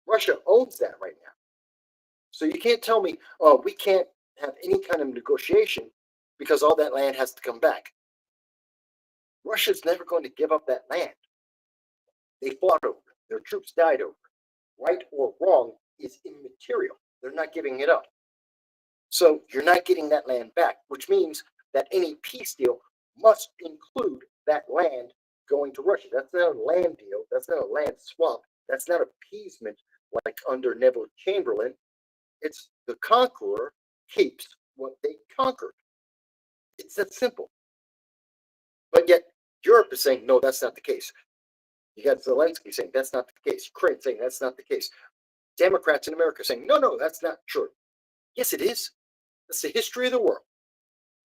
Russia owns that right now. So you can't tell me, oh, we can't have any kind of negotiation because all that land has to come back. Russia's never going to give up that land. They fought over it. Their troops died over it. Right or wrong is immaterial. They're not giving it up. So you're not getting that land back, which means that any peace deal must include that land going to Russia. That's not a land deal. That's not a land swap. That's not appeasement like under Neville Chamberlain. It's the conqueror keeps what they conquered. It's that simple. But yet Europe is saying, no, that's not the case. You got Zelensky saying that's not the case. Ukraine saying that's not the case. Democrats in America saying, no, that's not true. Yes, it is. That's the history of the world.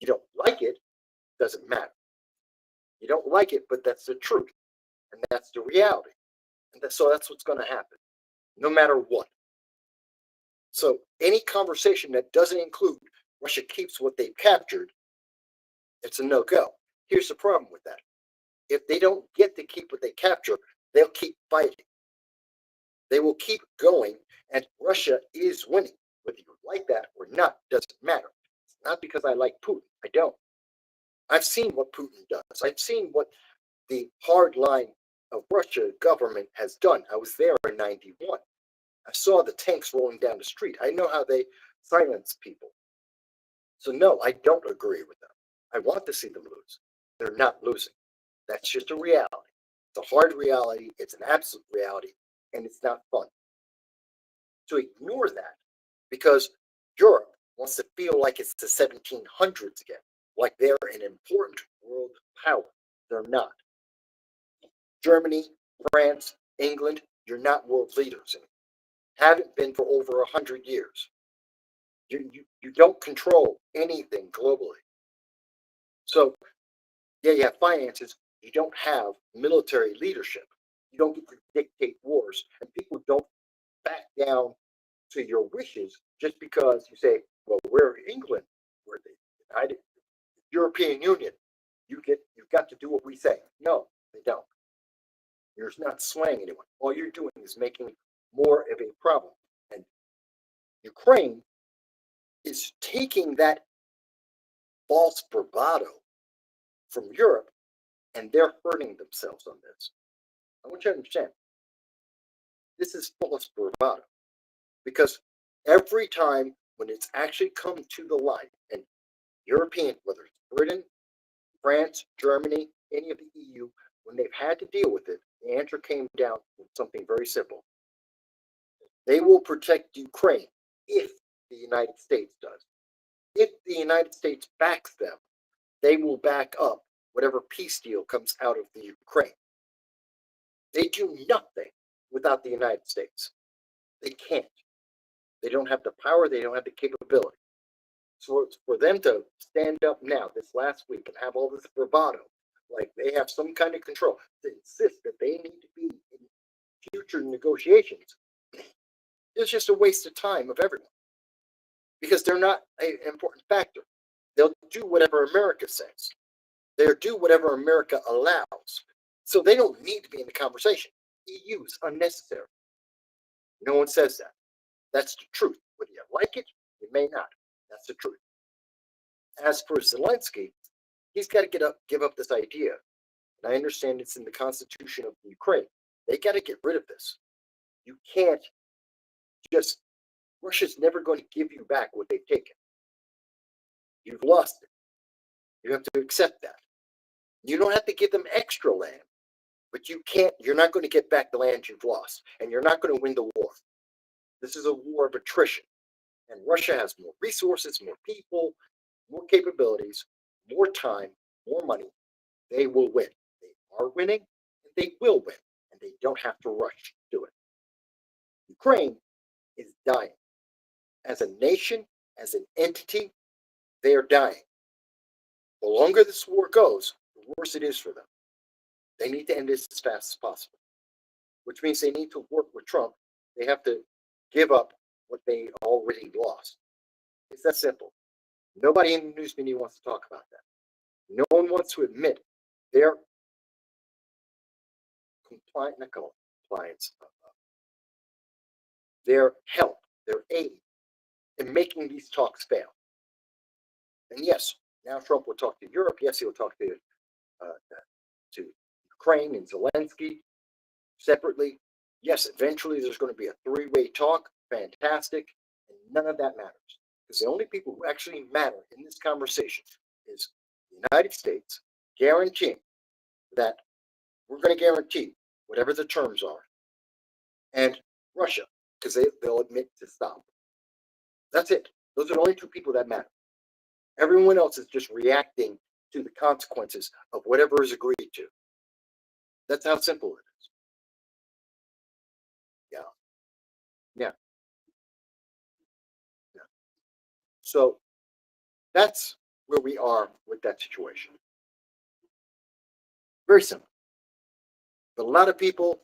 You don't like it, doesn't matter. You don't like it, but that's the truth. And that's the reality. And so that's what's going to happen, no matter what. So any conversation that doesn't include Russia keeps what they've captured, it's a no-go. Here's the problem with that. If they don't get to keep what they capture, they'll keep fighting. They will keep going, and Russia is winning. Whether you like that or not, doesn't matter. It's not because I like Putin. I don't. I've seen what Putin does. I've seen what the hardline of Russia government has done. I was there in 91. I saw the tanks rolling down the street. I know how they silence people. So no, I don't agree with them. I want to see them lose. They're not losing. That's just a reality. It's a hard reality. It's an absolute reality, and it's not fun. To ignore that because Europe wants to feel like it's the 1700s again, like they're an important world power. They're not. Germany, France, England, you're not world leaders anymore. Haven't been for over 100 years. You don't control anything globally. So, yeah, you have finances. You don't have military leadership. You don't get to dictate wars, and people don't back down to your wishes just because you say, well, we're England, we're the United European Union. You've got to do what we say. No, they don't. You're not swaying anyone. All you're doing is making more of a problem. And Ukraine is taking that false bravado from Europe, and they're hurting themselves on this. I want you to understand, this is false bravado. Because every time when it's actually come to the light, and European, whether it's Britain, France, Germany, any of the EU, when they've had to deal with it, the answer came down to something very simple. They will protect Ukraine if the United States does. If the United States backs them, they will back up whatever peace deal comes out of the Ukraine. They do nothing without the United States. They can't. They don't have the power, they don't have the capability. So it's for them to stand up now, this last week, and have all this bravado, like they have some kind of control, to insist that they need to be in future negotiations, it's just a waste of time of everyone. Because they're not an important factor. They'll do whatever America says. They'll do whatever America allows. So they don't need to be in the conversation. EU is unnecessary. No one says that. That's the truth. Whether you like it, you may not. That's the truth. As for Zelensky, he's got to give up this idea. And I understand it's in the constitution of Ukraine. They got to get rid of this. You can't just, Russia's never going to give you back what they've taken. You've lost it. You have to accept that. You don't have to give them extra land, but you're not going to get back the land you've lost, and you're not going to win the war. This is a war of attrition. And Russia has more resources, more people, more capabilities, more time, more money. They will win. They are winning, and they will win, and they don't have to rush to it. Ukraine is dying. As a nation, as an entity, they are dying. The longer this war goes, the worse it is for them. They need to end this as fast as possible, which means they need to work with Trump. They have to give up what they already lost. It's that simple. Nobody in the news media wants to talk about that. No one wants to admit their compliance, their help, their aid in making these talks fail. And yes, now Trump will talk to Europe. Yes, he will talk to Ukraine and Zelensky separately. Yes, eventually there's going to be a three-way talk. Fantastic. And none of that matters. Because the only people who actually matter in this conversation is the United States guaranteeing that we're going to guarantee whatever the terms are, and Russia, because they'll admit to stop. That's it. Those are the only two people that matter. Everyone else is just reacting to the consequences of whatever is agreed to. That's how simple it is. Yeah. So that's where we are with that situation. Very simple. But a lot of people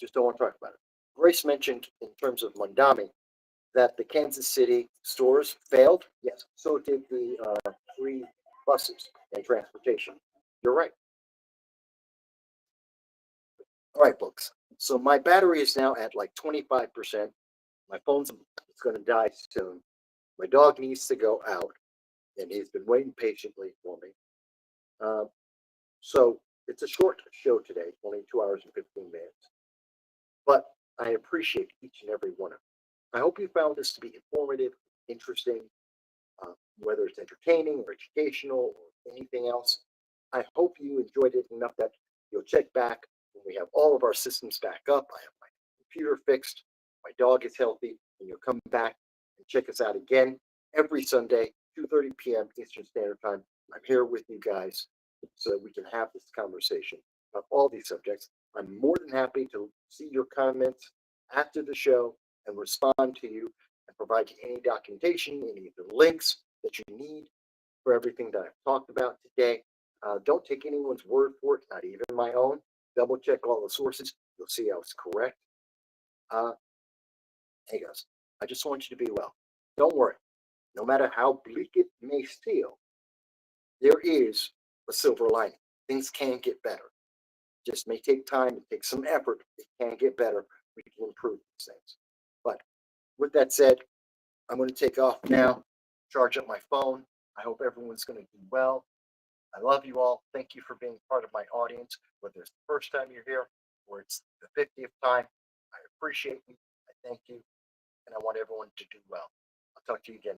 just don't want to talk about it. Grace mentioned in terms of Mamdani that the Kansas City stores failed. Yes, so did the free buses and transportation. You're right. All right, folks. So my battery is now at like 25%. My phone's going to die soon. My dog needs to go out, and he's been waiting patiently for me. So It's a short show today, only 2 hours and 15 minutes. But I appreciate each and every one of you. I hope you found this to be informative, interesting, whether it's entertaining or educational or anything else. I hope you enjoyed it enough that you'll check back when we have all of our systems back up. I have my computer fixed, my dog is healthy, and you'll come back and check us out again every Sunday, 2:30 p.m. Eastern Standard Time. I'm here with you guys so that we can have this conversation about all these subjects. I'm more than happy to see your comments after the show and respond to you and provide you any documentation, any of the links that you need for everything that I've talked about today. Don't take anyone's word for it, not even my own. Double check all the sources. You'll see I was correct. Hey guys, I just want you to be well. Don't worry. No matter how bleak it may feel, there is a silver lining. Things can get better. Just may take time, it takes some effort. It can get better. We can improve these things. But with that said, I'm going to take off now, charge up my phone. I hope everyone's going to do well. I love you all. Thank you for being part of my audience, whether it's the first time you're here or it's the 50th time. I appreciate you. I thank you. And I want everyone to do well. I'll talk to you again.